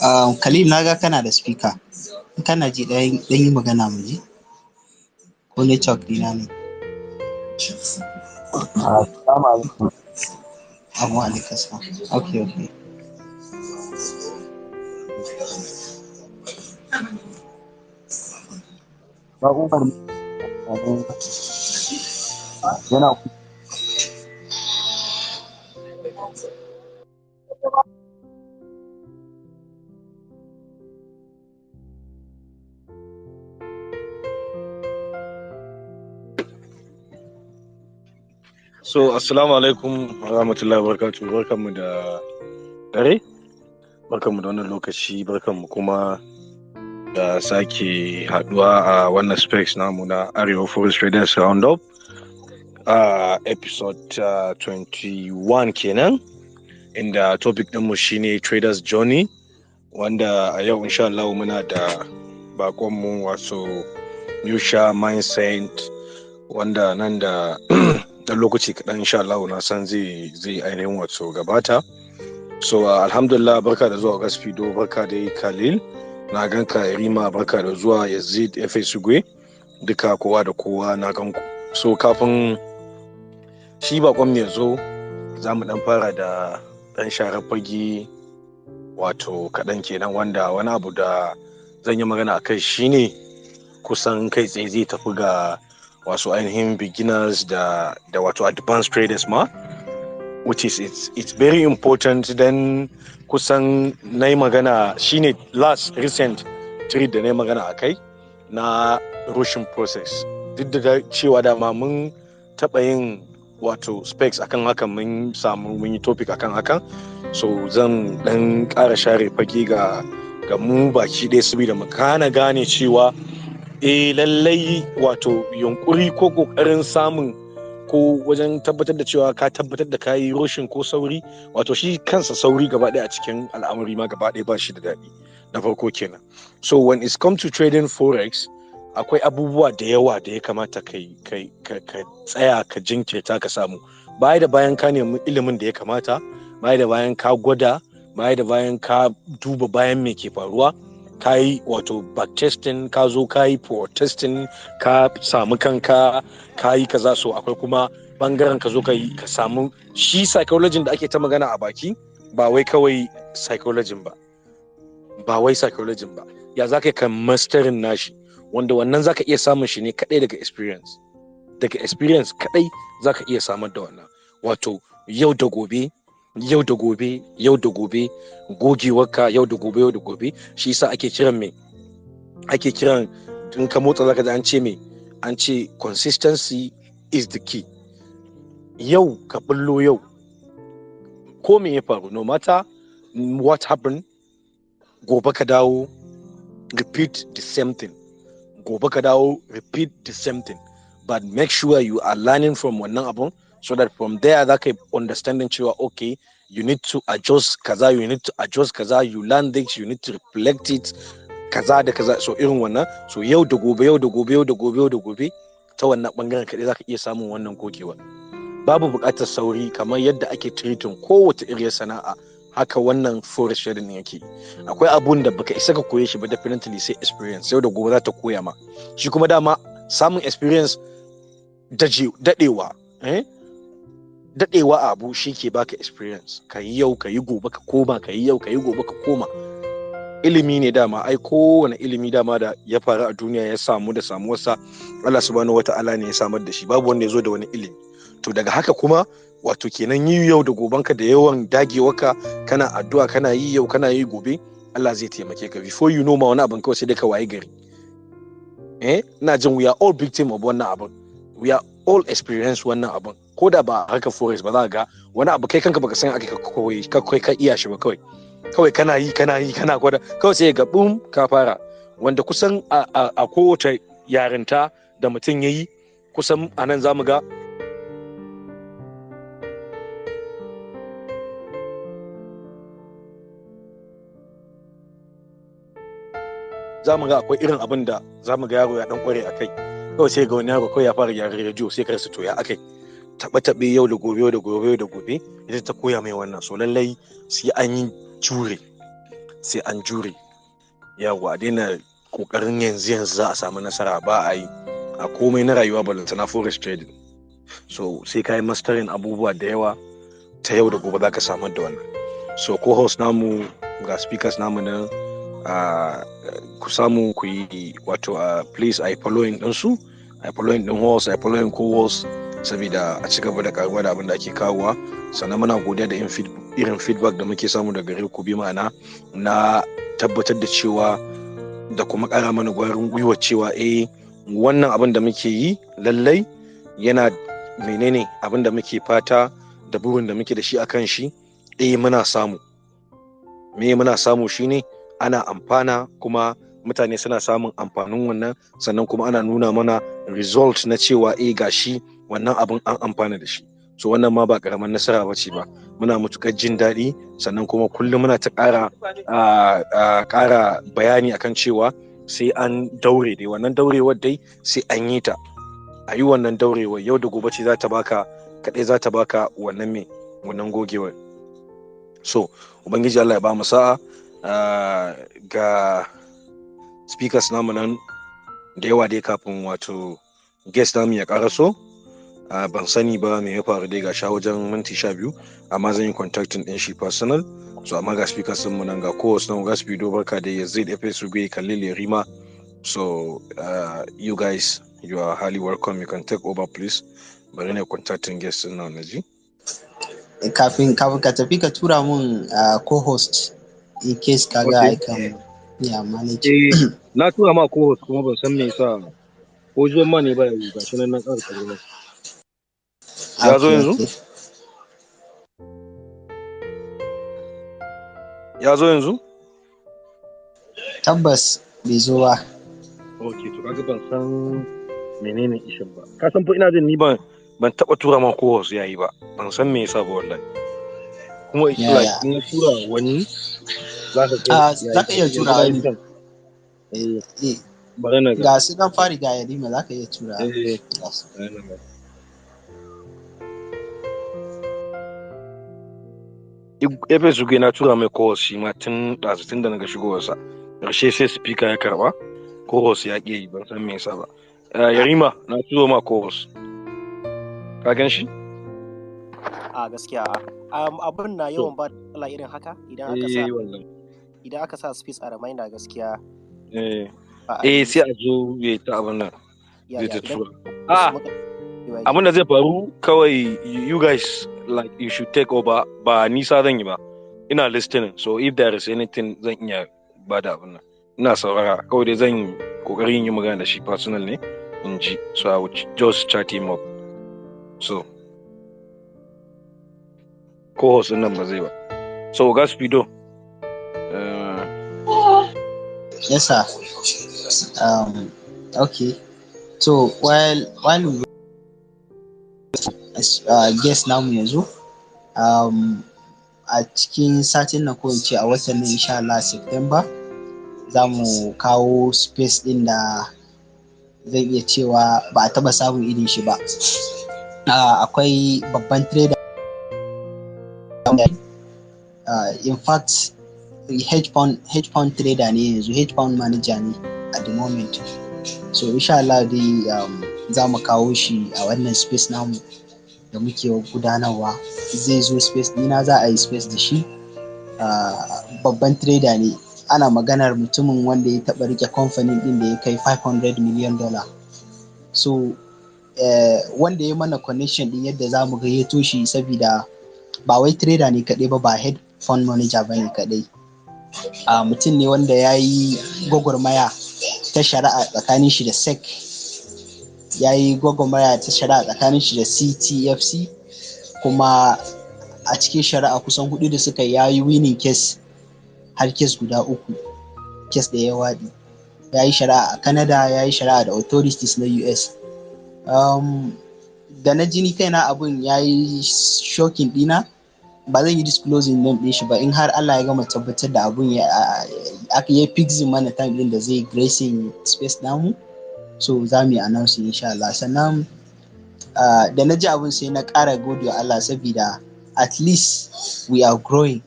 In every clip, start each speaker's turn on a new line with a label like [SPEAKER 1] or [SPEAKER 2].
[SPEAKER 1] Khalil naga kana da speaker. In kana ji ɗan yi magana mu ji. Ko network ɗina ne?
[SPEAKER 2] Assalamu alaikum.
[SPEAKER 1] Amma alaikum salam. Okay, okay.
[SPEAKER 2] Ba Umar yana
[SPEAKER 3] So, assalamu alaikum wa rahmatullahi wa barakatuh. Barkanmu da dare, barkanmu da wannan lokaci, barkanmu kuma da sake haduwa a wannan space namu na Arewa Forex Traders Roundup. Episode 21 kenan, inda topic ɗinmu shine Traders Journey, wanda a yau insha Allah muna da bakonmu wato Yusha Mindset, wanda nan da dan lokaci kaɗan insha Allah na san zai ainihin wato gabata. So alhamdulillah, barka da zuwa Gasfido, barka da Khalil, na ganka Rima, barka da zuwa Yazid Efesugwe, duka kowa da kowa na ganku. So kafin shi bakon ya zo, za mu dan fara da dan sharar fage wato kaɗan kenan, wanda wani abu da zan yi magana akai shine kusan kai tsaye zai tafi ga wasu ainihin beginners da wato advanced traders ma, which is it's very important. Then kusan na yi magana shine last recent trade da na yi magana akai na rushing process, duk da cewa dama mun taɓa yin wato specs akan hakan, mun yi topic akan hakan. So zan dan ƙara share fage ga mu baki ɗaya saboda mu kana gane cewa lallai wato yunkuri ko kokarin samun ko wajen tabbatar da cewa ka tabbatar da kayi roshin ko sauri, wato shi kansa sauri gaba ɗaya a cikin al'amari ma gaba ɗaya ba shi da daɗi, na farko kenan. So when it's come to trading forex, akwai abubuwa da yawa da ya kamata ka tsaya ka jinkirta ka samu, baya da bayan ka nemi ilimin da ya kamata, baya da bayan ka gwada, baya da bayan ka duba bayan me ke faruwa, ka yi wato back testing, ka zo ka yi for testing, ka samu kanka, ka yi kaza. So akwai kuma bangaren ka zo ka samu shi psychology da ake ta magana a baki, ba wai kawai psychology ba, ya za ka masterin nashi, wanda wannan za ka iya samun shi ne kadai daga experience kadai za ka iya samar da wannan, wato yau da gobe gogewarka yau da gobe. Shi yasa ake kiran in ka motsa zaka ji an ce consistency is the key. Yau ka bullo yau, ko me ya faru, no matter what happened, gobe ka dawo repeat the same thing, but make sure you are learning from wannan abun, so that from there za ka yi understanding cewa okay, you need to adjust kaza, you learn this, you need to reflect it, kaza da kaza. So irin wannan, so yau da gobe ta wannan bangaren kaɗai za ka iya samun wannan gogewa. Babu buƙatar sauri, kamar yadda ake treating kowace iriyar sana'a, haka wannan forex trading yake. Akwai abun da baka isa ka koye shi ba, definitely sai experience, yau da gobe za ta koya ma shi, kuma dama samun experience daɗewa abu shi ke baka experience. Ka yi yau ka yi gobe ka koma, ilimi ne dama, ai kowane ilimi dama da ya faru a duniya ya samu da samuwarsa Allah subhanahu wata'ala ne ya samar da shi, babu wanda ya zo da wani ilimi. To daga haka kuma wato kenan yi yau da gobenka da yawan dagewarka, kana addu'a, kana yi yau kana yi gobe, Allah zai taimake ka. Before you know ma wani abin kawai sai dai ka waye gari. Ina jin we are all victim of wannan abin, we are all experience wannan abin, ko da ba haka forex ba, za ga wani abu kai kanka baka san aka ka iya shi ba, kawai kana yi kana gwada, kawai sai ga boom ka fara. Wanda kusan a kowace yarinta da mutum yayi, kusan anan zamu ga akwai irin abin da zamu ga yaro ya dan kware akai, kawai sai ga wani yaro kawai ya fara yaren radio, sai ka rasa to ya akai. Taɓe yau da gobe ita ta koya mai wannan. So lallai sai an yi jure, sai an jure. Yawa, a daina kokarin yanzu za a samu nasara, ba a yi a komai na rayuwa, balantana forex trading. So sai ka yi mastering abubuwa da yawa, ta yau da gobe za ka samar da wannan. So co-host namu ga speakers namu nan, ku samu ku yi wato please a yi following ɗinsu, a yi following ɗin host, a yi following co-host, saboda a ci gaba da karuwa da abin da ake kawowa. Sannan muna godiya da irin feedback da muke samu daga gare ku, bi ma'ana na tabbatar da cewa da kuma ƙara mana gwarin gwiwa cewa wannan abin da muke yi lallai yana menene abin da muke fata da burin da muke da shi akan shi, muna samu. Muna samu shine ana amfana, kuma mutane suna samun amfanin wannan, sannan kuma ana nuna mana result na cewa gashi wannan abin an amfana da shi. So wannan ma ba karaman nasara bace ba, muna matukar jin daɗi. Sannan kuma kullum muna ta ƙara bayani akan cewa sai an daure dai, wannan daurewar dai sai an yi ta, a yi wannan daurewar. Yau da gobe ce za ta baka wannan gogewar. So ubangiji Allah ya ba mu sa'a. Ga speakers namu nan da yawa dai, kafin wato guest namu ya karaso. Ban sani ba me ya faru dai, ga sha wajen minti 12, amma zan yi contacting din shi personal. So amma ga speakers mu nan, ga co-host nan, ga Speedo, barka da Yazid, FS Ugwe, Khalil, Rima. So you guys, you are highly welcome. You can take over please. Bari ne contacting guest din nan naji.
[SPEAKER 1] Kafin ka tafi ka tura mun co-host in case kaga I can manage.
[SPEAKER 3] Na tura ma co-host, kuma ban san me yasa ko zuwan ma ne ba, gashi nan ƙara tsaro. Ya zo yanzu? Ya zo yanzu?
[SPEAKER 1] Tabbas bai zo ba.
[SPEAKER 3] Okay, to kaga ban san menene ishin ba. Ka san fa ina jin ni ban taba tura ma co-host yayi ba. Ban san me yasa ba wallahi. Kuma like in tura wani zaka
[SPEAKER 1] iya tura wani.
[SPEAKER 3] Magana
[SPEAKER 1] ga su dan fari ga Yarima, zaka iya tura.
[SPEAKER 3] Efe su na tura mai co-host shi ma tun da naga shigowarsa. Ƙarshe sai speaker ya karba, co-host ya ƙi yi, ban san me yasa ba. Yarima, na turo ma co-host. Ka gan shi?
[SPEAKER 4] A gaskiya abin na yawan ba da irin haka idan aka sa space a reminder gaskiya.
[SPEAKER 3] Sai a zo ya ta abin nan. Zai ta tura. Abin da zai faru kawai, you guys like you should take over, ba nisa zan yi ba, ina listening. So if there is anything zan iya bada abin nan, ina saurara. Kawai dai zan yi kokarin yin magana da shi personal ne in ji, so I would just chat him up. So co-host nan ba zai ba. So ga Speedo.
[SPEAKER 1] Yes sir. Okay, so while we guest namu yanzu, a cikin satin nan, ko in ce a watan nan, insha Allah September, za mu kawo space din da zai iya cewa ba a taba samun irin shi ba. Akwai babban trader, in fact hedge fund trader ne yanzu, hedge fund manager ne at the moment. So insha Allah dai za mu kawo shi a wannan space namu da muke gudanarwa. Zai zo space dina, za a yi space da shi. Babban trader ne, ana maganar mutumin wanda ya taɓa rike kamfanin din da ya kai $500 million. So wanda ya mana connection din yadda za mu gayyato shi, saboda ba wai trader ne kaɗai ba head fund manager ba ne kaɗai. Mutum ne wanda ya yi gwagwarmaya ta shari'a tsakanin shi da SEC, ya yi gwagwarmaya ta shari'a tsakanin shi da CTFC, kuma a cikin shari'a kusan 4 da suka yi winning case, har case guda 3, case da ya waɗi. Ya yi shari'a a Canada, ya yi shari'a da authorities na US. Da na jini kaina abun ya yi shocking dina. Ba zan yi disclosing name ɗin shi ba, in har Allah ya gama tabbatar da abun ya fixing mana time ɗin da zai gracing space namu, so za mu yi announcing insha Allah. Sannan da na ji abun sai na ƙara gode wa Allah, saboda at least we are growing,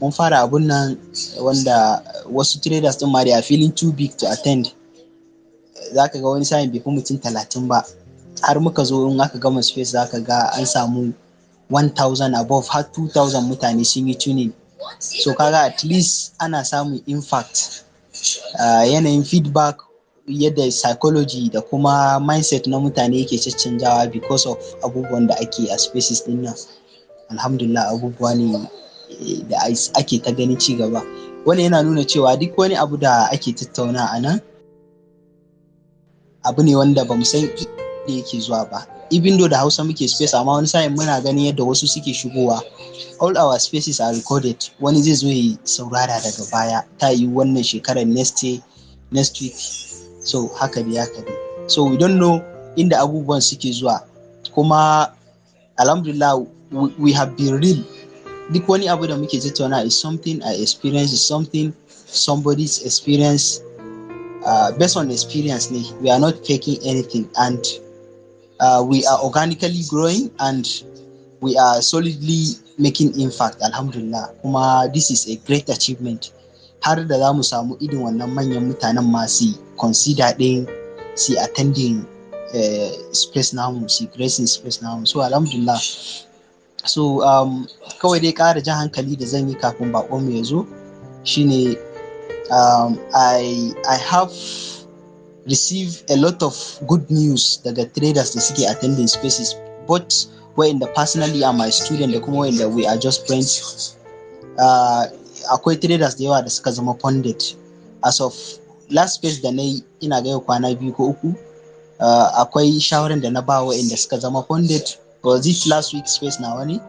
[SPEAKER 1] mun fara abun nan wanda wasu traders din ma they are feeling too big to attend. Zaka ga wani sa'in bai fi mutum 30 ba, har muka zo in aka gama space zaka ga an samu 1000 above har 2000 mutane sun yi tuning. So kaga at least ana samun impact, yanayin feedback, yadda psychology da kuma mindset na mutane yake cancanjawa because of abubuwan da ake a spaces din nan. Alhamdulillah abubuwa ne da ake ta ganin ci gaba. Wannan yana nuna cewa duk wani abu da ake tattauna a nan abu ne wanda ba mu san da yake zuwa ba. Even though da Hausa muke space, amma wani sa'in muna ganin yadda wasu suke shigowa. All our spaces are recorded. Wani zai zo ya saurara daga baya, ta yi wannan shekarar next week. So haka dai. So we don't know inda abubuwan suke zuwa. Kuma alhamdulillah we have been real. Duk wani abu da muke tattauna is something I experience, is something somebody's experience. Based on experience, we are not faking anything, and we are organically growing and we are solidly making impact. Alhamdulillah. Kuma this is a great achievement. Har da za mu samu irin wannan manyan mutanen masu consider din si attending space namu, si gracing space namu. So alhamdulillah. So kawai dai ƙara jan hankali da zan yi kafin bakon mu ya zo shine I have received a lot of good news daga traders da suke attending spaces, both wa'inda personally are my student da kuma wa'inda we are just friends. Akwai traders da yawa da suka zama funded. As of last space da na yi, ina ga yau kwana 2 ko 3, akwai shawaran da na ba wa'inda suka zama funded. Was it last week space na wani?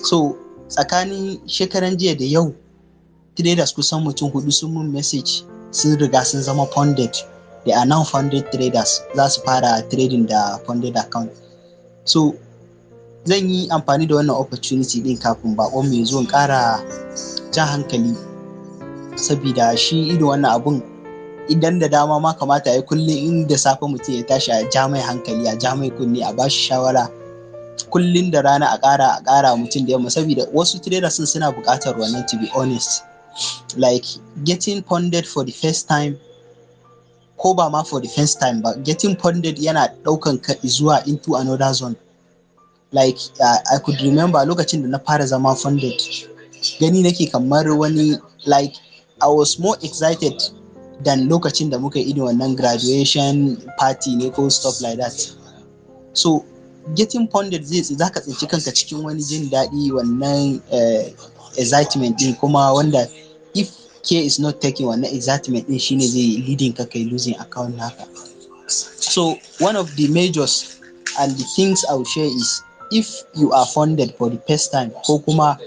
[SPEAKER 1] So tsakanin shekaran jiya da yau, traders kusan mutum 4 sun mun message sun riga sun zama funded. They are now funded traders. Za su fara trading da funded account. So zan yi amfani da wannan opportunity din kafin bakon mai zo in ƙara jan hankali, saboda shi irin wannan abun idan da dama ma kamata ya kullum inda safe mutum ya tashi a ja mai hankali, a ja mai kunni, a bashi shawara kullum da rana a ƙara mutum da yamma, saboda wasu traders suna buƙatar wannan, to be honest. Like getting funded for the first time, ko ba ma for the first time ba, getting funded yana ɗaukan ka zuwa into another zone. Like I could remember lokacin da na fara zama funded, gani nake kamar wani, like I was more excited than lokacin da muka yi wannan graduation party ne ko stuff like that. So getting funded za ka tsinci kanka cikin wani jin daɗi, wannan excitement din, kuma wanda if care is not taking, wannan excitement din shine zai leading ka kai losing account naka. So one of the majors and the things I will share is, if you are funded for the first time, ko kuma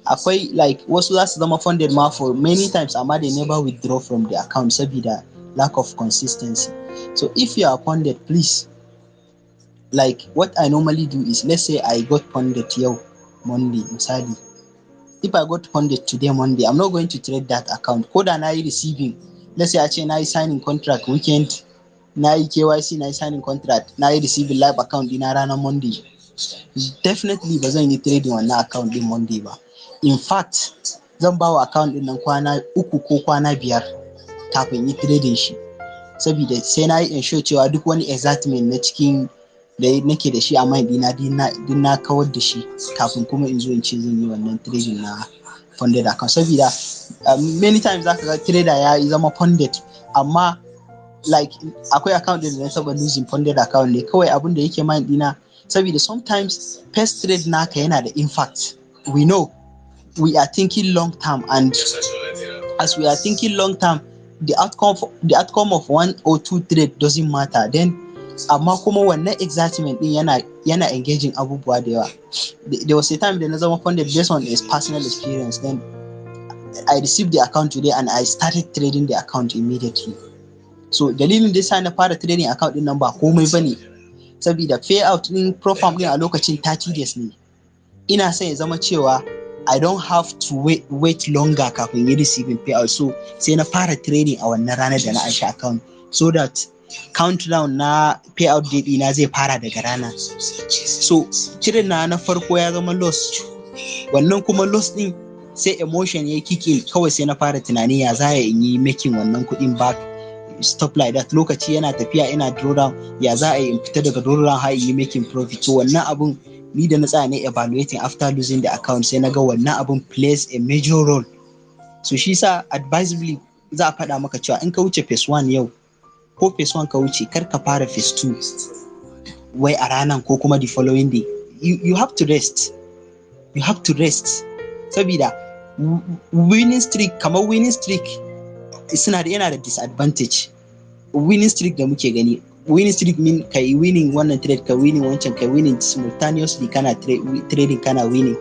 [SPEAKER 1] akwai like wasu za su zama funded ma for many times amma they never withdraw from the account saboda lack of consistency. So if you are funded, please, like what I normally do is, let's say I got funded yau Monday misali. If I got funded today Monday, I'm not going to trade that account. Koda na yi receiving, let's say a ce na yi signing contract weekend, na yi KYC, na yi signing contract, na yi receiving live account dina ranar Monday, definitely ba zan yi trading wannan account din Monday ba. In fact, zan ba wa account din nan kwana 3 ko kwana 5 kafin yi trading shi, saboda sai na yi ensure cewa duk wani excitement na cikin da nake da shi a mind dina din na kawar da shi kafin kuma in zo in ce zan yi wannan trading na funded account. Saboda many times zaka ga trader ya zama funded amma like akwai account da na saba losing funded account ne, kawai abin da yake mind dina, saboda sometimes first trade naka yana da impact. We know we are thinking long term, and as we are thinking long term, the outcome of 1 or 2 trade doesn't matter. Then amma kuma wannan excitement din yana engaging abubuwa da yawa. There was a time da na zama funded based on his personal experience. Then I received the account today and I started trading the account immediately. So dalilin da yasa na fara trading account din nan ba komai bane, saboda payout din profile din a lokacin 30 days ne. Ina son ya zama cewa I don't have to wait longer kafin yi receiving payout. So sai na fara trading a wannan ranar da na aisha account, so that countdown na payout date ina zai fara daga rana. So trade na farko ya zama loss, wannan kuma loss din sai emotion ya kike kawai sai na fara tunani ya za in yi making wannan kuɗin back, stuff like that. Lokaci yana tafiya ina drawdown, ya za a yi in fita daga drawdown har yi making profit. So wannan abun ni da na tsaya ne evaluating after losing the account, sai na ga wannan abun plays a major role. So shi sa advisably za a faɗa maka cewa in ka wuce phase 1 yau ko phase 1 ka wuce, kar ka fara phase 2 wai a ranan ko kuma the following day. You have to rest. You have to rest. Sabida winning streak, kamar winning streak yana da disadvantage. Winning streak da muke gani, winning streak mean kai winning wannan trade, ka winning wancan, kai winning simultaneously, kana trading kana winning.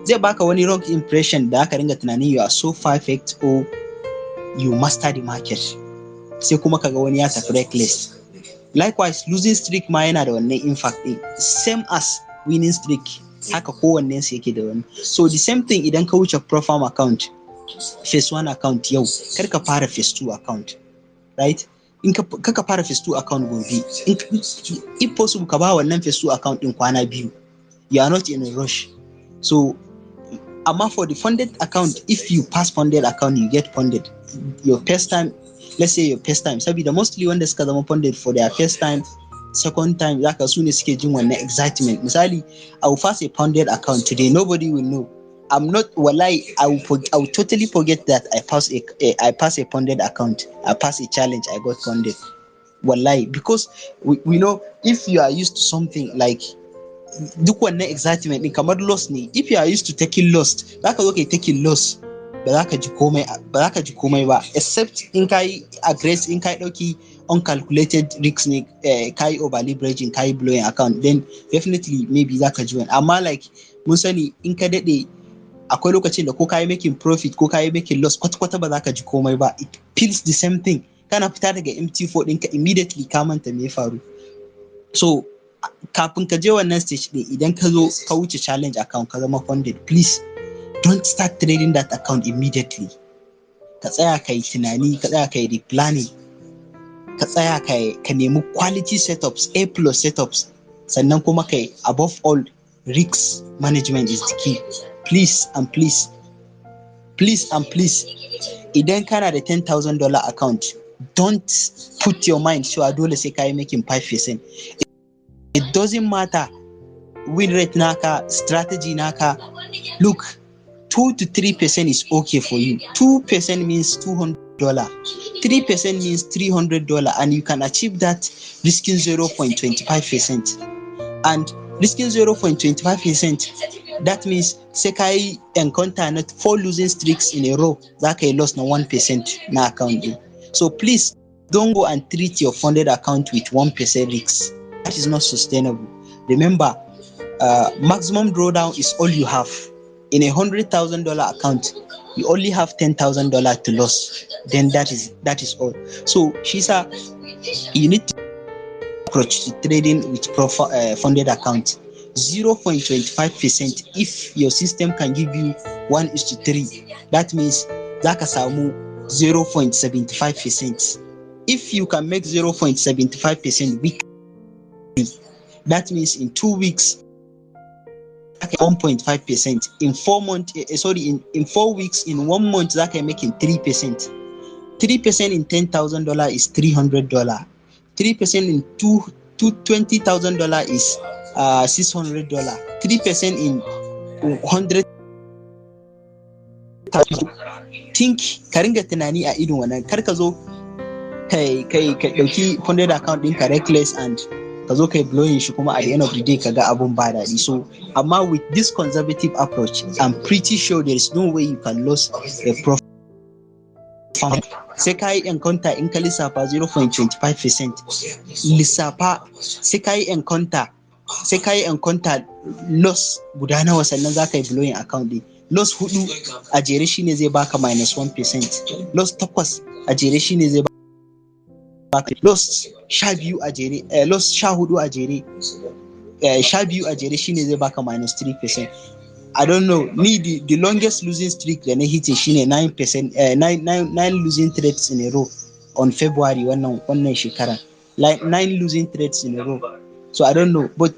[SPEAKER 1] Zai baka wani wrong impression da aka ringa tunanin you are so perfect or you master the market. Sai kuma kaga wani ya tafi reckless. Likewise, losing streak ma yana da wannan impact din. Same as winning streak, haka kowannen su yake da wani. So the same thing idan ka wuce pro farm account, phase 1 account yau, kar ka fara phase 2 account, right? In ka fara phase 2 account gobe, if possible ka ba wannan phase 2 account din kwana biyu. You are not in a rush. So amma for the funded account, if you pass funded account, you get funded. Your first time, let's say your first time, saboda mostly wanda suka zama funded for their first time, second time, zaka su ne suke jin wannan excitement. Misali, I will pass a funded account today, nobody will know. I'm not, wallahi, I will totally forget that I pass a funded account. I pass a challenge, I got funded. Wallahi, because we know if you are used to something like duk wannan excitement din kamar loss ne. If you are used to taking loss, zaka zo kai taking loss, ba za ka ji komai ba, except in kai aggressive, in kai dauki uncalculated risks ne, kai over leveraging, kai blowing account, then definitely maybe za ka ji wani. Amma like mun sani in ka dade, akwai lokacin da ko kai making profit ko kai making loss, kwata-kwata ba za ka ji komai ba. It feels the same thing. Kana fita daga MT4 ɗinka immediately ka manta me ya faru. So kafin ka je wannan stage ɗin, idan ka zo ka wuce challenge account ka zama funded, please don't start trading that account immediately. Ka tsaya ka yi tunani, ka tsaya ka yi replanning, ka tsaya ka nemi quality setups, A+ setups, sannan kuma kai above all, risk management is the key. Please and please, idan kana da $10,000 account, don't put your mind cewa dole sai ka yi making 5%. It doesn't matter win rate naka, strategy naka. Look, 2 to 3% is okay for you. 2% means $200. 3% means $300, and you can achieve that risking 0.25%. And risking 0.25%, that means sai ka yi encounter not 4 losing streaks in a row, za ka yi loss na 1% na account din. So please don't go and treat your funded account with 1% risks. That is not sustainable. Remember, maximum drawdown is all you have. In a $100,000 account, you only have $10,000 to lose. Then that is all. So Shisa, you need to approach the trading with funded account. 0.25%. If your system can give you 1:3, that means zaka samu 0.75%. If you can make 0.75% weekly, that means in 2 weeks, 1.5%. In 4 months, in 4 weeks, in 1 month, that can make 3%. 3% in $10,000 is $300. 3% in $20,000 is $600. 3% in 100. Think, ka ringa tunani a irin wannan, kar ka zo kai dauki funded account ɗinka reckless and ka zo kai blowing shi kuma at the end of the day ka ga abun ba daɗi. So amma with this conservative approach, I'm pretty sure there is no way you can lose a profit. Sai ka yi encounter, in ka lissafa 0.25%, lissafa sai ka yi encounter loss guda nawa sannan za ka yi blowing account ɗin. Loss 4 a jere shine zai baka -1%. Loss 8 a jere shine zai baka loss 12 a jere, loss 14 a jere, 12 a jere shine zai baka -3%. I don't know, me the longest losing streak da na hit shine 9%, 9 losing trades in a row on February wannan shekara. Like 9 losing trades in a row. So I don't know, but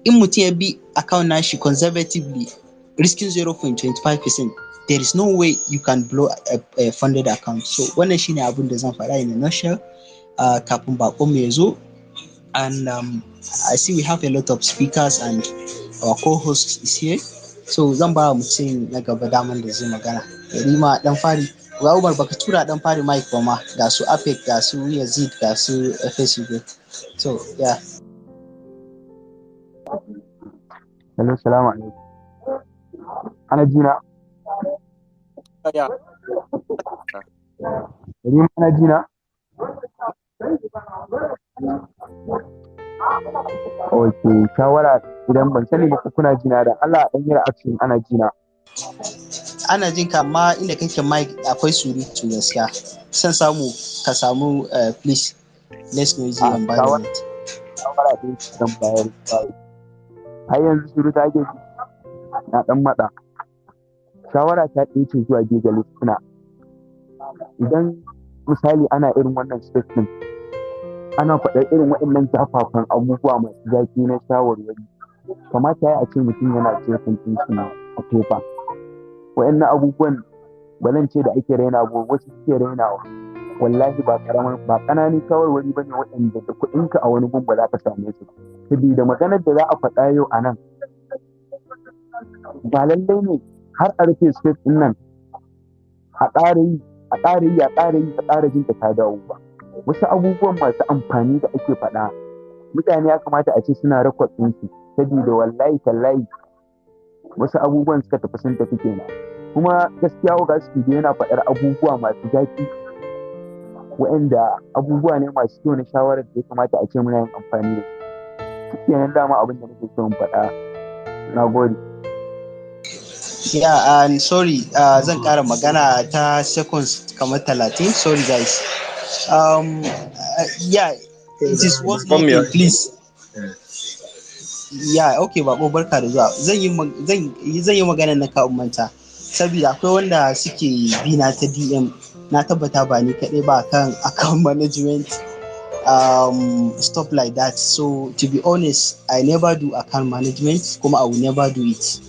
[SPEAKER 1] in mutum ya bi account nashi conservatively, risking 0.25%, there is no way you can blow a funded account. So wannan shine abin da zan faɗa in a nutshell kafin bakon mu ya zo. And I see we have a lot of speakers and our co-host is here. So zan ba mutum na gaba daman da zai magana. Rima dan fari, ga Umar baka tura dan fari mic ba ma, ga su Apec, ga su Yazid, ga su FSU. So yeah.
[SPEAKER 2] Hello, salamu alaikum. Ana jina?
[SPEAKER 4] Ya.
[SPEAKER 2] Rima ana jina? Okay, shawara idan ban sani ba kuna jina da Allah dan yi reaction ana jina.
[SPEAKER 1] Ana jin ka amma inda kake mic akwai surutu gaskiya. San samu ka samu please less noisy environment.
[SPEAKER 2] Shawara din dan bayar sai. Har yanzu surutu ake ji. Na dan mada. Shawara ta ɗaya ce zuwa ga listeners. Idan misali ana irin wannan space din, ana faɗar irin waɗannan zafafan abubuwa masu zafi na shawarwari, kamata ya ce mutum yana jefin ɗinsu a fefa. Waɗannan abubuwan ba ce da ake raina ba, wasu suke rainawa. Wallahi ba ƙananan shawarwari ba ne waɗanda da kuɗinka a wani gun ba za ka same su. Sabida maganar da za a faɗa yau a nan, ba lallai ne har a rufe space ɗin nan a ƙara jin ta dawo ba. Wasu abubuwan masu amfani da ake faɗa, mutane ya kamata a ce suna record ɗinsu, saboda wallahi tallahi wasu abubuwan suka tafi sun tafi kenan. Kuma gaskiya Oga Studio yana faɗar abubuwa masu zafi, waɗanda abubuwa ne masu kyau na shawarar da ya kamata a ce muna yin amfani da su. Kenan dama abin da nake so in faɗa. Na gode.
[SPEAKER 1] Yeah, and sorry, zan ƙara magana ta seconds kamar 30. Sorry guys. Yeah, it is worth noting, please. Yeah, okay, bako barka da zuwa. Zan yi magana na ka manta. Saboda akwai wanda suke bi na ta DM, na tabbata ba ni kaɗai ba kan account management, stuff like that. So to be honest, I never do account management, kuma I will never do it.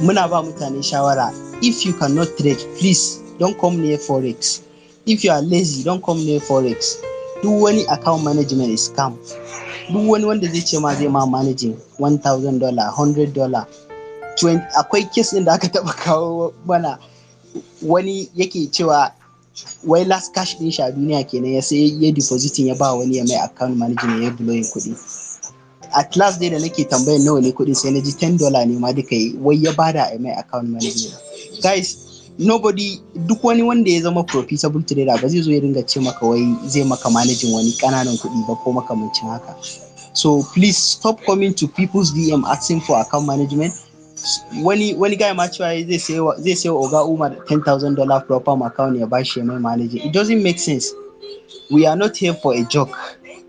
[SPEAKER 1] Muna ba mutane shawara, if you cannot trade, please don't come near Forex. If you are lazy, don't come near Forex. Duk wani account management is scam. Duk wani wanda zai ce ma zai ma managing $1,000, $100, 20. Akwai case din da aka taba kawo mana, wani yake cewa wai last cash din shi a duniya kenan ya sai ya depositing ya ba wani ya mai account management ya blowing kuɗi. At last dai da nake tambayar nawa ne kuɗi sai na ji $10 ne ma duka yi, wai ya bada a mai account management. Guys, nobody, duk wani wanda ya zama profitable trader ba zai zo ya ringa ce maka wai zai maka managing wani kananan kuɗi ba ko makamancin haka. So please stop coming to people's DM asking for account management. Wani guy ma cewa zai sai Oga Umar $10,000 proper account ya bashi mai managing. It doesn't make sense. We are not here for a joke.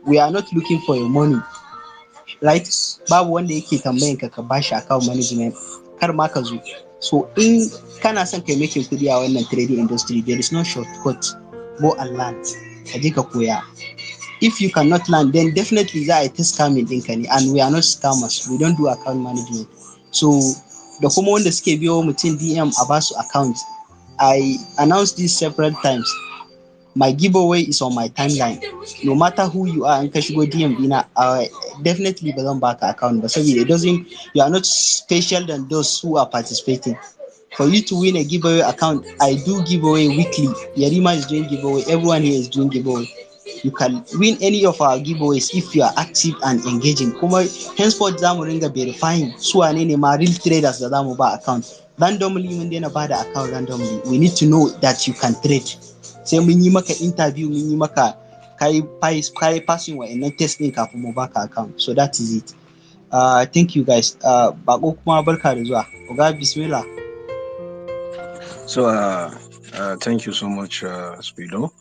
[SPEAKER 1] We are not looking for your money. Right? Babu wanda yake tambayin ka bashi account management, kar ma ka zo. So in kana son kai making kudi a wannan trading industry, there is no shortcut. Go and learn. Ka je ka koya. If you cannot learn, then definitely za a yi ta scamming ɗinka ne, and we are not scammers. We don't do account management. So da kuma wanda suke biyo mutum DM a basu account, I announced this several times. My giveaway is on my timeline. No matter who you are, in ka shigo DM dina, definitely ba zan baka account ba, saboda it doesn't, you are not special than those who are participating. For you to win a giveaway account, I do giveaway weekly. Yarima is doing giveaway. Everyone here is doing giveaway. You can win any of our giveaways if you are active and engaging. Kuma henceforth zamu ringa verifying su wane ne ma real traders da zamu ba account. Randomly mun daina bada account randomly. We need to know that you can trade. Sai mun yi maka interview, mun yi maka kai passing wa'annan test din kafin mu baka account. So that is it. Thank you guys. Bako kuma barka da zuwa. Oga bismillah.
[SPEAKER 3] So thank you so much, Speedo.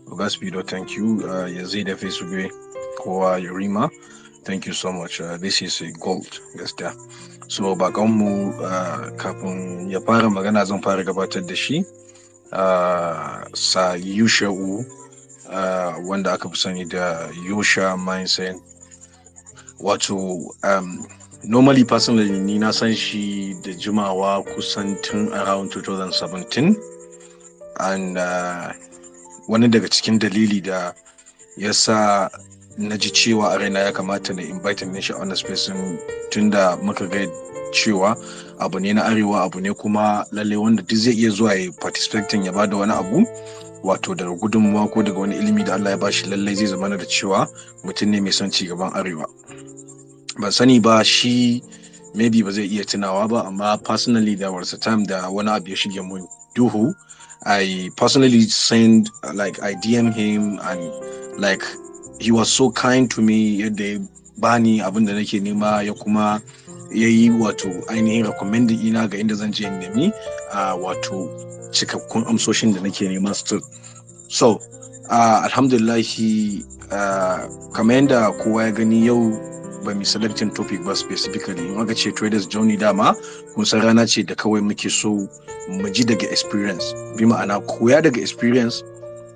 [SPEAKER 3] Oga Speedo, thank you. Yazid Efesugwe, kowa Yarima, thank you so much. This is a gold, gaskiya. So bakanmu kafin ya fara magana zan fara gabatar da shi. Sa Yusha'u, wanda aka fi sani da Yosha Mindset. Wato normally personally ni na san shi da jimawa kusan tun around 2017 and wani daga cikin dalili da ya sa na ji cewa a raina ya kamata na invite shi a wannan space tunda muka ga cewa abu ne na Arewa, abu ne kuma lalle wanda duk zai iya zuwa ya participating ya bada wani abu wato daga gudunmawa ko daga wani ilimi da Allah ya bashi, lalle zai zama da cewa mutum ne mai son ci gaban Arewa. Ban sani ba shi maybe ba zai iya tunawa ba, amma personally there was a time da wani abu ya shige mun duhu. I personally sent, like, I DM him and like he was so kind to me, yadda ya bani abin da nake nema, ya kuma yayi wato ainihin recommending ina ga inda zan je in nemi wato cikakkun amsoshin da nake nema still. So alhamdulillahi, kamar yadda kowa ya gani yau ba mu selecting topic ba specifically. In aka ce traders journey, dama kun san rana ce da kawai muke so mu ji daga experience, bi ma'ana koya daga experience,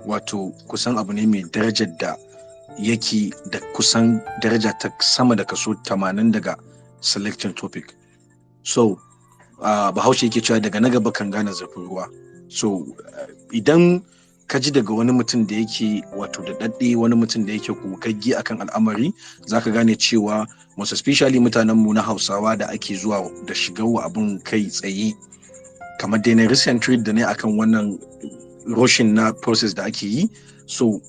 [SPEAKER 3] wato kusan abu ne mai darajar da yake da kusan daraja ta sama da kaso 80 daga selecting topic. So bahaushe yake cewa daga na gaba kan gane zafin ruwa. So idan ka ji daga wani mutum da yake wato da dadde, wani mutum da yake kokagge akan al'amari, zaka gane cewa most especially mutanen mu na Hausawa da ake zuwa da shigarwa abun kai tsaye, kamar dai na recent trade da ne akan wannan rushing na process da ake yi. So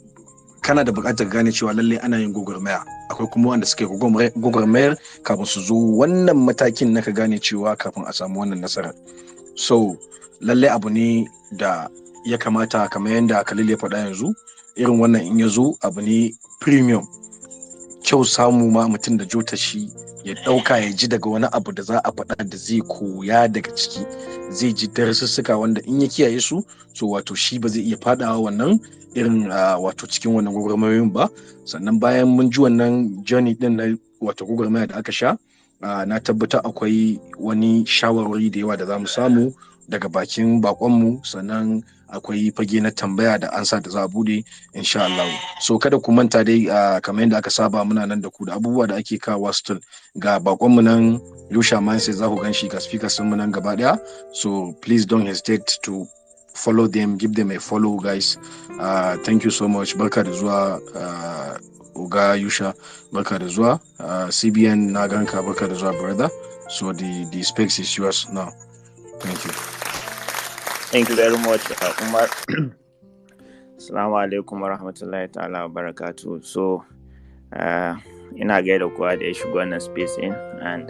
[SPEAKER 3] kana da buƙatar gane cewa lalle ana yin gwagwarmaya, akwai kuma wanda suke gwagwarmayar kafin su zo wannan matakin na ka gane cewa kafin a samu wannan nasarar. So lalle abu ne da ya kamata, kamar yadda Khalil ya faɗa yanzu, irin wannan in ya zo abu ne premium, kyau samu ma mutum da jota shi ya ɗauka ya ji daga wani abu da za a faɗa da zai koya daga ciki, zai ji darussuka wanda in ya kiyaye su, so wato shi ba zai iya faɗawa wannan irin wato cikin wannan gwagwarmayoyin ba. Sannan bayan mun ji wannan journey din na wato gwagwarmaya da aka sha, na tabbata akwai wani shawarwari da yawa da za mu samu daga bakin bakonmu, sannan akwai fage na tambaya da ansa da za a bude insha Allah. So kada ku manta dai, kamar yadda aka saba muna nan da ku da abubuwa da ake kawo still. Ga bakonmu nan Yusha Mindset, za ku gan shi ga speakers sun mu nan gaba daya. So please don't hesitate to follow them, give them a follow, guys. Thank you so much. Barka da zuwa Oga Yusha, barka da zuwa. CBN na ganka, barka da zuwa brother. So the space is yours now. Thank you.
[SPEAKER 5] Thank you very much, Umar. Assalamu alaikum wa rahmatullahi ta'ala wa barakatuh. So, ina gaida kowa da ya shigo wannan space in, and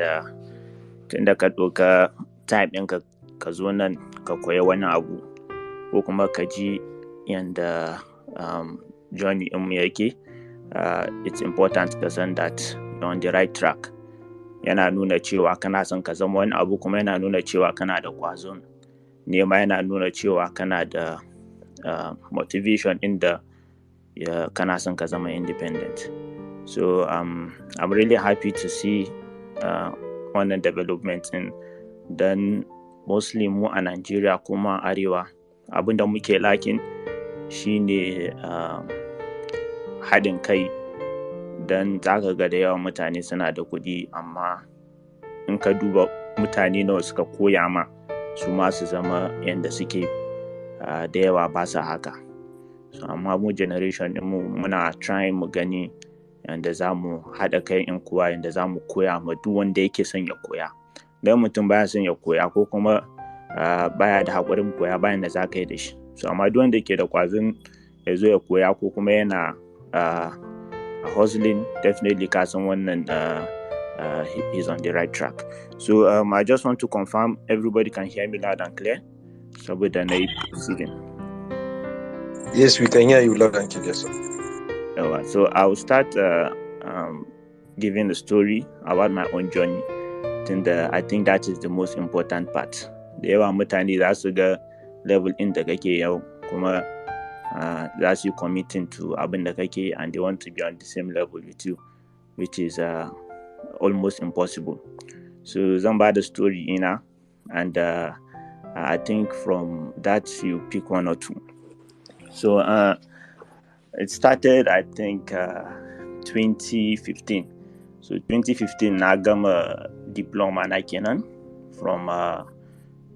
[SPEAKER 5] tun da ka ɗauka time ɗin ka zo nan ka koya wani abu, ko kuma ka ji yanda journey ɗin mu yake, it's important ka san that you're on the right track. Yana nuna cewa kana son ka zama wani abu, kuma yana nuna cewa kana da ƙwazon nema, yana nuna cewa kana da motivation inda kana son ka zama independent. So I'm really happy to see wannan development in, dan mostly mu a Nigeria kuma Arewa abinda muke lakin shine haɗin kai. Dan zaka ga da yawan mutane suna da kuɗi, amma in ka duba mutane nawa suka koya ma su ma su zama yanda suke, da yawa ba sa haka. So amma mu generation din mu muna trying mu gani yanda za mu haɗa kai in kuwa yanda za mu koya ma duk wanda yake son ya koya. Dan mutum baya son ya koya, ko kuma baya da haƙurin koya, bayan da za ka yi da shi. So amma duk wanda ke da ƙwazon ya zo ya koya, ko kuma yana hustling, definitely ka san wannan he's on the right track. So I just want to confirm everybody can hear me loud and clear. Saboda na yi proceeding.
[SPEAKER 3] Yes, we can hear you loud and clear, sir.
[SPEAKER 5] So I will start giving the story about my own journey. I think that is the most important part. Da yawa mutane za su ga level in da kake yau, kuma za su yi committing to abin da kake, and they want to be on the same level with you, which is almost impossible. So zan ba da story ina, and I think from that you pick one or two. So it started, I think, 2015. So 2015 na gama diploma na kenan from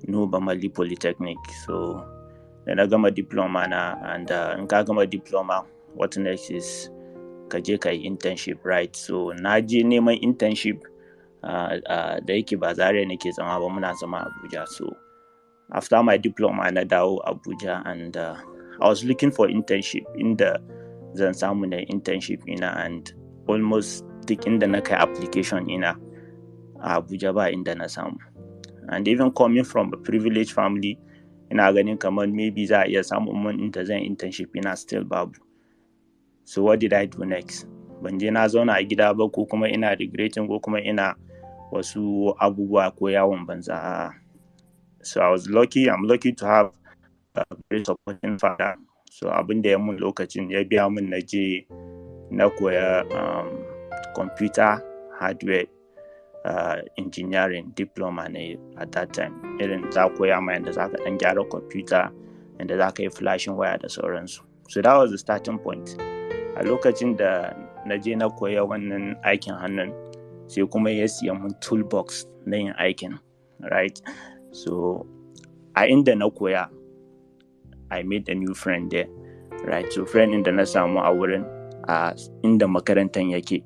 [SPEAKER 5] Nuba Mali Polytechnic. So then I gama diploma na, and in ka gama diploma, what next is ka je ka yi internship, right? So na je neman internship da yake ba Zaria nake zama ba, muna zama Abuja. So after my diploma na dawo Abuja, and I was looking for internship inda zan samu na internship ina, and almost duk inda na kai application ina a Abuja ba inda na samu. And even coming from a privileged family, ina ganin kamar maybe za a iya samun mun inda zan internship ina, still babu. So what did I do next? Ban je na zauna a gida ba, ko kuma ina regretting, ko kuma ina wasu abubuwa ko yawon banza. So I'm lucky to have a very supporting father. So abin da ya mun lokacin ya biya mun na je na koya computer hardware engineering diploma ne at that time. Irin za koya ma yadda za ka dan gyara computer, yadda za ka yi flashing waya da sauransu. So that was the starting point. A lokacin da na je na koya wannan aikin hannun, sai kuma ya siya mun toolbox na yin aikin, right? So a inda na koya, I made a new friend there, right? So friend inda na samu a wurin inda makarantan yake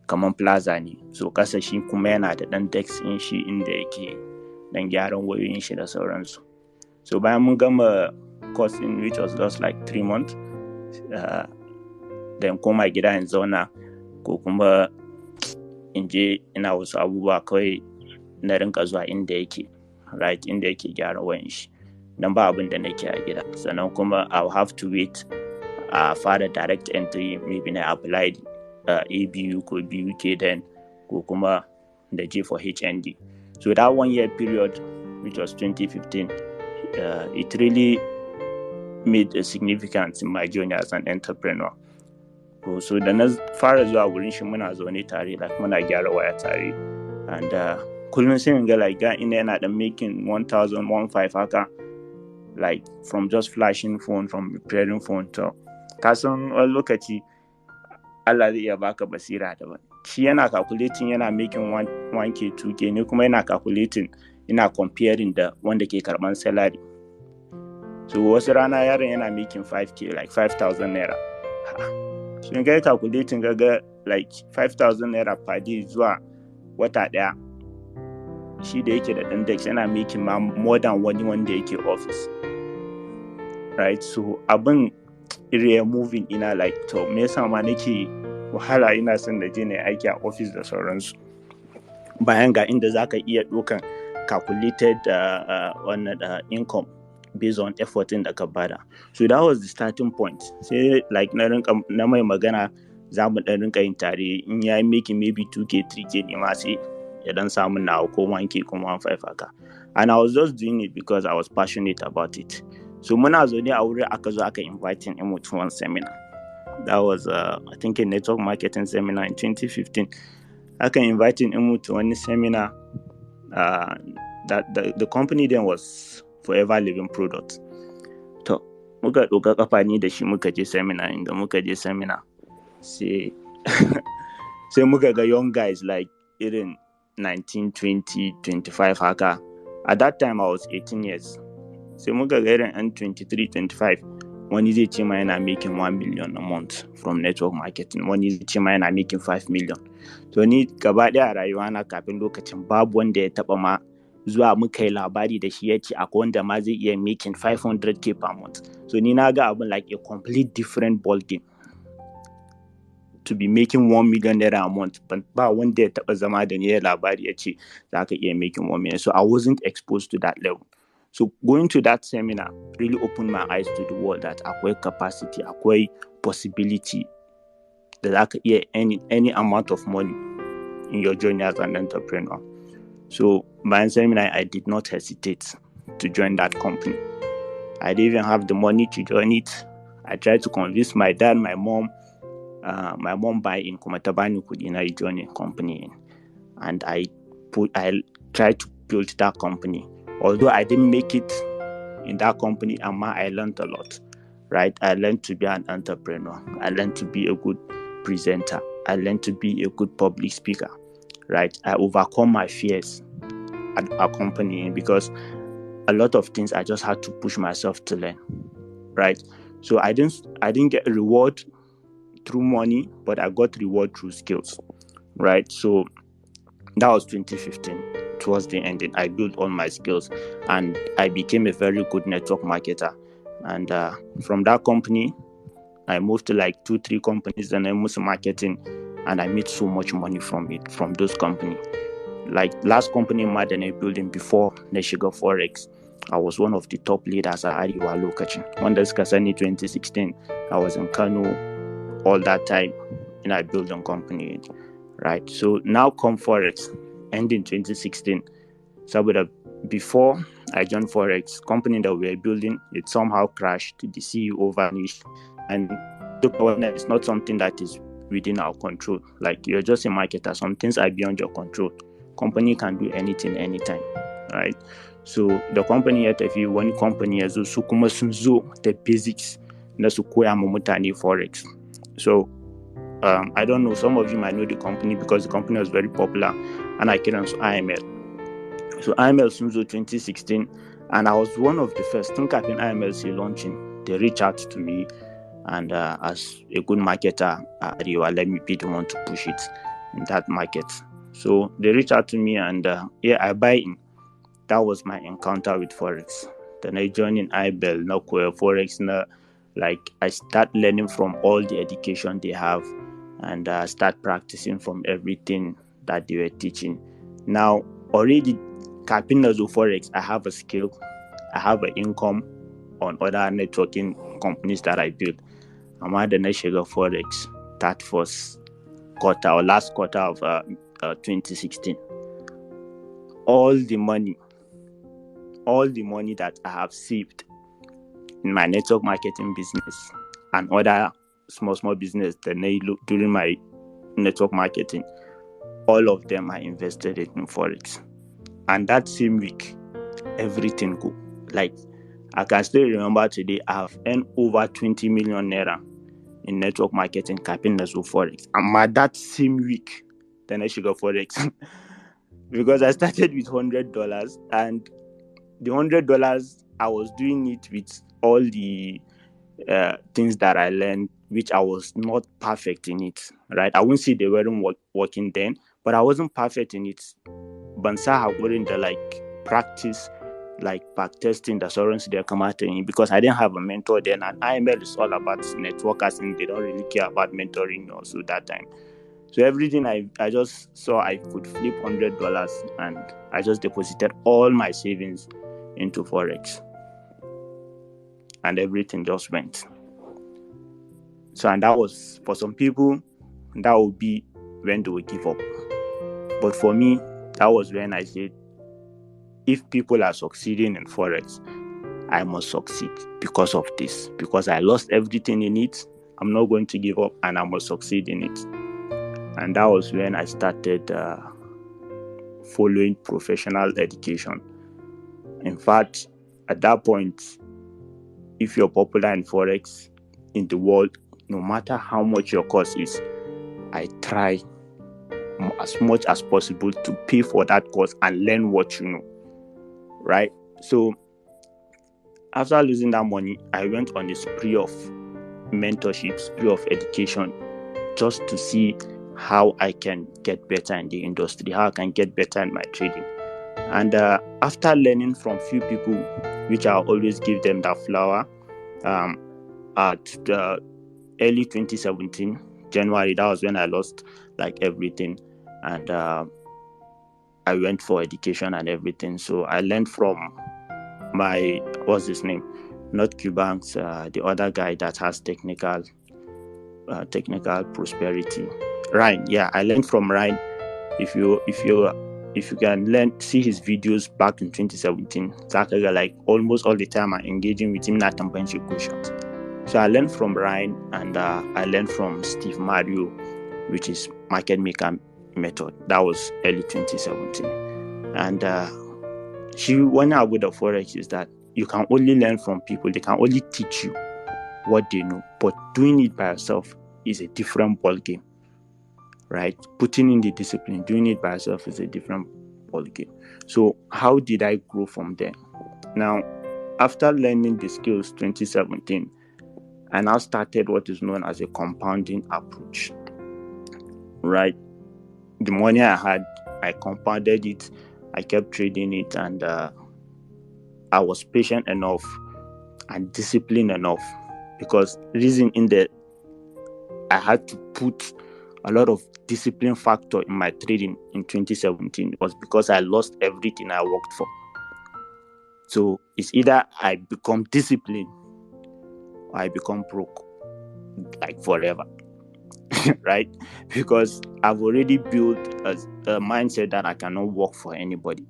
[SPEAKER 5] kaman plaza ne. So kasa shi kuma yana da dan desk in shi inda yake dan gyaran wayoyin shi da sauransu. So bayan mun gama course in which was just like 3 months, then koma gida in zauna, ko kuma in je ina wasu abubuwa kawai na rinka zuwa inda yake, right? Inda yake gyara wayan shi. Dan ba abin da nake a gida. Sannan kuma I'll have to wait fara direct entry, maybe na applied ABU ko BUK then, ko kuma da je for HND. So that 1 year period, which was 2015, it really made a significance in my journey as an entrepreneur. So da na fara zuwa wurin shi muna zaune tare, like muna gyara waya tare, and kullum sai in ga like ina yana dan making 1,000, 1,500 haka, like from just flashing phone, from repairing phone. To kasan wani lokaci Allah zai iya baka basira daban. Shi yana calculating yana making 1K 2K, ne kuma yana calculating ina comparing da wanda ke karban salary. So wasu rana yaron yana making 5K, like 5,000 naira. So in ga calculating ga like 5,000 naira per day zuwa wata daya, shi da yake da index yana making more than wani wanda yake office, right? So abin ire moving ina like, to me yasa ma nake wahala ina son da je na aiki a office da sauransu, bayan ga inda zaka iya dokan calculated income based on effort in da ka bada. So that was the starting point. Sai like na mai magana za mu dan rinka yin tare, in yayi making maybe 2K 3K ne ma sai ya dan samu nawa ko 1K ko 1,500 haka. And I was just doing it because I was passionate about it. So muna zo ne a wurin aka zo aka inviting him to one seminar. That was I think a network marketing seminar in 2015. Aka inviting him to one seminar. That the company then was Forever Living Products. To muka doka kafa ni da shi muka je seminar. Inda muka je seminar, sai muka ga young guys like irin 19, 20, 25 haka. At that time I was 18 years. Sai muka ga irin 23, 25, wani zai ce ma yana making 1 million a month from network marketing, wani zai ce ma yana making 5 million. To ni gaba daya a rayuwa na kafin lokacin babu wanda ya taba ma zuwa muka yi labari da shi ya ce akwai wanda ma zai iya making 500k per month. So ni na ga abin like a complete different ball game. To be making 1 million naira a month, but ba wanda ya taba zama da ni ya labari ya ce za ka iya making 1 million. So I wasn't exposed to that level. So going to that seminar really opened my eyes to the world that akwai capacity, akwai possibility that I could get any amount of money in your journey as an entrepreneur. So by seminar, I did not hesitate to join that company. I didn't even have the money to join it. I tried to convince my dad, my mom buy in Kumatabani Kudina join a company, and I tried to build that company. Although I didn't make it in that company, I learned a lot, right? I learned to be an entrepreneur. I learned to be a good presenter. I learned to be a good public speaker, right? I overcome my fears at our company because a lot of things I just had to push myself to learn, right? So I didn't get a reward through money, but I got reward through skills, right? So that was 2015. Towards the ending, I built all my skills and I became a very good network marketer. And from that company, I moved to like 2-3 companies and I moved to marketing, and I made so much money from it, from those companies. Like last company in Madana building before Neshiga Forex, I was one of the top leaders at Arewa location. When this kusani 2016, I was in Kano all that time in a building company, right? So now come Forex, end in 2016. So before I joined Forex, company that we were building, it somehow crashed. The CEO vanished, and it's not something that is within our control. Like, you're just a marketer. Some things are beyond your control. Company can do anything anytime, right? So the company ya tafi, wani company ya zo, su kuma sun zo the basics na su koya ma mutane Forex. So I don't know, some of you might know the company because the company was very popular, and I kiran su IML. So IML sun zo 2016, and I was one of the first. Think I've been IML launching. They reached out to me, and as a good marketer, Arewa let me be the one to push it in that market. So they reached out to me, and I buy in. That was my encounter with Forex. Then I joined in IBEL, now Forex. Like, I start learning from all the education they have, and start practicing from everything that they were teaching. Now, already, Kapinazo Forex, I have a skill, I have an income on other networking companies that I built. I'm at the Neshiga Forex, that first quarter or last quarter of 2016. All the money that I have saved in my network marketing business and other small business that during my network marketing, all of them I invested it in Forex. And that same week, everything go. Like, I can still remember today, I have earned over 20 million naira in network marketing, capping Nazo Forex. And that same week, then I should go Forex. Because I started with $100, and the $100, I was doing it with all the things that I learned, which I was not perfect in it, right? I wouldn't say they weren't working then, but I wasn't perfect in it. Bansa weren't the like practice, like back testing the surrounds they come out in, because I didn't have a mentor then, and IML is all about networkers, and they don't really care about mentoring also that time. So everything I just saw I could flip $100, and I just deposited all my savings into Forex, and everything just went. So, and that was, for some people, that would be when they would give up. But for me, that was when I said, if people are succeeding in Forex, I must succeed because of this. Because I lost everything in it, I'm not going to give up, and I must succeed in it. And that was when I started following professional education. In fact, at that point, if you're popular in Forex in the world, no matter how much your course is, I try as much as possible to pay for that course and learn what you know, right? So after losing that money, I went on a spree of mentorship, spree of education, just to see how I can get better in the industry, how I can get better in my trading. And after learning from few people, which I always give them that flower, at the early 2017, January, that was when I lost like everything. And I went for education and everything. So I learned from my, what's his name? Not Cubanks, the other guy that has technical prosperity. Ryan, yeah, I learned from Ryan. If you can see his videos back in 2017, Zaka, like almost all the time I'm engaging with him, not tambanchi questions. So I learned from Ryan, and I learned from Steve Mario, which is market maker method. That was early 2017. And one thing about the Forex is that you can only learn from people. They can only teach you what they know, but doing it by yourself is a different ball game. right? Putting in the discipline, doing it by yourself is a different ballgame. So how did I grow from there? Now, after learning the skills 2017, I now started what is known as a compounding approach, right? The money I had, I compounded it, I kept trading it, and I was patient enough and disciplined enough, because reason in that I had to put a lot of discipline factor in my trading in 2017 was because I lost everything I worked for. So it's either I become disciplined or I become broke, like forever, right? Because I've already built a mindset that I cannot work for anybody.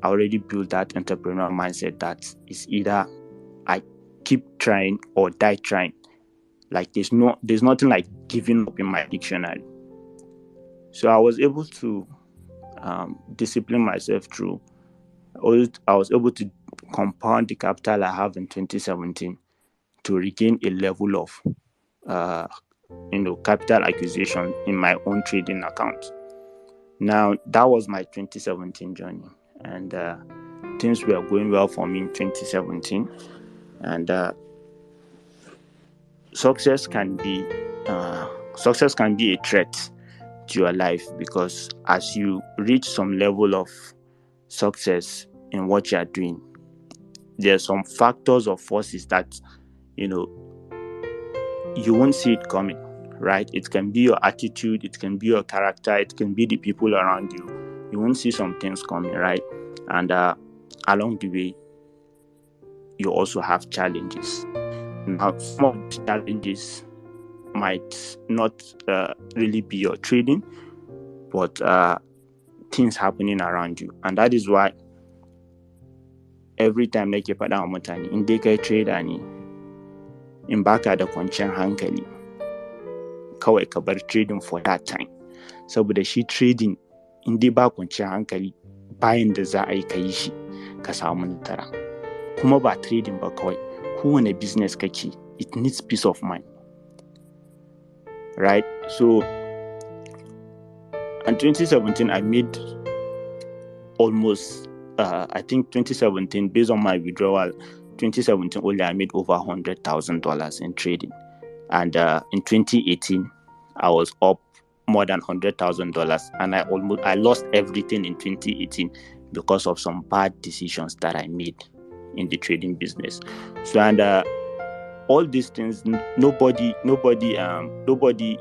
[SPEAKER 5] I already built that entrepreneurial mindset that is either I keep trying or die trying. Like there's nothing like giving up in my dictionary. So I was able to discipline myself through. I was able to compound the capital I have in 2017 to regain a level of capital acquisition in my own trading account. Now that was my 2017 journey, and things were going well for me in 2017. And success can be a threat to your life, because as you reach some level of success in what you are doing, there are some factors or forces that you won't see it coming, right? It can be your attitude, it can be your character, it can be the people around you. You won't see some things coming, right? And along the way, you also have challenges. Now, some of the challenges might not really be your trading, but things happening around you. And that is why every time nake faɗa wa mutane, in dai kai trader ne, in baka da kwanciyar hankali, kawai ka bar trading for that time. Saboda shi trading, in dai ba kwanciyar hankali, bayan da za a yi ka yi shi ka samu nasara. Kuma ba trading ba kawai, kowane business kake, it needs peace of mind, right? So in 2017, I made almost, I think 2017, based on my withdrawal, 2017 only I made over $100,000 in trading. And in 2018, I was up more than $100,000, and I lost everything in 2018 because of some bad decisions that I made in the trading business. So, and all these things, nobody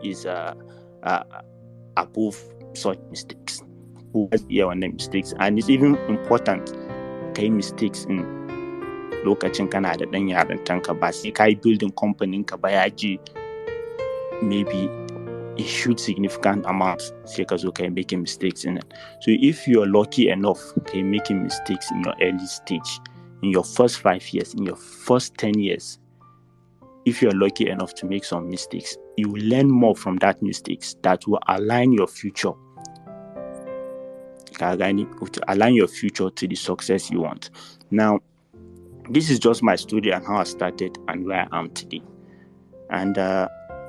[SPEAKER 5] is above such mistakes. Who has here on the mistakes, and it's even important kai mistakes in lokacin kana da dan yarintanka, ba sai kai building company ka ba yaji maybe a huge significant amount sai ka zo kai making mistakes in it. So if you're lucky enough kai making mistakes in your early stage, in your first 5 years, in your first 10 years, if you're lucky enough to make some mistakes, you will learn more from that mistakes that will align your future. Align your future to the success you want. Now, this is just my story and how I started and where I am today. And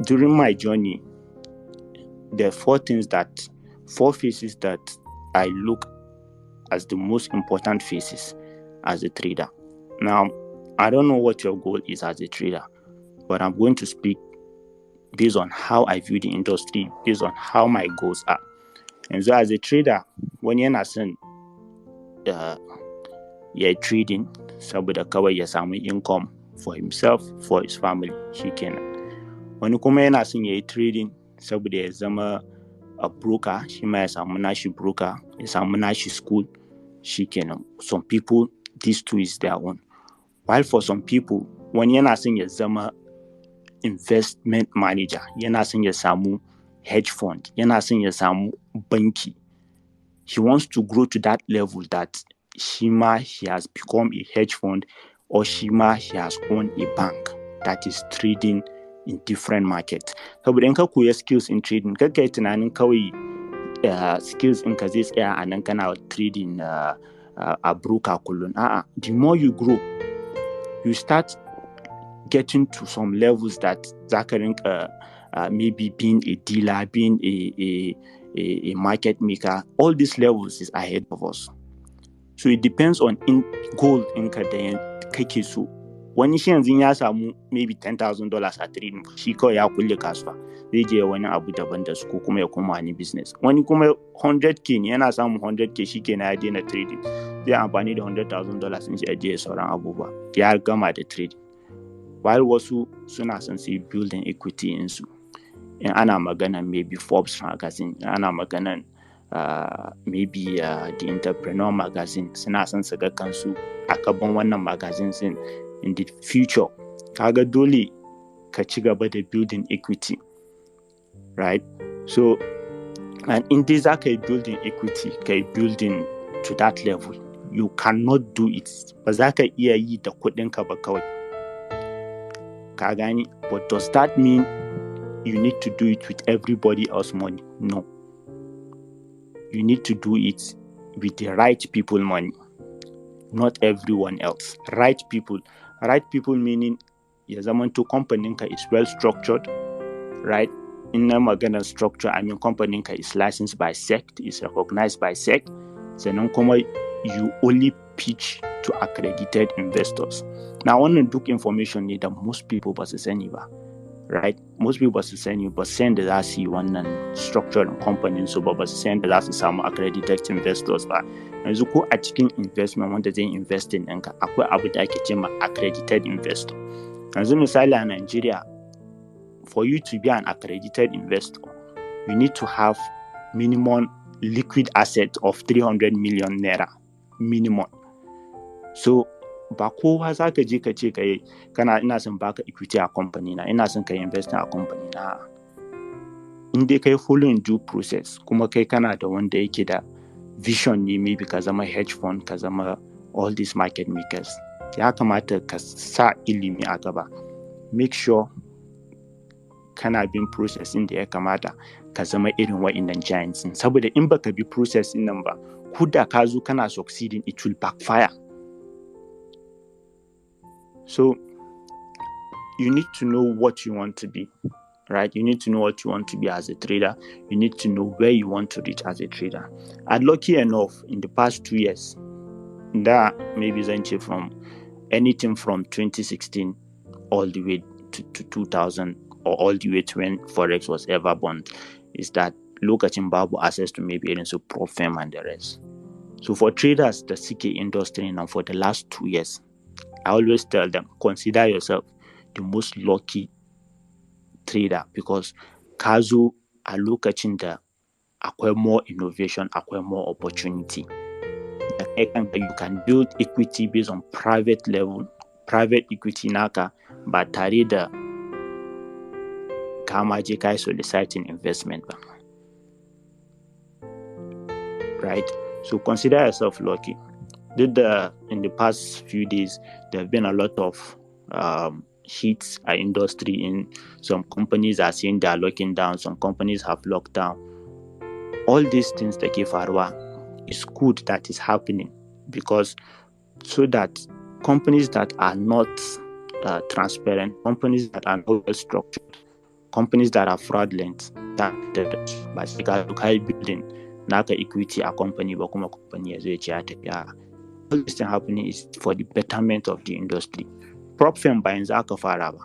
[SPEAKER 5] during my journey, there are four phases that I look as the most important phases as a trader. Now, I don't know what your goal is as a trader, but I'm going to speak based on how I view the industry, based on how my goals are. And so as a trader, when you're not saying you're trading, saboda kawai ya samu income for himself, for his family, shikenan. Wani kuma yana son yayi trading saboda ya zama a broker, shi ma ya samu nashi broker, ya samu nashi school, shikenan. Some people, this too is their own. While for some people, wani yana son ya zama investment manager, yana son ya samu hedge fund, yana son ya samu banki. He wants to grow to that level that he has become a hedge fund, or he has owned a bank that is trading in different markets. Saboda in ka koya skills in trading, ka kai tunanin kawai skills in ka zai tsaya a nan kana trading a broker kullum. The more you grow, you start getting to some levels that zaka rinka maybe being a dealer, being a market maker. All these levels is ahead of us. So it depends on goal ɗinka da kake so. Wani shi yanzu ya samu maybe $10,000 a trading, shi kawai ya kulle kasuwa, zai je wani abu daban da su ko kuma ya koma wani business. Wani kuma 100k ne, yana samun 100k shi kenan ya daina trading, zai amfani da $100,000 in shi ya je sauran abubuwa, ya gama da trading. While wasu suna son su yi building equity in su. In ana maganan maybe Forbes magazine, ana maganan maybe the Entrepreneur magazine, suna son su ga kansu a gaban wannan magazines in the future. Kaga dole ka ci gaba da building equity, right? So, and in this zaka yi building equity, ka yi building to that level, you cannot do it. Ba za ka iya yi da kudinka ba kawai. Ka gani? But does that mean you need to do it with everybody else's money? No. You need to do it with the right people money, not everyone else. Right people. Right people meaning ya zamanto company-nka is well structured, right? In na magana structure, I mean company-nka is licensed by SEC, is recognized by SEC. Sannan kuma you only pitch to accredited investors. Now, wannan duk information ne da most people ba su sani ba, right? Most people ba su sani ba, san da za su yi wannan structure company su ba su san da za su samu accredited investors ba. Yanzu ko a cikin investment wanda zai invest in ɗinka, akwai abu da ake ce ma accredited investor. Yanzu misali a Nigeria, for you to be an accredited investor, you need to have minimum liquid asset of 300 million naira minimum. So ba kowa za ka je ka ce ina son baka equity a company na, ina son ka invest a company na. In dai kai following due process, kuma kai kana da wanda yake da vision ne, maybe ka zama hedge fund, ka zama all these market makers, ya kamata ka sa ilimi a gaba. Make sure kana bin process da ya kamata ka zama irin wa'innan giants. Saboda in baka bi process nan ba, ko da ka zo kana succeeding, it will backfire. So you need to know what you want to be, right? You need to know what you want to be as a trader. You need to know where you want to reach as a trader. And lucky enough, in the past 2 years, that maybe from anything from 2016 all the way to 2000, or all the way to when Forex was ever born, is that lokacin babu access to maybe irin su prop firm and the rest. So for traders da suke industry now for the last 2 years, I always tell them, consider yourself the most lucky trader, because ka zo a lokacin da akwai more innovation, akwai more opportunity. You can build equity based on private level, private equity naka, ba tare da kama je kai soliciting investment ba. Right? So consider yourself lucky. In the past few days, there have been a lot of hits at industry. In some companies are saying they are locking down, some companies have locked down. All these things that ke faruwa is good that is happening, because so that companies that are not transparent, companies that are not well structured, companies that are fraudulent, that by building naka equity a company ba kuma company ya zo ya ce ya tafiya. All this thing happening is for the betterment of the industry. Prop firm ba yanzu aka fara ba.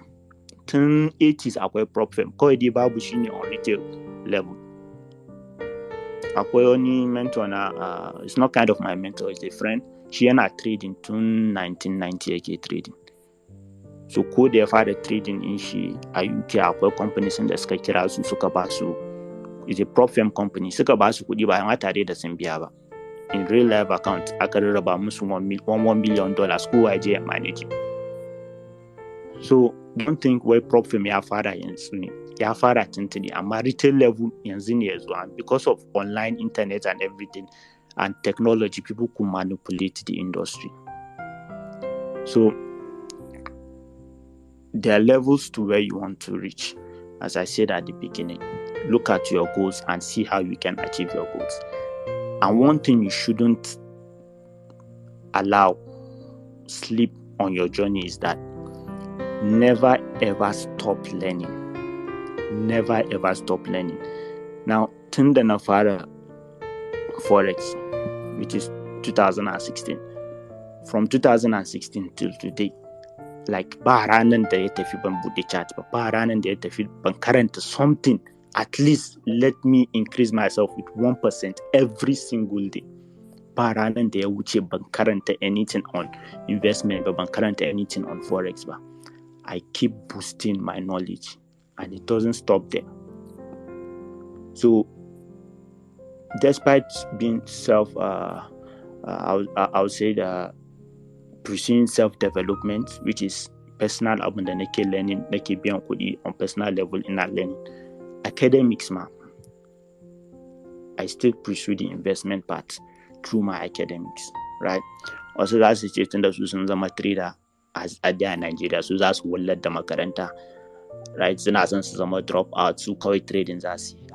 [SPEAKER 5] Tun 80s akwai prop firm, kawai dai babu shine on retail level. Akwai wani mentor na, it's not kind of my mentor, it's a friend. Shi yana trading tun 1990 yake trading. So ko da ya fara trading in shi a UK, akwai companies da suka kira su suka ba su, is a prop firm company, suka ba su kuɗi ba tare da sun biya ba. In real life account, aka rarraba musu $1 million kowa ya je ya manage. So don't think wai prop firm ya fara yanzu ne, ya fara tuntuni, amma retail level yanzu ne ya zo, and because of online internet and everything and technology, people could manipulate the industry. So there are levels to where you want to reach. As I said at the beginning, look at your goals and see how you can achieve your goals. And one thing you shouldn't allow slip on your journey is that never ever stop learning. never ever stop learning. Now, tun da na fara Forex, which is 2016, from 2016 till today, like ba ranan da ya tafi ban bude chat ba ranan da ya tafi ban karanta something. At least let me increase myself with 1% every single day. Ba ranan da ya wuce ban karanta anything on investment ba, ban karanta anything on Forex ba. I keep boosting my knowledge, and it doesn't stop there. So, despite being I would say that pursuing self-development, which is personal abin da nake learning, nake biyan kuɗi on personal level ina learning. Academics ma, I still pursue the investment part through my academics, right? Also, za su ce tun da su sun zama trader a da Nigeria, su za su wallar da makaranta, right? Suna son su zama drop out, su kawai trading za su yi.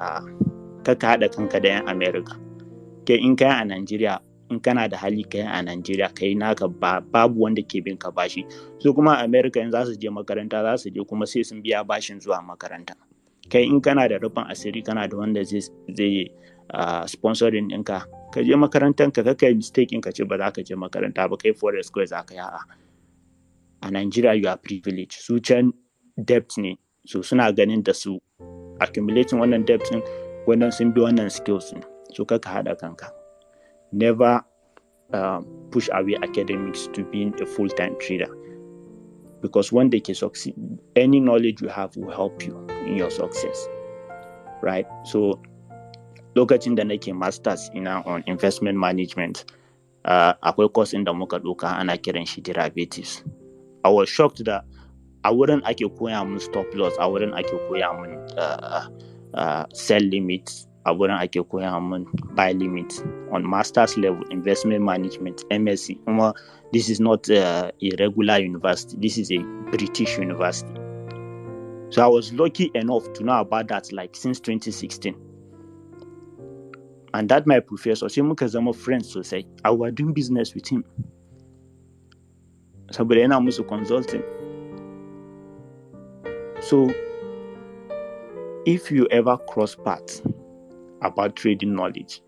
[SPEAKER 5] Kaka haɗa kanka da 'yan America. Kai in kai a Nigeria, in kana da hali kai a Nigeria, kai naka babu wanda ke bin ka bashi. So kuma America in za su je makaranta, za su je kuma sai sun biya bashin zuwa makaranta. Kai in kana da rufin asiri, kana da wanda zai sponsoring ɗinka, ka je makarantanka, ka kai mistake in ka ce ba za ka je makaranta ba, kai Forex kawai za ka yi. A Nigeria you are privileged. Su can debt ne, so suna ganin da su accumulating wannan debt din, wannan sun bi wannan skills ne. So kaka haɗa kanka. Never push away academics to being a full-time trader, because when they can succeed, any knowledge you have will help you in your success, right? So lokacin da nake masters ina on investment management, akwai course inda muka ɗauka ana kiran shi derivatives. I was shocked that a wurin ake koya mun stop loss, a wurin ake koya mun sell limits, a wurin ake koya mun buy limits on master's level investment management MSc. This is not a regular university, this is a British university. So I was lucky enough to know about that like since 2016. And that my professor, sai muka zama friends sosai. I was doing business with him. Saboda yana musu consulting. So if you ever cross paths about trading knowledge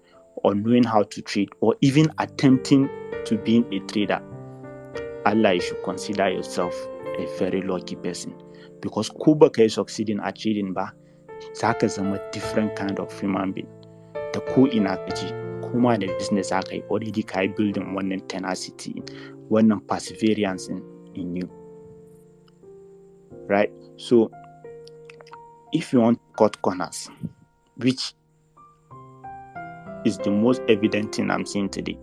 [SPEAKER 5] or knowing how to trade or even attempting to be a trader, Allah, you should consider yourself a very lucky person, because ko baka yi succeeding at trading ba, zaka zama different kind of human being. Da ko ina kaje, kuma da business zaka yi, already ka yi building wannan tenacity, wannan perseverance in you, right? So if you want to cut corners, which is the most evident thing I'm seeing today,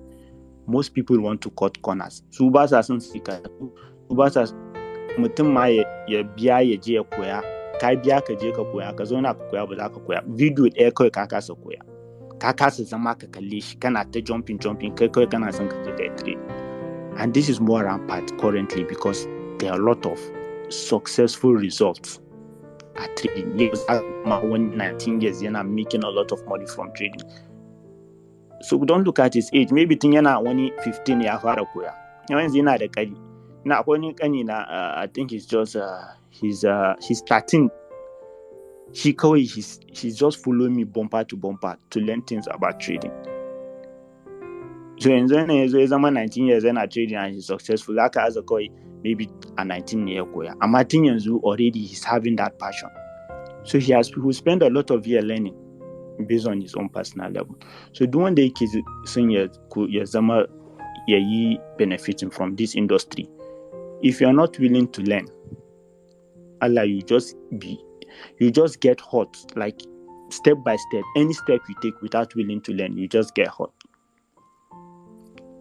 [SPEAKER 5] most people want to cut corners. Su ba sa son su karatu, su ba sa mutum ma ya biya ya je ya koya, ka biya ka je ka koya, ka zo na ka koya ba za ka koya. Video ɗaya kawai ka kasa koya, ka kasa zama ka kalle shi, kana ta jumping kai kawai kana son ka je ka trade. And this is more rampant currently because there are a lot of successful results at trading. Yes, when 19 years, yana making a lot of money from trading. So don't look at his age. Maybe tun yana wani 15 ya fara koya. Yanzu yana da kani. Na akwai wani kani na I think he's just he's 13. He kawai he's just following me bumper to bumper to learn things about trading. So yanzu ya zama 19 years yana trading and he's successful. Like as a kawai maybe a 19 year koya. Amma tun yanzu already he's having that passion. So he will spend a lot of year learning based on his own personal level. So duk wanda yake son ya zama ya yi benefiting from this industry, if you're not willing to learn, Allah, you just get hot, like step by step. Any step you take without willing to learn, you just get hot.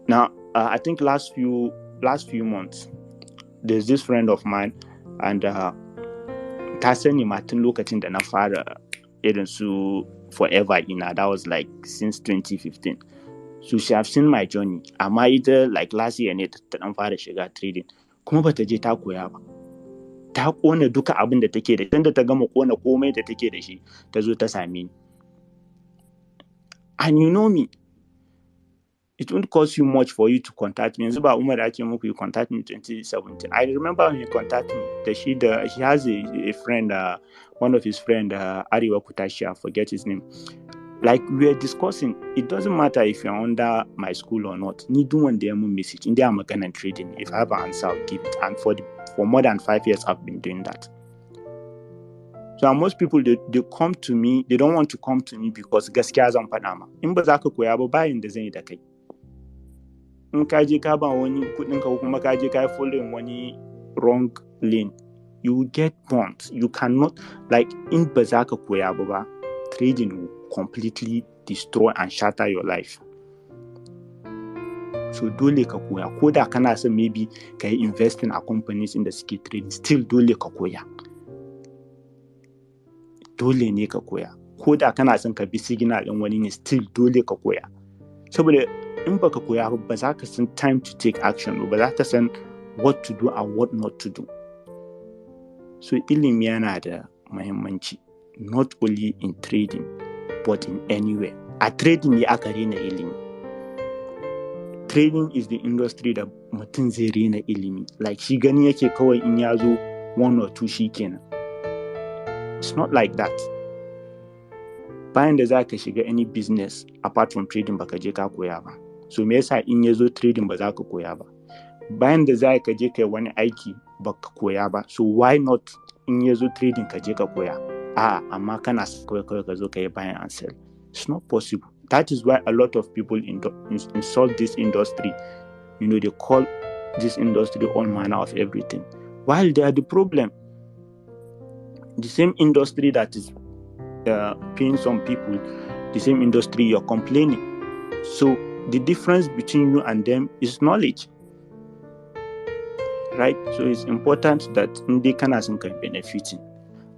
[SPEAKER 5] Now, I think last few months, there's this friend of mine, and ta sani ma tun lokacin da na fara irin su forever ina, that was like since 2015. So she have seen my journey. Amma ita like last year ne ta dan fara shiga trading, kuma bata je ta koya ba. Ta kona duka abin da take da, tunda ta gama kona komai da take da shi, ta zo ta same ni. And you know me, it won't cost you much for you to contact me. Yanzu ba Umar ya ce muku you contact me in 2017. I remember when he contacted me, he has a friend, one of his friend, Arewa Kutashi, I forget his name. Like we were discussing, it doesn't matter if you're under my school or not. Ni do one demo message in their magana and trading. If I have an answer, I'll give it. And for more than 5 years, I've been doing that. So most people, they come to me, they don't want to come to me because gaskiya zan faɗa ma. In ba za ka koya ba bayin da zan yi da kai. In ka je ka ba wani kudinka ko kuma ka je ka following wani wrong lane, you will get burnt. You cannot, like, in ba za ka koya ba, trading will completely destroy and shatter your life. So dole ka koya. Koda kana son maybe ka yi invest in a companies in the suke trading, still dole ka koya. Dole ne ka koya. Koda kana son ka bi signal din wani ne, still dole ka koya. Saboda in baka koya ba za ka san time to take action, ba za ka san what to do and what not to do. So ilimi yana da muhimmanci, not only in trading but in anywhere. A trading ne aka rena ilimi. Trading is the industry da mutum zai rena ilimi. Like shi gani yake kawai in ya zo 1 or 2 shi kenan. It's not like that. Bayan da za ka shiga any business apart from trading baka je ka koya ba. So me yasa in ya zo trading ba za ka koya ba? Bayan da za ka je kai wani aiki baka koya ba. So why not in ya zo trading ka je ka koya? Amma kana kawai ka zo ka yi buying and sell. It's not possible. That is why a lot of people insult this industry. You know, they call this industry all manner of everything. While they are the problem. The same industry that is paying some people, the same industry you're complaining. So the difference between you and them is knowledge. Right? So it's important that in the kana son kai benefiting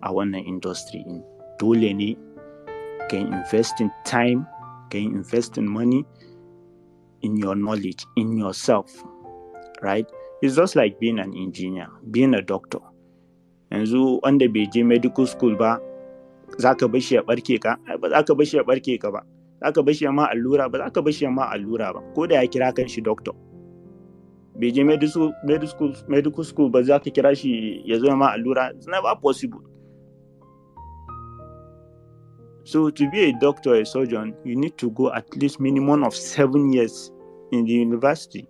[SPEAKER 5] a wannan industry in dole ne ka invest in time, ka invest in money, in your knowledge, in yourself. Right? It's just like being an engineer, being a doctor. Yanzu wanda bai je medical school ba, zaka bar shi ya barke ka? Ba zaka bar shi ya barke ka ba. Zaka bar shi ma allura ba, zaka bar shi ma allura ba. Ko da ya kira kan shi doctor. Bai je medical school ba, zaka kira shi ya zo ma allura. It's never possible. So to be a doctor or a surgeon, you need to go at least minimum of 7 years in the university.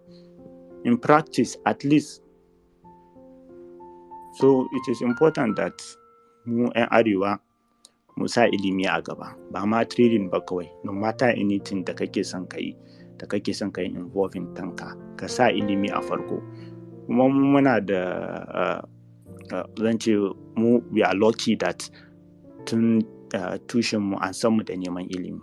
[SPEAKER 5] In practice, at least. So it is important that mu 'yan Arewa mu sa ilimi a gaba. Ba ma trading ba kawai. No matter anything da kake son ka yi, involving kanka, ka sa ilimi a farko. Kuma muna da zan ce we are lucky that tun tushen mu an san mu da neman ilimi.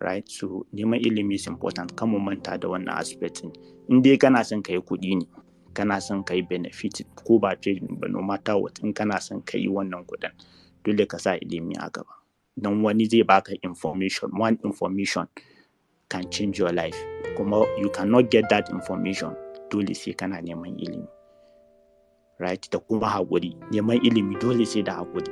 [SPEAKER 5] Right? So neman ilimi is important. Kan mu manta da wannan aspect. In dai kana son ka yi kuɗi ne, kana son ka yi benefit ko ba trading ba, no matter what, in kana son ka yi wannan kuɗin, dole ka sa ilimi a gaba. Don wani zai baka information, one information can change your life. Kuma you cannot get that information, dole sai kana neman ilimi. Right? Da kuma haƙuri. Neman ilimi dole sai da haƙuri.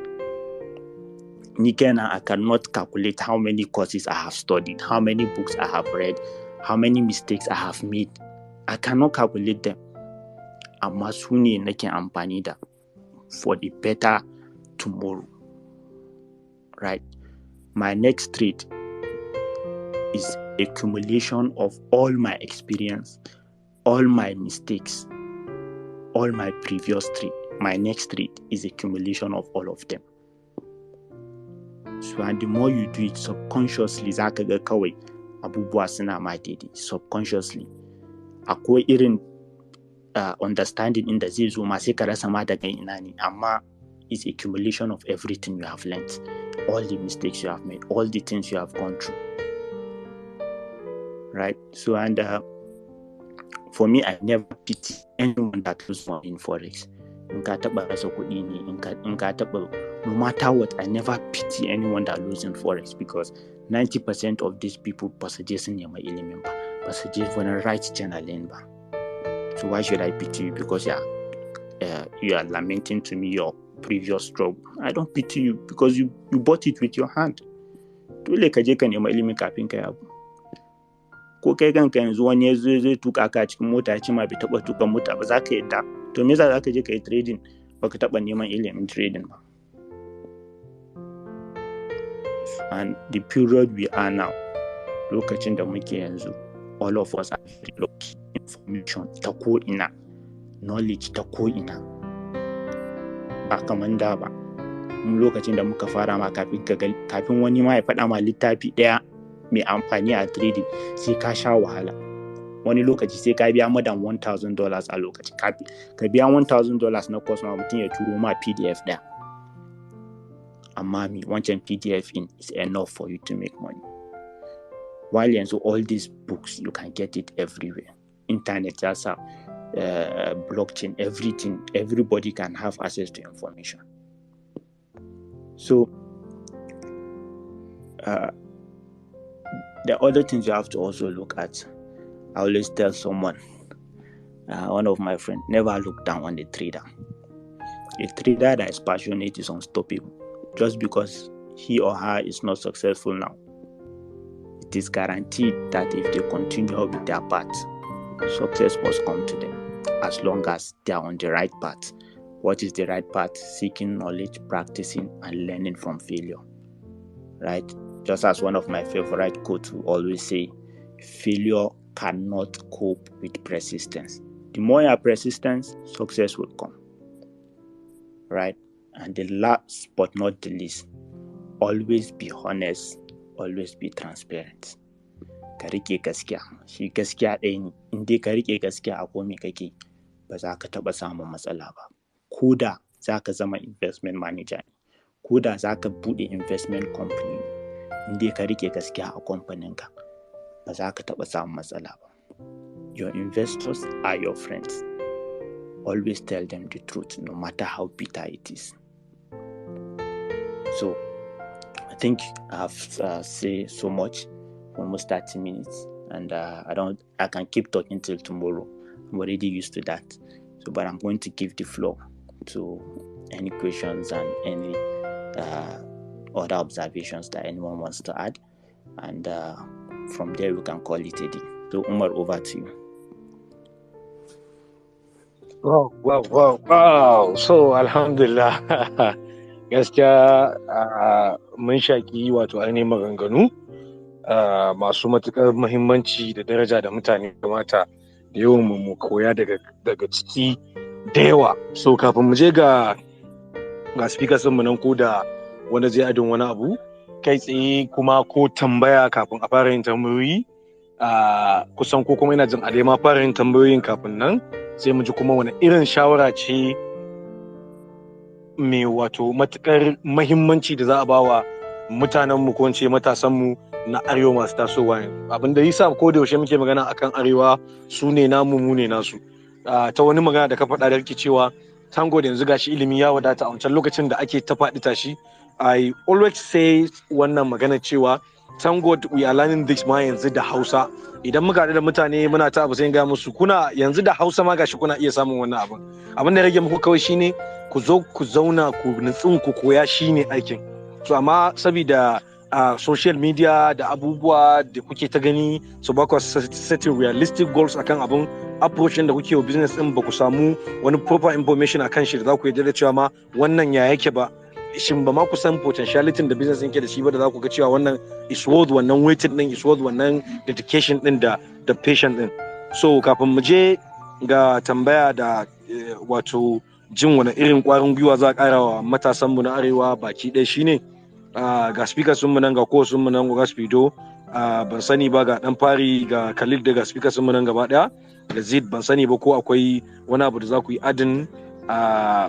[SPEAKER 5] Ni kenan, I cannot calculate how many courses I have studied, how many books I have read, how many mistakes I have made. I cannot calculate them. Amma su ne nake amfani da for the better tomorrow. Right? My next trade is accumulation of all my experience, all my mistakes, all my previous trade. My next trade is accumulation of all of them. So and the more you do it subconsciously, zaka ga kawai abubuwa suna ma daidai subconsciously. Akwai irin understanding in da zai zo ma sai ka rasa ma daga ina ne, amma it's accumulation of everything you have learned, all the mistakes you have made, all the things you have gone through. Right? So and for me, I never pity anyone that loses money in Forex. In ka taɓa rasa kuɗi ne, in ka taɓa, no matter what, I never pity anyone that loses in Forex, because 90% of these people ba su je sun nema ilimin ba, ba su je wani right channeling ba. So why should I pity you because you are lamenting to me your previous struggle? I don't pity you because you bought it with your hand. Dole ka je ka nema ilimin kafin ka yi abu. ko kai kanka yanzu wani ya zo zai tuka ka cikin mota ya ce ma bai taba tuka mota ba za ka yadda? To me yasa za ka je ka yi trading baka taba neman ilimin trading ba? And the period we are now, lokacin da muke yanzu, all of us are very lucky. Information ta ko ina, knowledge ta ko ina, ba kaman da ba. Lokacin da muka fara ma kafin wani ma ya faɗa ma littafi ɗaya mai amfani a trading sai ka sha wahala. Wani lokaci sai ka biya more than $1,000 a lokaci. Ka biya $1,000 na course ma mutum ya turo ma PDF ɗaya. Amma wancan PDF in is enough for you to make money. While yanzu all these books you can get it everywhere. Internet, blockchain, everything. Everybody can have access to information. So the other things you have to also look at. I always tell someone, one of my friends, never look down on a trader. A trader that is passionate is unstoppable. Just because he or her is not successful now, it is guaranteed that if they continue with their path, success must come to them, as long as they are on the right path. What is the right path? Seeking knowledge, practicing, and learning from failure. Right? Just as one of my favorite quotes will always say, failure cannot cope with persistence. The more you are persistent, success will come. Right? And the last but not the least, always be honest, always be transparent. Ka rike gaskiya, shi gaskiya ɗaya ne. In dai ka rike gaskiya a komai kake, ba za ka taɓa samun matsala ba. Koda za ka zama investment manager ne, koda za ka buɗe investment company ne, in dai ka rike gaskiya a kamfaninka, ba za ka taɓa samun matsala ba. Your investors are your friends. Always tell them the truth, no matter how bitter it is. So, I think I've said so much, almost 30 minutes, and I can keep talking till tomorrow. I'm already used to that. So, but I'm going to give the floor to any questions and any other observations that anyone wants to add, and from there we can call it a day. So, Umar, over to you.
[SPEAKER 3] Wow. So, alhamdulillah. Gaskiya mun shaki wato ainihin maganganu masu matuƙar muhimmanci da daraja da mutane kamata da yawan mu koya daga ciki da yawa. So kafin mu je ga speakers mu nan ko da wanda zai adon wani abu kai tsaye kuma ko tambaya kafin a fara yin tambayoyi kusan ko kuma ina jin a dai ma fara yin tambayoyin kafin nan sai mu ji kuma wani irin shawara ce mai wato matukar mahimmanci da za a bawa mutanenmu ko ce matasanmu na arewa masu tasowa yanzu. Abin da yasa ko da yaushe muke magana akan arewa su ne namu mu ne nasu. Ta wani magana da ka faɗa da rike cewa tango da yanzu gashi ilimi ya wadata a wancan lokacin da ake ta faɗi tashi. I always say wannan magana cewa tango we are learning this ma yanzu da Hausa. Idan muka haɗu da mutane muna ta abu sai ga musu kuna yanzu da Hausa ma gashi kuna iya samun wannan abin. Abin da rage muku kawai shine ku zo ku zauna ku nutsun ku koya shine aikin. So amma saboda social media da abubuwa da kuke ta gani so ba ku setting realistic goals akan abun approach da kuke wa business din ba ku samu wani proper information akan shi da za ku yarda da cewa ma wannan ya yake ba. Shin ba ma ku san potentiality da business yake da shi ba da za ku ga cewa wannan is worth wannan waiting din, is worth wannan dedication din da patient din. So kafin mu je ga tambaya da wato jin wani irin kwarin gwiwa za a ƙara wa matasanmu na arewa baki ɗaya shine ga speakers sun mu nan ga ko sun mu nan ga Spido ban sani ba ga dan fari ga Khalil da ga speakers sun mu nan gaba ɗaya da Zid ban sani ba ko akwai wani abu da za ku yi adin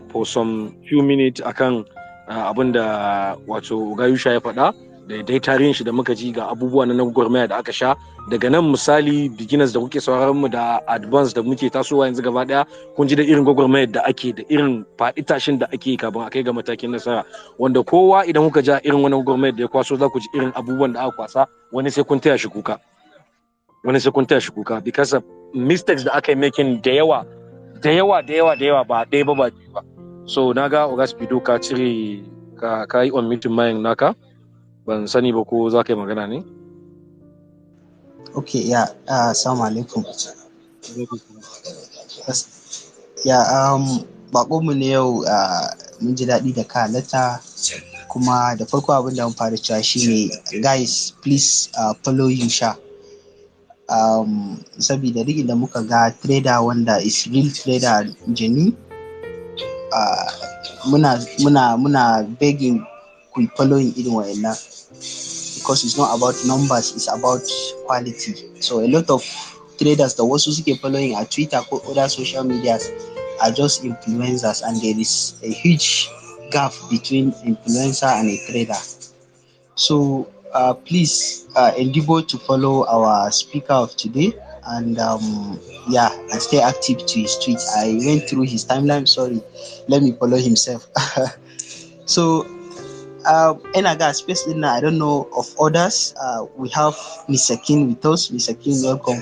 [SPEAKER 3] for some few minutes akan abin da wato Gayusha ya faɗa da dai tarihin shi da muka ji ga abubuwa na gwagwarmaya da aka sha daga nan misali beginners da kuke sauraron mu da advance da muke tasowa yanzu gaba daya kun ji da irin gwagwarmayar da ake da irin faɗi tashin da ake kafin a kai ga matakin nasara wanda kowa idan kuka ja irin wannan gwagwarmayar da ya kwaso za ku ji irin abubuwan da aka kwasa wani sai kun taya shi kuka because of mistakes da aka yi making da yawa ba ɗaya ba so naga Oga Spido ka cire ka yi on meeting mayan naka ban sani ba ko za ka yi magana ne?
[SPEAKER 1] Okay, yeah. Assalamu alaikum. Yeah, baƙonmu ne yau mun ji daɗi da ka halatta, kuma da farko abin da mun fara cewa shine guys please follow Yusha. Sabida duk da muka ga trader wanda is real trader jeni, muna begging ku following irin wayannan, because it's not about numbers, it's about quality. So a lot of traders da wasu suke following a Twitter ko other social medias are just influencers, and there is a huge gap between influencer and a trader. So please endeavor to follow our speaker of today, and and stay active to his tweets. I went through his timeline, sorry, let me follow himself. So ina ga space din na, I don't know of others. We have Mr. King with us. Mr. King, welcome.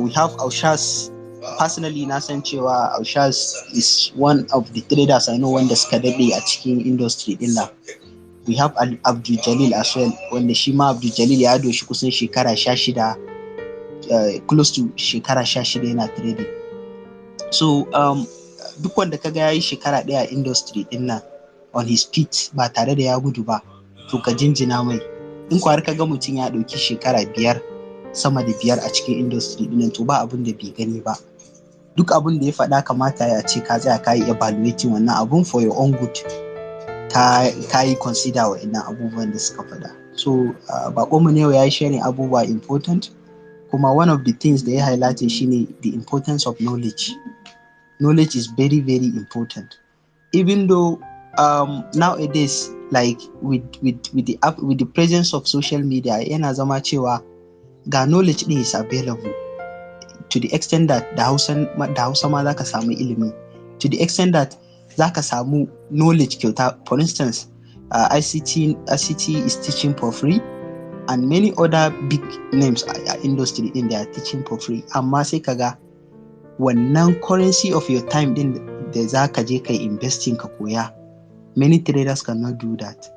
[SPEAKER 1] We have Aushas. Personally, na san cewa Aushas is one of the traders I know wanda suka dade a cikin industry din nan. We have Abdul Jalil as well, wanda shi ma Abdul Jalil ya doshi kusan shekara 16, close to shekara 16 yana trading. So duk wanda kaga yayi shekara ɗaya a industry din nan on his feet ba tare da ya gudu ba, to ka jinjina mai. In ko har kaga mutum ya ɗauki shekara 5, sama da 5 a cikin industry din nan, to ba abin da bai gani ba. Duk abin da ya faɗa kamata ya ce ka tsaya ka yi evaluating wannan abun for your own good, ka yi consider wa'annan abubuwan da suka faɗa. So baƙonmu ne ya yi sharing abubuwa important, kuma one of the things da ya highlighting shine the importance of knowledge. Knowledge is very very important, even though nowadays, like with the presence of social media, yana zama cewa ga knowledge din is available to the extent that da Hausa ma zaka samu ilimi, to the extent that zaka samu knowledge kyauta. For instance, ICT is teaching for free, and many other big names industry in they are teaching for free. Amma sai kaga wannan currency of your time din da zaka je kai investing ka koya, many traders cannot do that.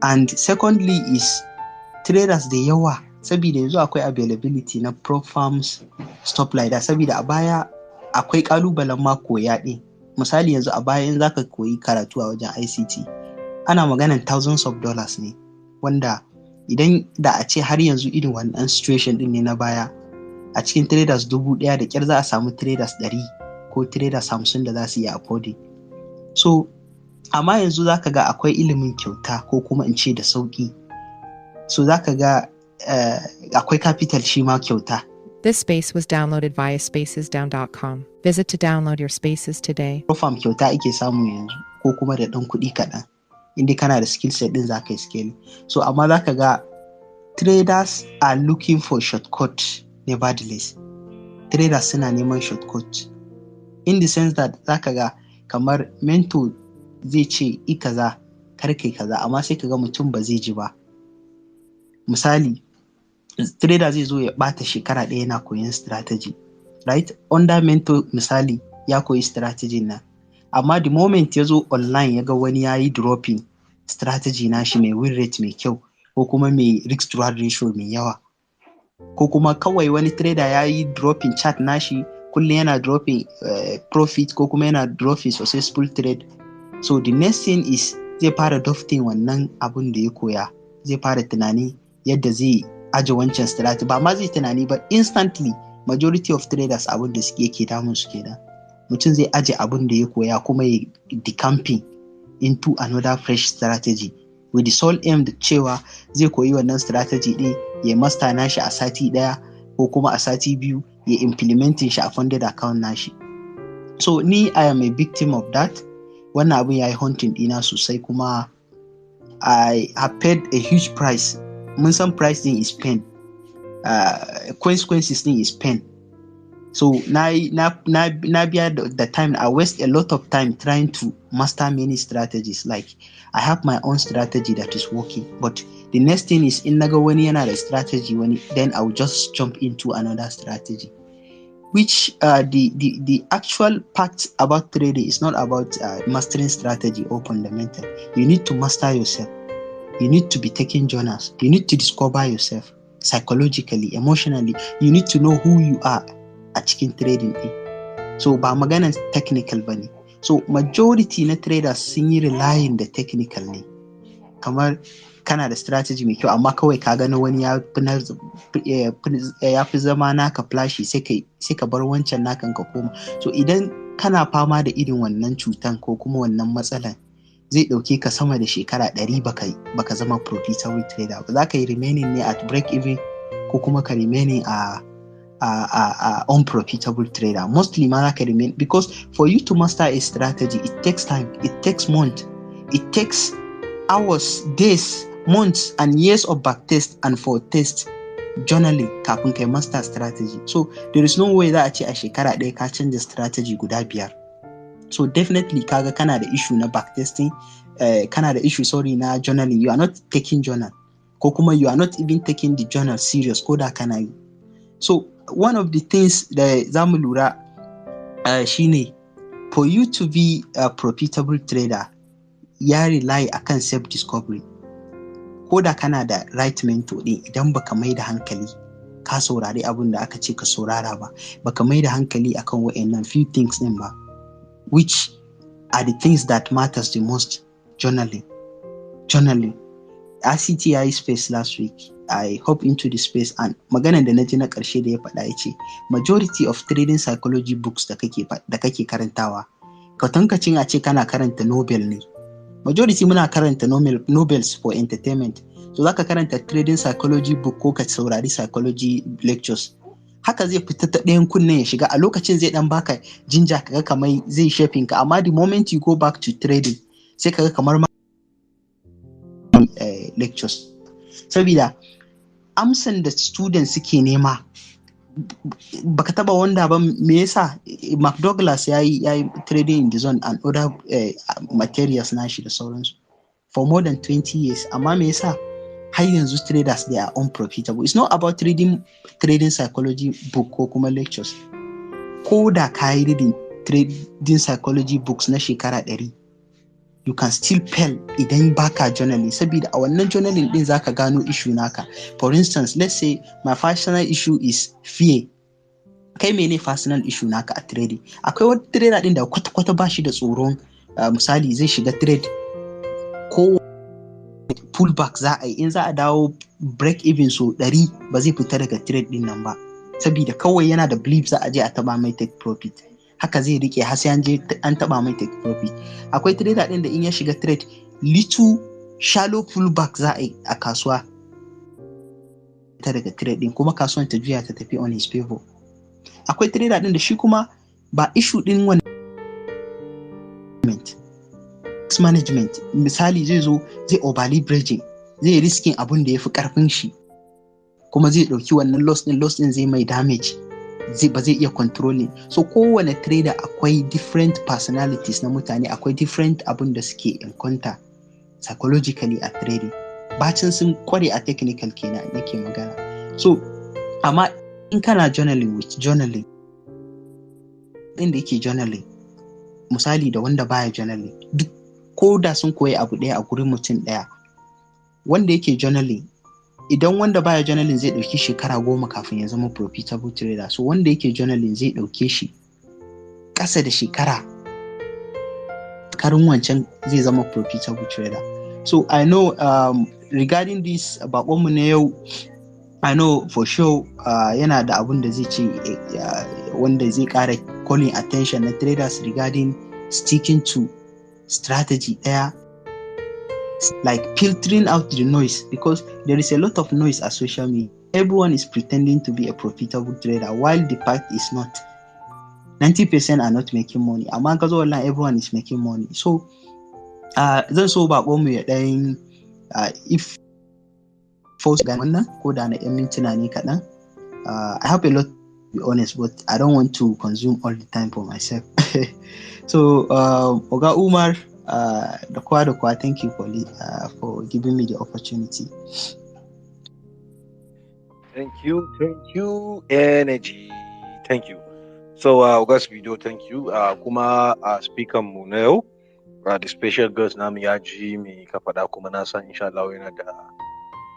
[SPEAKER 1] And secondly is traders da yawa, saboda yanzu akwai availability na prop farms, stuff like that. Saboda a baya akwai kalubalen ma koya din. Misali yanzu a baya in zaka koyi karatu a wajen ICT, ana maganan thousands of dollars ne, wanda idan da a ce har yanzu irin wannan situation din ne na baya, a cikin traders 1,000 da kyar za a samu traders 100 ko traders 50 da za su iya affording. So amma yanzu zaka ga akwai ilimin kyauta, ko kuma in ce da sauki. So zaka ga akwai capital shi ma kyauta.
[SPEAKER 6] This space was downloaded via spacesdown.com. Visit to download your spaces today.
[SPEAKER 1] Profam kyauta ake samu yanzu, ko kuma da ɗan kuɗi kaɗan. Inda kana da skill set din zaka yi scale. So amma zaka ga traders are looking for shortcut, nevertheless. Traders suna neman shortcut, in the sense that zaka ga kamar mentor zai ce i kaza kar kai kaza, amma sai kaga mutum ba zai ji ba. Misali, trader zai zo ya bata shekara ɗaya yana koyon strategy, right? Under mentor misali ya koyi strategy na, amma the moment ya zo online ya ga wani ya yi dropping strategy nashi mai win rate mai kyau, ko kuma mai risk to reward ratio mai yawa, ko kuma kawai wani trader ya yi dropping chart nashi kullum yana dropping profit, ko kuma yana dropping successful trade. So the next thing is zai fara dofting wannan abun da ya koya, zai fara tunani yadda zai aje wancan strategy. Ba ma zai tunani ba, instantly majority of traders abun da suke yake damun su kenan. Mutum zai aje abun da ya koya kuma ya decamping into another fresh strategy, with the sole aim da cewa zai koyi wannan strategy din ya master nashi a sati ɗaya ko kuma a sati 2 ya implementing shi a funded account nashi. So ni I am a victim of that. Wannan abun ya yi haunting ɗina sosai, kuma I have paid a huge price. Mun san price din is pain, consequences din is pain. So na biya the time, I waste a lot of time trying to master many strategies. Like I have my own strategy that is working, but the next thing is in naga wani yana da strategy wani, then I will just jump into another strategy. Which the actual part about trading is not about mastering strategy or fundamental. You need to master yourself. You need to be taking journals. You need to discover yourself. psychologically, emotionally, you need to know who you are a cikin trading ɗin. So ba maganan technical ba ne. So majority na traders sun yi relying da technical ne. Kamar kana da strategy mai kyau amma kawai ka gano wani ya fi zama naka flashy sai ka bar wancan nakan ka koma. So idan kana fama da irin wannan cutan ko kuma wannan matsalan, zai ɗauke ka sama da shekara 100 baka zama profitable trader ba. Za ka yi remaining ne at break even ko kuma ka remaining a unprofitable trader. Mostly ma za ka remain, because for you to master a strategy, it takes time, it takes months, it takes hours, days, months and years of back test and for test journaling kafin kai master strategy. So there is no way za a ce a shekara ɗaya ka canza strategy guda 5. So definitely kaga kana da issue na back testing, kana da issue na journaling. You are not taking journal ko kuma you are not even taking the journal serious ko da kana yi. So one of the things da zamu lura shine for you to be a profitable trader, ya rely akan self discovery. Ko da kana da right mentor din, idan baka mai da hankali ka saurari abin da aka ce ka saurara ba, baka mai da hankali akan wa'annan few things din ba, which are the things that matters the most. Journaling. RCT ya yi space last week. I hop into the space and maganan da na ji na ƙarshe da ya faɗa ya ce majority of trading psychology books da kake karantawa, ka tankacin a ce kana karanta Nobel ne. Majority muna karanta Nobels for entertainment. So zaka karanta trading psychology book ko ka saurari psychology lectures. Haka zai fita ta ɗayan kunnen ya shiga, a lokacin zai dan baka jinja kaga kamar zai shaping ka, amma the moment you go back to trading sai kaga kamar lectures. Sabida amsan da students suke nema baka taba wanda ba me yasa Mark Douglas yayi trading in the zone and other materials nashi da sauransu for more than 20 years, amma me yasa har yanzu traders they are unprofitable? It's not about trading psychology book ko kuma lectures. Ko da ka yi reading trading psychology books na shekara 100, you can still fail idan baka journaling, saboda a wannan journaling din zaka gano issue naka. For instance, let's say my personal issue is fear. Kai mene personal issue naka a trading? Akwai wani trader din da kwata-kwata ba shi da tsoron misali zai shiga trade ko pullback za a yi, in za a dawo break even so 100 ba zai fita daga trade din nan ba, saboda kawai yana da belief za a je a taba mai take profit. Haka zai rike har sai an taba mai take profit. Akwai trader din da in ya shiga trade little shallow pullback za a yi a kasuwa ta daga trade din kuma kasuwan ta juya ta tafi on his favor. Akwai trader din da shi kuma ba issue din wannan management, misali zai zo zai over leveraging, zai risking abun da ya fi karfin shi kuma zai dauki wannan loss din zai mai damage, ba zai iya controlling. So kowane trader akwai different personalities na mutane, akwai different abun da suke encounter psychologically a trading. Bacin sun kware a technical kenan nake magana. So amma in kana journaling din da yake journaling misali da wanda baya journaling, duk ko da sun koyi abu ɗaya a gurin mutum ɗaya, wanda yake journaling, idan wanda baya journaling zai ɗauki shekara 10 kafin ya zama profitable trader, so wanda yake journaling zai ɗauke shi ƙasa da shekara karin wancan zai zama profitable trader. So I know regarding this baƙonmu na yau, I know for sure yana da abun da zai ce wanda zai ƙara calling attention na traders regarding sticking to strategy ɗaya, like filtering out the noise, because there is a lot of noise on social media. Everyone is pretending to be a profitable trader while the fact is not. 90% are not making money, amma ka zo wallahi everyone is making money. So zan so baƙonmu ya ɗayin if force ga wannan ko da na 'yan mintuna ne kaɗan. I have a lot to be honest, but I don't want to consume all the time for myself. So Oga Umar da kowa, thank you for giving me the opportunity.
[SPEAKER 3] Thank you energy, thank you. So Oga Spido, thank you. Kuma speaker mu na yau, the special guest namu ya ji me ka faɗa kuma na san insha Allah yana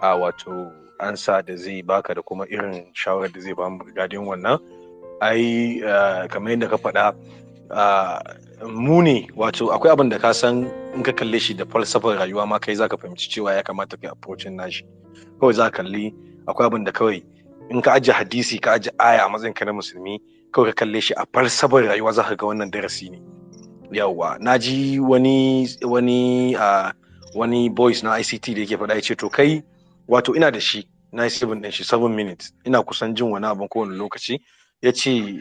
[SPEAKER 3] da wato ansa da zai baka da kuma irin shawarar da zai ba mu gadin wannan. Ai kamar yadda ka faɗa mu ne, wato akwai abin da ka san in ka kalle shi da falsafar rayuwa ma kai zaka fahimci cewa ya kamata kai approachin nashi. Kawai za ka kalli akwai abin da kawai in ka ajiye hadisi ka ajiye aya a matsayin ka na musulmi, kawai ka kalle shi a falsafar rayuwa za ka ga wannan darasi ne. Yawwa, na ji wani voice na ICT da yake faɗa ya ce to kai, wato ina da shi na yi 7 ɗin shi 7 minutes ina kusan jin wani abin kowane lokaci. Ya ce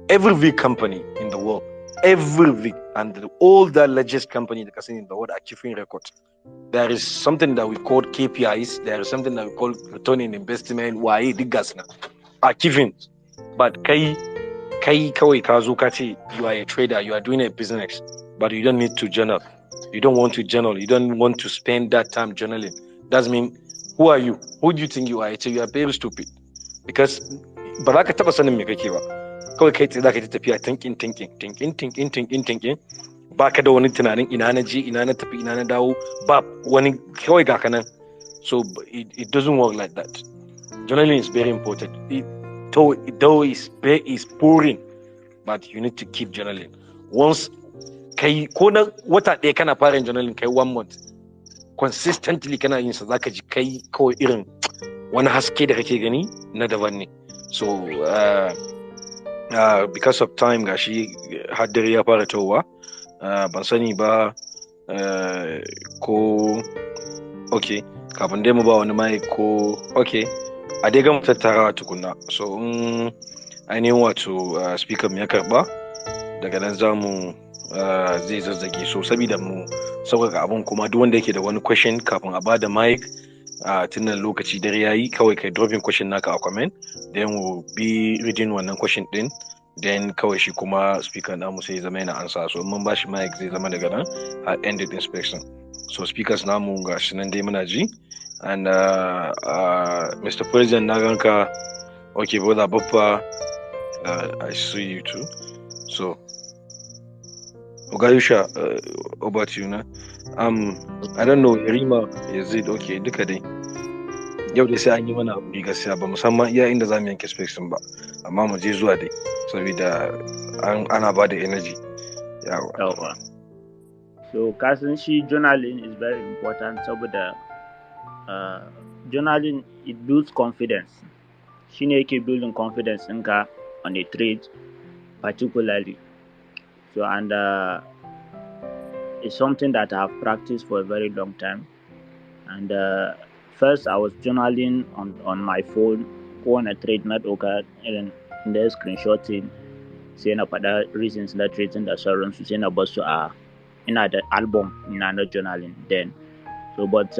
[SPEAKER 3] every big company in the world, every big and all the largest company in the world are keeping records. There is something that we call KPIs, there is something that we call return on investment, waye duk gasu nan are keeping. But kai kawai ka zo ka ce you are a trader, you are doing a business, but you don't need to journal. You don't want to journal. You don't want to spend that time journaling. That means, who are you? Who do you think you are? You are very stupid. Because ba za ka taɓa sanin me kake ba. Kawai kai za ka tafiya thinking. Ba ka da wani tunanin ina na je, ina na tafi, ina na dawo, ba wani kawai ga kanan. So it doesn't work like that. Journaling is very important. Though it's boring, but you need to keep journaling. Once kai ko na wata ɗaya kana fara journaling, kai 1 month consistently kana yin sa, zaka ji kai kawai irin wani haske da kake gani na daban ne. So because of time gashi har dare ya fara tawowa, ban sani ba ko okay kafin dai mu ba wani mai ko okay a dai gama tattarawa tukunna. So in ainihin wato speaker ya karba, daga nan zamu zai zazzage. So saboda mu sauƙaƙa abun, kuma duk wanda yake da wani question kafin a bada mic tunan lokaci dare yayi, kawai kai dropping question naka a comment, then we'll be reading wannan question din, then kawai shi kuma speaker namu sai zama yana ansa. So mun bashi mic zai zama daga nan har ended inspection. So speakers namu ga shi nan dai muna ji. And Mr. President na ganka, okay brother Baffa, I see you too. So Ogayusha, over to you now. I don't know, Rima, is it okay? Duka dai. Yau dai sai an yi mana abu gaskiya, ba musamman iya inda zamu yanke space ba, amma mu je zuwa dai saboda ana ba da energy.
[SPEAKER 5] Yawa. So kasan shi journaling is very important saboda journaling, it builds confidence. Shine yake building confidence ɗinka on a trade particularly. So and it's something that I've practiced for a very long time. And first I was journaling on my phone ko on a trade na dauka irin da screenshotting, sai na faɗa reasons na trading da sauransu, sai na basu a ina da album ina na journaling then. So but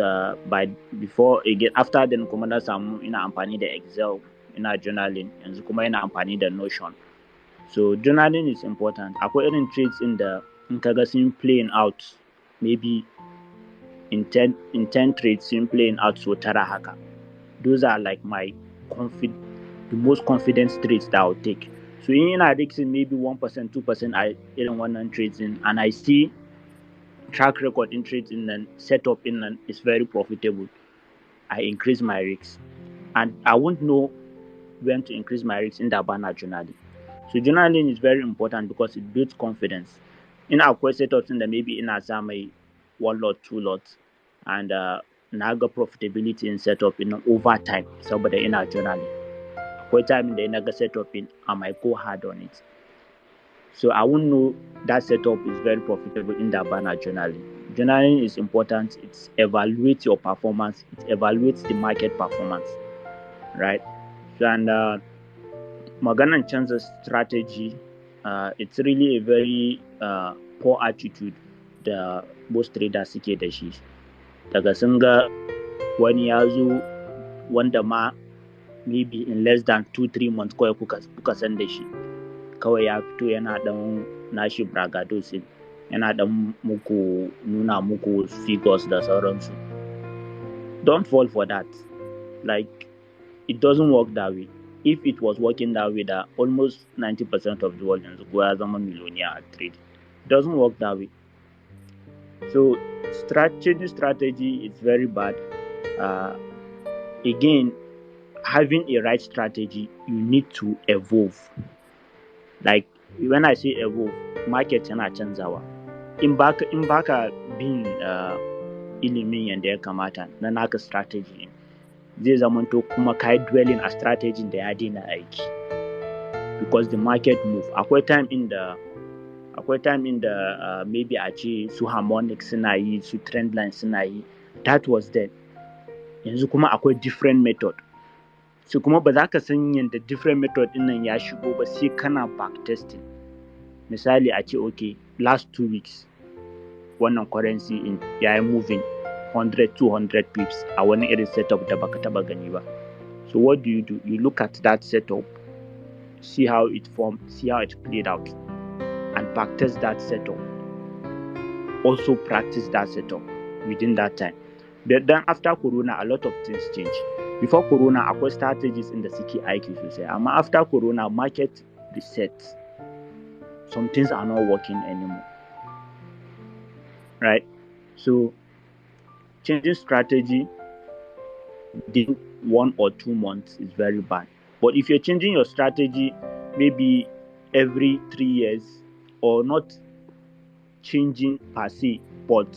[SPEAKER 5] after then kuma na samu ina amfani da Excel ina journaling, yanzu kuma ina amfani da Notion. So journaling is important. Akwai irin trades in da in kaga sun playing out, maybe in 10 trades sun playing out so tara haka. Those are like the most confident trades that I'll take. So in addiction maybe 1%, 2% I irin wannan trades in, and I see track record in trades in and setup in and is very profitable, I increase my risks. And I won't know when to increase my risks in that banner journaling. So journaling is very important because it builds confidence. In our setups in the maybe in a my 1 lot, 2 lots, and naga profitability in setup in over time. So but in our journaling, quite time in the naga setup in, I might go hard on it. So I won't know that setup is very profitable in that banner journaling. Journaling is important. It evaluates your performance. It evaluates the market performance, right? So and magana canza strategy, it's really a very poor attitude da most traders suke da shi. Daga sun ga wani ya zo wanda ma maybe in less than 2-3 months kawai kuka san da shi, kawai ya fito yana dan nashi bragadosin, yana dan nuna muku figures da sauransu. Don't fall for that. Like, it doesn't work that way. If it was working that way, that almost 90% of the world is going to be a millionaire at trade. It doesn't work that way. So strategy is very bad. Again, having a right strategy, you need to evolve. Like when I say evolve, market yana canzawa. In baka bin ilimin yanda ya kamata na naka strategy, zai zamanto kuma kai dwelling a strategy da ya daina aiki, because the market move. Akwai time in da maybe a ce su harmonic suna yi, su trend line suna yi, that was then. Yanzu kuma akwai different method. So kuma ba za ka san yanda different method din nan ya shigo ba sai kana back testing. Misali a ce okay, last 2 weeks wannan currency in yayi moving 100-200 pips a wani irin setup da baka taba gani ba. So what do? You look at that setup, see how it formed, see how it played out, and backtest that setup. Also practice that setup within that time. But then after Corona, a lot of things change. Before Corona, akwai strategies in the suke aiki sosai. Amma after Corona, market reset. Some things are not working anymore. Right? So changing strategy within 1 or 2 months is very bad. But if you're changing your strategy maybe every 3 years, or not changing per se, but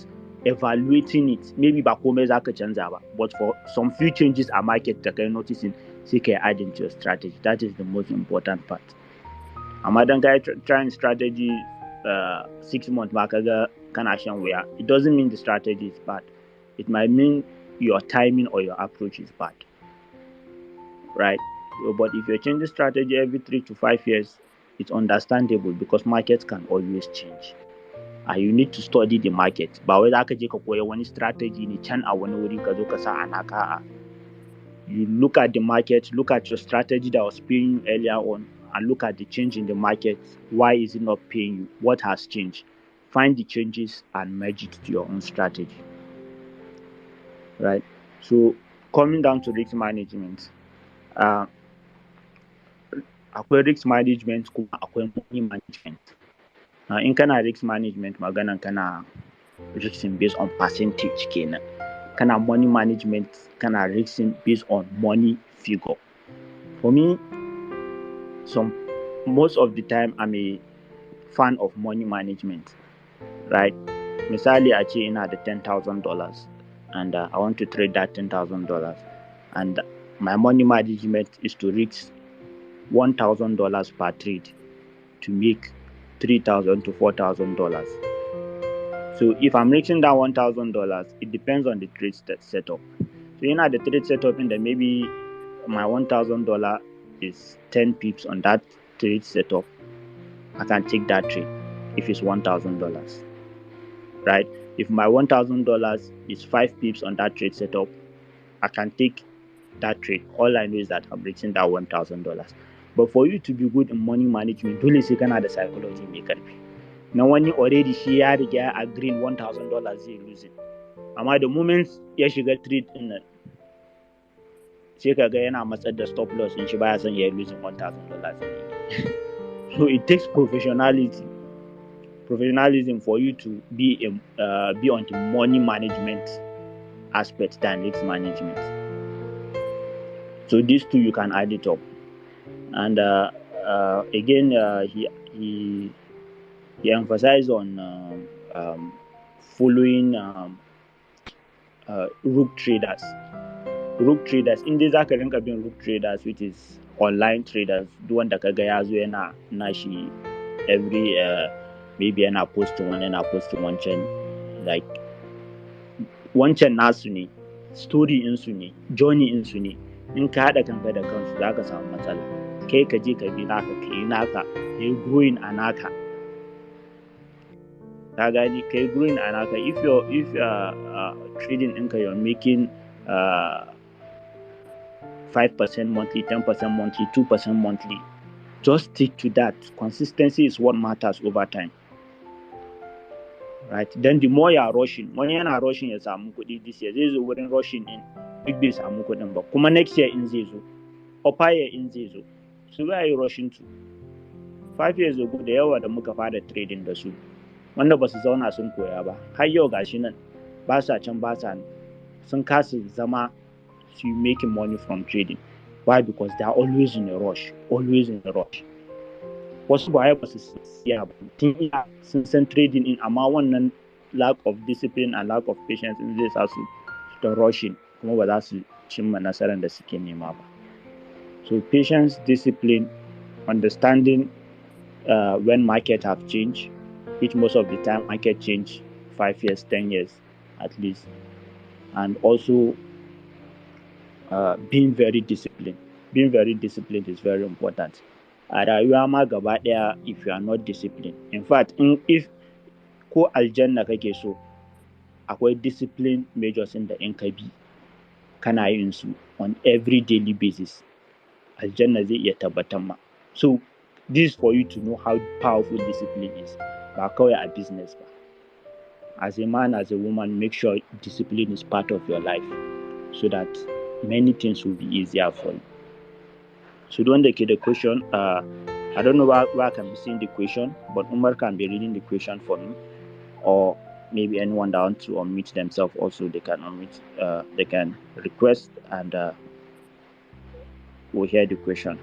[SPEAKER 5] evaluating it, maybe ba komai zaka canza ba, but for some few changes a market da kai noticing, sai kai add into your strategy. That is the most important part. Amma dan kai trying strategy 6 months ba kaga kana shan wuya, it doesn't mean the strategy is bad. It might mean your timing or your approach is bad. Right? But if you're changing strategy every 3 to 5 years, it's understandable because markets can always change. And you need to study the market. Ba wai zaka je ka koya wani strategy ne can a wani wuri ka zo ka sa anaka. You look at the market, look at your strategy that was paying you earlier on, and look at the change in the market. Why is it not paying you? What has changed? Find the changes and merge it to your own strategy. Right? So coming down to risk management, akwai risk management kuma akwai money management. In kana risk management, maganan kana risking based on percentage kenan. Kana money management, kana risking based on money figure. For me, most of the time I'm a fan of money management. Right? Misali a ce ina da $10,000 and I want to trade that $10,000, and my money management is to risk $1,000 per trade to make $3,000 to $4,000. So if I'm reaching that $1,000, it depends on the trade setup. So in the trade setup, in that maybe my $1,000 is 10 pips on that trade setup, I can take that trade if it's $1,000. Right? If my $1,000 is 5 pips on that trade setup, I can take that trade. All I know is that I'm reaching that $1,000. But for you to be good in money management, dole sai kana da psychology mai karfi. Na wani already shi ya riga ya agree $1,000 zai lose it. Amma the moment ya shiga trade din nan, sai kaga yana matsar da stop loss in shi baya son ya lose $1,000. So it takes professionalism for you to be on the money management aspect than risk management. So these two you can add it up. And again, he emphasized on following rook traders. Rook traders, in this zaka rinka bin rook traders, which is online traders. Duk wanda kaga ya zo yana nashi every maybe yana posting one, yana posting wancan, like wancan nasu ne, story insu ne, journey insu ne. In ka haɗa kanka da kansu za ka samu matsala. Kai ka je ka bi naka, ka yi naka, ka yi growing a naka. Ka gani, ka yi growing a naka. If trading ɗinka you're making 5% monthly, 10% monthly, 2% monthly, just stick to that. Consistency is what matters over time. Right? Then the more you're rushing, wani yana rushing ya samu kuɗi this year, zai zo wurin rushing in duk bai samu kuɗin ba. Kuma next year in zai zo, upper year in zai zo. So where are you rushing to? 5 years ago da yawa da muka fara trading da su, wanda ba su zauna sun koya ba, har yau gashi nan ba sa can ba sa nan. sun kasa zama su making money from trading. Why? Because they are always in a rush. Wasu ba su siya ba, tun iya sun san trading in, amma wannan lack of discipline and lack of patience in zai sa su ta rushing, kuma ba za su cimma nasarar da suke nema ba. So patience, discipline, understanding when market have changed, which most of the time market change 5 years, 10 years at least, and also being very disciplined. Being very disciplined is very important. A rayuwa ma gaba ɗaya, if you are not disciplined, in fact, if ko aljanna kake so, akwai discipline measures in da in ka bi kana yin su on every daily basis, aljanna zai iya tabbatar ma. So this is for you to know how powerful discipline is, ba kawai a business ba. As a man, as a woman, make sure discipline is part of your life so that many things will be easier for you. So don't take the question. I don't know where I can be seeing the question, but Umar can be reading the question for me, or maybe anyone that wants to unmute themselves also, they can unmute, they can request, and we'll hear the question.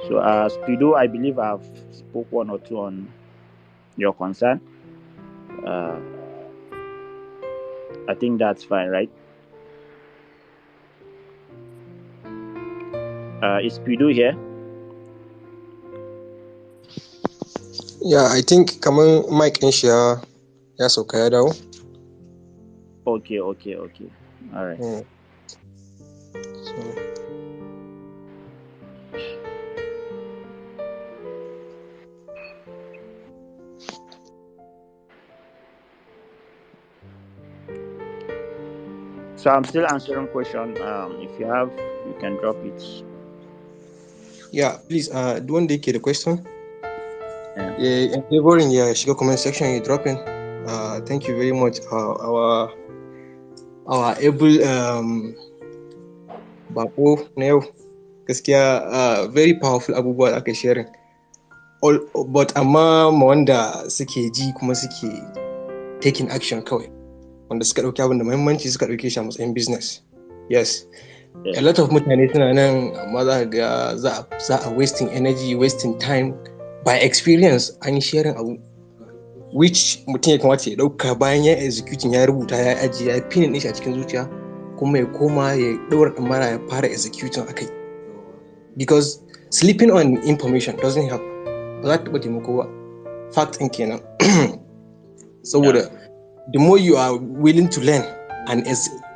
[SPEAKER 5] So Spido, I believe I've spoke one or two on your concern. I think that's fine, right? Is Spido here?
[SPEAKER 7] Yeah, I think kaman mic ɗin shi ya sauka ya dawo.
[SPEAKER 5] Okay. All right. So I'm still answering question. If you have, you can drop it.
[SPEAKER 7] Yeah, please. The one that get the question. Yeah, favoring shiga comment section, you drop in. Thank you very much. Our able bako na yau, gaskiya very powerful abubuwa da aka sharing. But amma ma wanda suke ji kuma suke taking action kawai, wanda suka ɗauki abin da muhimmanci, suka ɗauke shi a matsayin business. Yes. A lot of mutane suna nan, amma za ga za a wasting energy, wasting time. By experience, an yi sharing abu which mutum ya kamata ya ɗauka bayan ya executing, ya rubuta, ya ajiye, ya pinin shi a cikin zuciya, kuma ya koma ya ɗaura ɗamara ya fara executing akai. Because sleeping on information doesn't help. Ba za ta taɓa taimako ba. Fact ɗin kenan. Saboda the more you are willing to learn and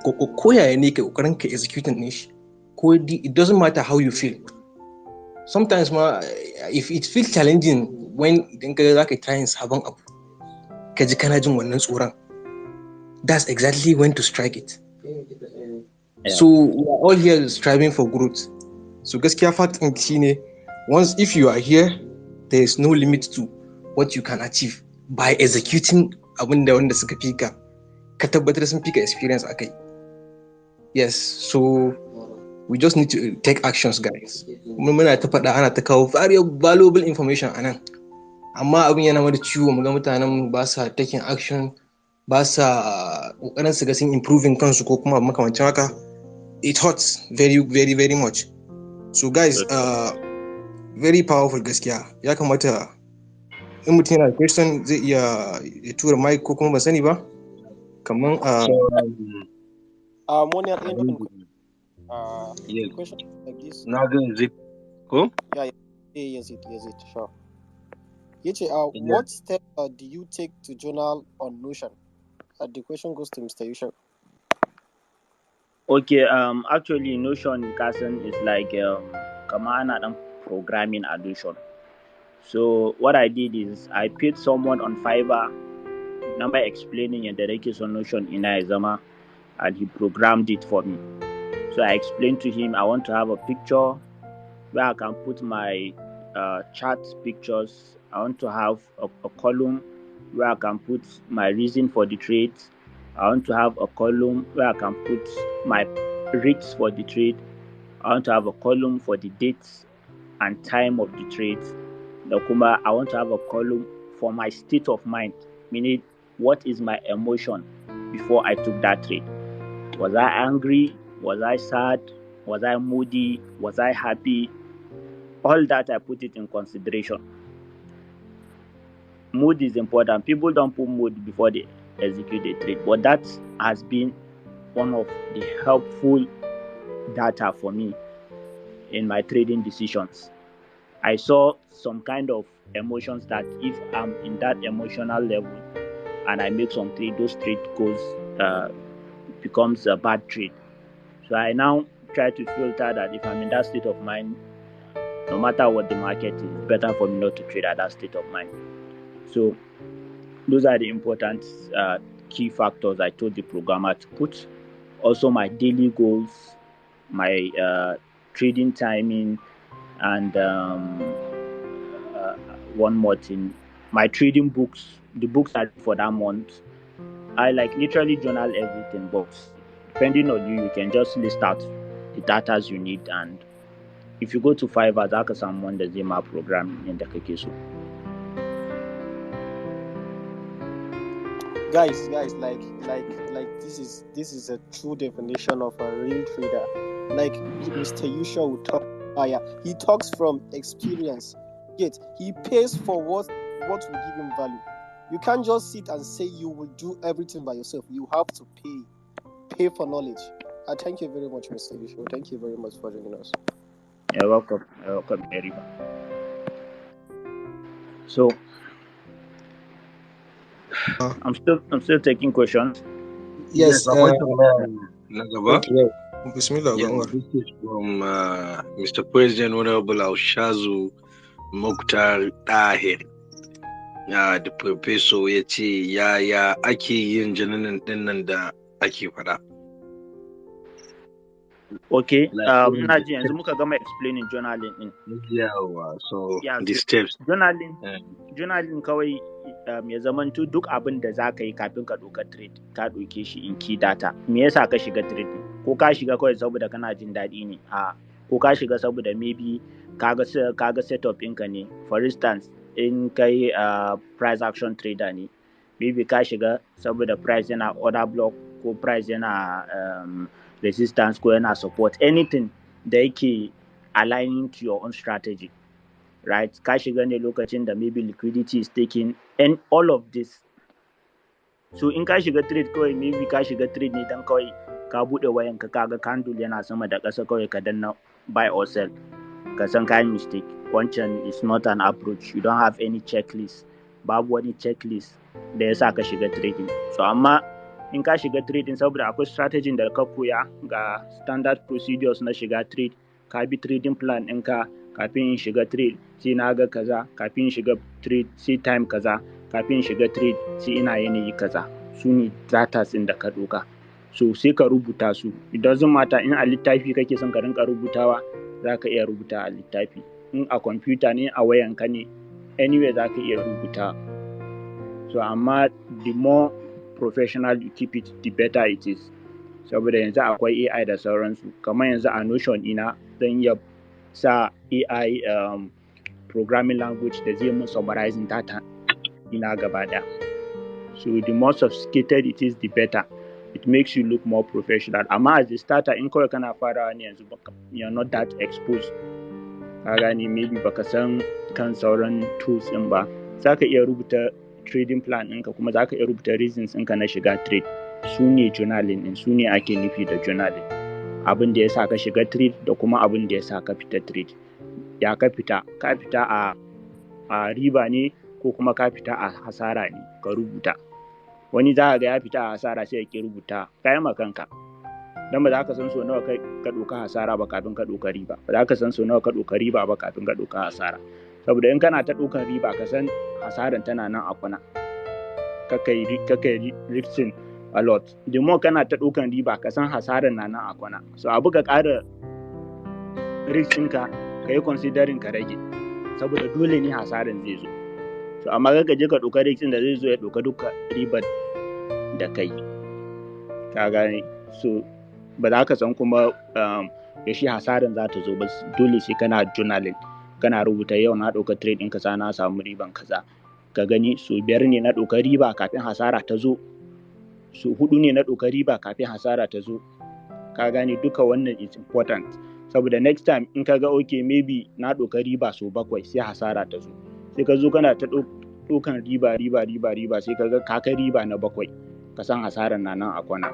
[SPEAKER 7] ko yaya ne ka ƙoƙarin ka executing ɗin shi, ko it doesn't matter how you feel. Sometimes if it feels challenging when idan ka za ka try sabon abu, ka ji kana jin wannan tsoron, that's exactly when to strike it. So we are all here striving for growth. So gaskiya fact ɗin shine, once if you are here, there is no limit to what you can achieve by executing abin da wanda suka fika, ka tabbatar sun fika experience akai. Yes, so we just need to take actions, guys. Muna ta faɗa, ana ta kawo very valuable information a nan, amma abin yana mada ciwo, mu ga mutanen ba sa taking action, ba sa ƙoƙarin su ga sun improving kansu ko kuma makamancin haka. It hurts very, very, very much. So guys, very powerful gaskiya. Ya kamata in mutum yana da question zai iya ya tura mic ko kuma ba sani ba. Kaman
[SPEAKER 4] question like this.
[SPEAKER 3] Na ga yanzu ko?
[SPEAKER 4] Yes, sure. What step do you take to journal on Notion? The question goes to Mr. Yusuf.
[SPEAKER 5] Okay, actually Notion Kasan is like Kamana and programming a Notion. So what I did is I paid someone on Fiverr, number explaining and the on Notion in Aizama, and he programmed it for me. So I explained to him I want to have a picture where I can put my chart pictures. I want to have a column where I can put my reason for the trade. I want to have a column where I can put my rates for the trade. I want to have a column for the dates and time of the trade. I want to have a column for my state of mind, meaning what is my emotion before I took that trade. Was I angry? Was I sad? Was I moody? Was I happy? All that I put it in consideration. Mood is important. People don't put mood before they execute a trade, but that has been one of the helpful data for me in my trading decisions. I saw some kind of emotions that if I'm in that emotional level and I make some trade, those trade becomes a bad trade. So I now try to filter that if I'm in that state of mind, no matter what the market is, it's better for me not to trade at that state of mind. So those are the important key factors I told the programmer to put. Also my daily goals, my trading timing, and one more thing, my trading books, the books I read for that month. I literally journal everything, but depending on you can just list out the data you need, and if you go to Fiverr, zaka samu wanda zai ma program yanda kake so.
[SPEAKER 4] Guys, like this is a true definition of a real trader. Like Mr. Yusha will talk. He talks from experience. Yet he pays for what will give him value. You can't just sit and say you will do everything by yourself. You have to pay for knowledge. Thank you very much, Mr. Yusha. Thank you very much for joining us.
[SPEAKER 5] You're welcome. You're welcome, Arewa. So I'm still taking questions.
[SPEAKER 7] Yes.
[SPEAKER 3] akwai tambaya na gaba.
[SPEAKER 7] Okay. Bismillah.
[SPEAKER 3] Yeah, this is from Mr. President Honorable Aushazu Mukhtar Tahir. The professor ya ce yaya ake yin jananan dinnan da ake fada.
[SPEAKER 5] Okay, ina ji yanzu muka gama explaining journaling din.
[SPEAKER 3] Yawa, so
[SPEAKER 5] yeah,
[SPEAKER 3] the steps.
[SPEAKER 5] Journaling kawai ya zamanto duk abin da za ka yi kafin ka ɗauka trade ka ɗauke shi in key data. Me yasa ka shiga trade? Ko ka shiga kawai saboda kana jin daɗi ne? Ko ka shiga saboda maybe kaga setup ɗinka ne. For instance, in kai price action trader ne, maybe ka shiga saboda price yana order block ko price yana resistance ko yana support, anything da yake aligning to your own strategy, right? Ka shiga ne lokacin da maybe liquidity is taking, and all of this. So in ka shiga trade kawai, maybe ka shiga trade ne dan kawai ka bude wayan ka kaga candle yana sama da ƙasa kawai ka danna buy or sell, ka san kayan mistake. Wancan is not an approach. You don't have any checklist. Babu wani checklist da yasa ka shiga trading. So amma in ka shiga trading saboda akwai strategy da ka koya, ga standard procedures na shiga trade, ka bi trading plan ɗinka kafin in shiga trade sai na ga kaza, kafin in shiga trade sai time kaza, kafin in shiga trade sai ina yanayi kaza. Su ne data ɗin da ka ɗauka. So sai ka rubuta su. It doesn't matter in a littafi kake son ka rinka rubutawa, za ka iya rubuta a littafi. In a computer ne, a wayanka ne, anywhere za ka iya rubuta. So amma the more professional you keep it, the better it is. Saboda yanzu akwai AI da sauransu. Kamar yanzu a Notion ina zan iya sa AI programming language da zai mun summarizing data ina gaba ɗaya. So the more sophisticated it is, the better. It makes you look more professional. Amma as a starter, in kawai kana farawa ne yanzu, you're not that exposed. Ka gane, maybe baka san kan sauran tools ɗin ba. Za ka iya rubuta trading plan ɗinka, kuma za ka iya rubuta reasons ɗinka na shiga trade. Su ne journaling ɗin, su ne ake nufi da journaling. Abin da ya sa ka shiga trade da kuma abin da ya sa ka fita trade. Ya ka fita a riba ne ko kuma ka fita a hasara ne, ka rubuta. Wani za ka ga ya fita a hasara sai ya ki rubuta, kayan makanka. Dan ba za ka san so nawa ka ɗauka hasara ba kafin ka ɗauka riba. Ba za ka san so nawa ka ɗauka riba ba kafin ka ɗauka hasara. Saboda in kana ta ɗaukan riba, ka san hasaran tana nan a kwana. Kakai risking a lot. The more kana ta ɗaukan riba, ka san hasaran na nan a kwana. So abu ka ƙara risking ka yi considering ka rage. Saboda dole ne hasaran zai zo. So amma ka je ka ɗauka risking da zai zo ya ɗauka duka ribar da kai. Ka gane? So ba za ka san kuma yaushe hasaran za ta zo ba. Dole sai kana journaling, kana rubuta yau na ɗauka trade ɗin kaza na samu riban kaza. Ka gani so 5 ne na ɗauka riba kafin hasara ta zo. so 4 ne na ɗauka riba kafin hasara ta zo. Ka gane duka wannan is important, saboda next time in ka ga okay maybe na ɗauka riba so 7 sai hasara ta zo, sai ka zo kana ta ɗaukan riba sai ka ga ka kai riba na 7 ka san hasaran na nan a kwana.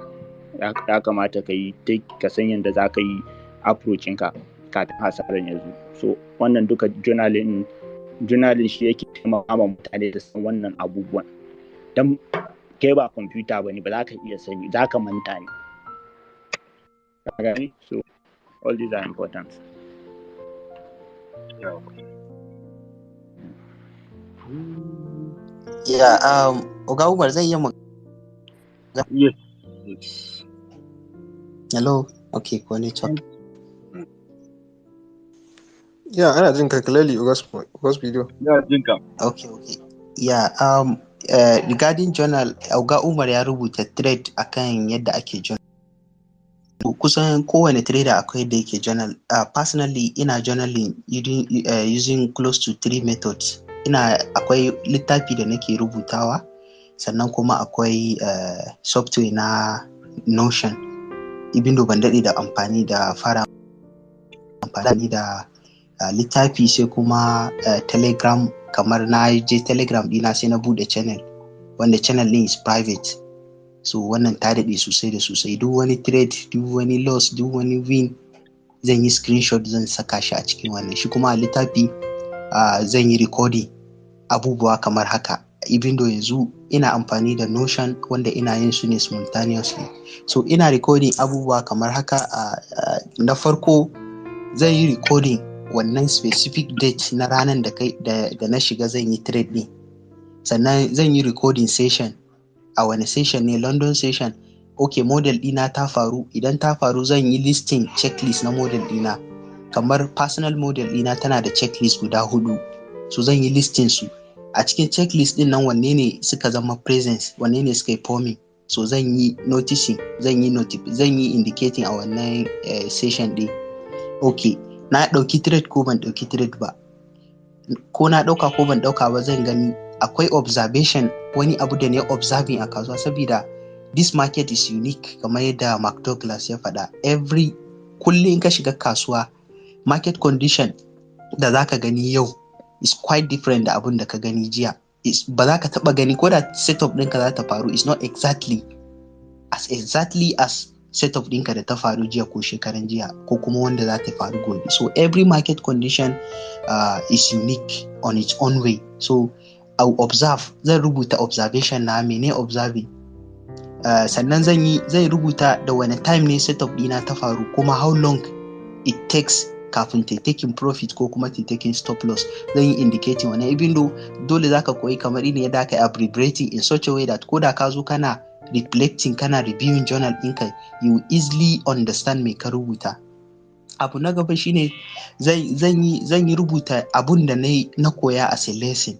[SPEAKER 5] Ya kamata ka san yadda za ka yi approaching ka kafin hasaran ya zo. So wannan duka journaling shi yake taimaka ma mutane da san wannan abubuwan, dan kai ba kwamfuta bane, ba za ka iya sani, za ka manta ne. So all these are important.
[SPEAKER 1] Yeah, Oga Umar zai yi
[SPEAKER 3] Yes.
[SPEAKER 1] Hello, okay, ko ne talk.
[SPEAKER 7] Yeah, ana jin ka clearly, August video.
[SPEAKER 3] Ya jin ka.
[SPEAKER 1] Okay. Yeah, regarding journal, Oga Umar ya rubuta thread akan yadda ake journal. Kusan kowane trader akwai da yake journal. Personally, ina journaling using close to 3 methods. Akwai littafi da nake rubutawa, sannan kuma akwai software na Notion. Ibin ban daɗe da amfani da littafi, sai kuma Telegram. Kamar na je Telegram dina sai na bude channel, wanda channel din is private. So wannan ta daɗe sosai da sosai. Duk wani trade, duk wani loss, duk wani win, zan yi screenshot zan saka shi a cikin wannan. Shi kuma a littafi zan yi recording abubuwa kamar haka. Even though yanzu ina amfani da Notion wanda ina yin su ne simultaneously. So ina recording abubuwa kamar haka. Na farko zan yi recording wannan specific date na ranar da na shiga zan yi trade ne. Sannan zan yi recording session. A wani session ne? London session. Okay, model dina ta faru. Idan ta faru zan yi listing checklist na model dina. Kamar personal model dina tana da checklist guda 4. So zan yi listing su. A cikin checklist din nan wanne ne suka zama presence, wanne ne suka yi forming. So zan yi noticing, zan yi indicating a wannan session din. Okay, na ɗauki trade ko ban ɗauki trade ba. Ko na ɗauka ko ban ɗauka ba zan gani. Akwai observation, wani abu da ne observing a kasuwa, saboda this market is unique kamar yadda Mark Douglas ya faɗa. Kullum ka shiga kasuwa, market condition da za ka gani yau is quite different da abin da ka gani jiya. Ba za ka taɓa gani, ko da setup ɗinka za ta faru, is not exactly as setup ɗinka da ta faru jiya ko shekaran jiya, ko kuma wanda za ta faru gobe. So every market condition is unique on its own way. So I'll observe, zan rubuta observation na mene observing. Sannan zan rubuta da wani time ne setup ɗina ta faru, kuma how long it takes kafin ta taking profit ko kuma ta taking stop loss. Zan yi indicating wani. Even though dole zaka koyi kamar irin yadda aka abbreviating in such a way that ko da ka zo kana reflecting, kana reviewing journal ɗinka, you easily understand me ka rubuta. Abu na gaba shine zan yi rubuta abun da na koya as a lesson.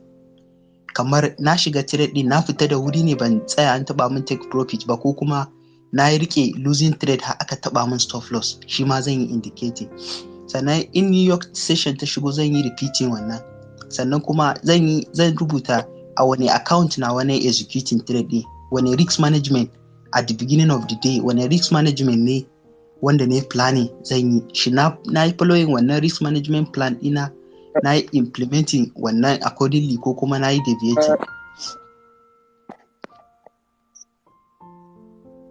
[SPEAKER 1] Kamar na shiga trade din, na fita da wuri ne, ban tsaya an taba min take profit ba, ko kuma na yi rike losing trade har aka taba min stop loss, shi ma zan yi indicating. Sannan in New York session ta shigo zan yi repeating wannan. Sannan kuma zan rubuta a wani account na wani executing trade din, wani risk management at the beginning of the day, wani risk management ne wanda ne planning zan yi shi. Na yi following wannan risk management plan ina, na yi implementing wannan accordingly, ko kuma na yi deviating.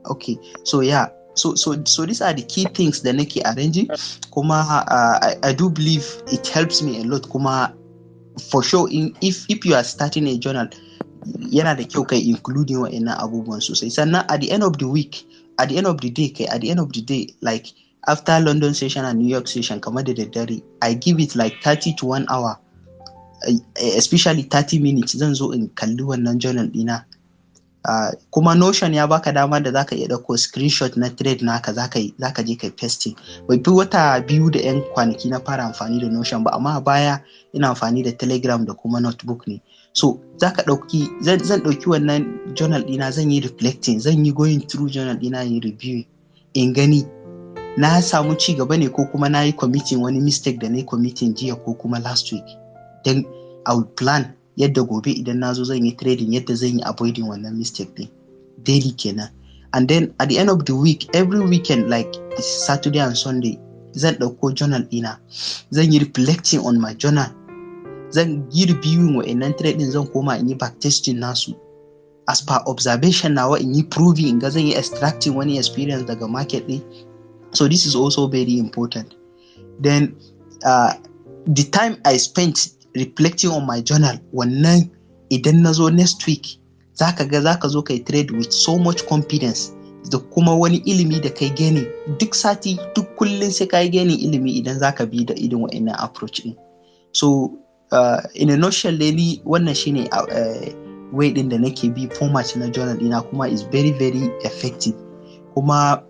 [SPEAKER 1] Okay, so yeah, so these are the key things da nake arranging, kuma I do believe it helps me a lot. Kuma for sure, if you are starting a journal, yana da kyau kai including wa'annan abubuwan sosai. Sannan at the end of the day, like after London session and New York session, kamar da daddare, I give it like 30 to 1 hour, especially 30 minutes, zan zo in kalli wannan journal dina. Kuma Notion ya baka dama da zaka iya dauko screenshot na trade naka, zaka je kai pasting. Bai fi wata 2 da 'yan kwanaki na fara amfani da Notion ba, amma a baya ina amfani da Telegram da kuma notebook ne. So zan dauki wannan journal dina, zan yi reflecting, zan yi going through journal dina, yin review, in gani na samu ci gaba ne ko kuma na yi committing wani mistake da na yi committing jiya ko kuma last week. Then I will plan yadda gobe idan na zo zan yi trading, yadda zan yi avoiding wannan mistake din. daily kenan. And then at the end of the week, every weekend, like Saturday and Sunday, zan ɗauko journal ɗina, zan yi reflecting on my journal, zan yi reviewing wa'annan trade ɗin, zan koma in yi back testing nasu as per observation nawa, in yi proving, in ga zan yi extracting wani experience daga market ɗin. So this is also very important. Then the time I spent reflecting on my journal, wannan idan na zo next week, zaka zo kai trade with so much confidence da kuma wani ilimi da kai gani duk sati, duk kullum sai kai gani ilimi idan zaka bi da irin wa'annan approach din. So in a nutshell ni wannan shine way din da nake bi format na journal dina, kuma is very very effective. Kuma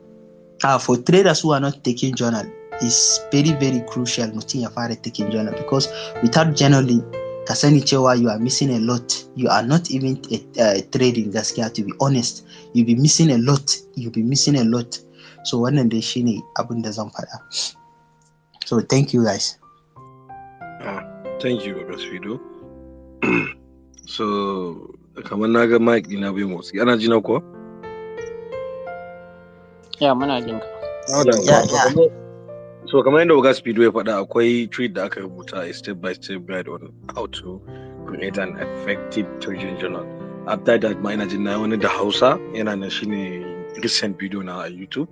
[SPEAKER 1] for traders who are not taking journal, is very very crucial mutum ya fara taking journal, because without journaling ka sani cewa you are missing a lot. You are not even trading gaskiya, to be honest. You'll be missing a lot. So wannan dai shine abin da zan faɗa. So thank you guys.
[SPEAKER 3] Thank you Gasfido. So kamar na ga mic dina bai motsi, ana ji na kuwa?
[SPEAKER 5] Ya muna jin ka.
[SPEAKER 3] So kamar yadda Gasfido ya faɗa, akwai tweet da aka rubuta a step by step guide on how to create an effective trading journal. After that ma ina jin na wani da Hausa, yana nan shine recent video na a YouTube,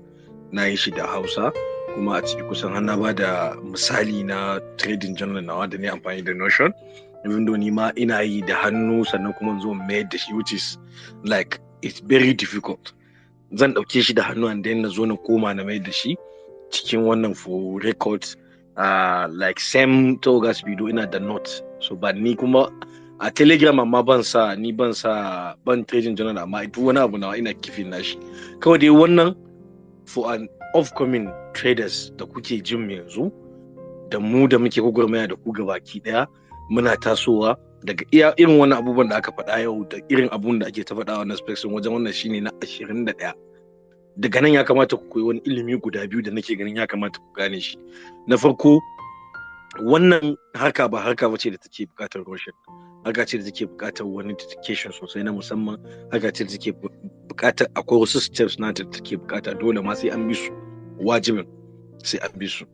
[SPEAKER 3] na yi shi da Hausa, kuma a ciki kusan har na ba da misali na trading journal nawa da ne amfani da Notion, even though ni ma ina yi da hannu sannan kuma zo mai da shi, which is like it's very difficult. Zan ɗauke shi da hannu and then na zo na koma na mai da shi cikin wannan for records, like same to Gasfido ina da notes. So but ni kuma a Telegram amma ban trading journal, amma duk wani abu nawa ina kifin nashi. Kawai dai wannan for an upcoming traders da kuke jin yanzu, da mu da muke gwagwarmaya da ku gabaki daya, muna tasowa daga iya irin wannan abubuwan da aka faɗa yau da irin abun da ake ta faɗa wannan spectrum, wajen wannan shine na 21. Daga nan ya kamata ku koyi wani ilimi guda biyu da nake ganin ya kamata ku gane shi. Na farko, wannan harka ba harka bace da take buƙatar rushing. Harka ce da take buƙatar wani dedication sosai na musamman. Harka ce da take buƙatar akwai wasu steps na da take buƙata, dole ma sai an bi su, wajibin sai an bi su.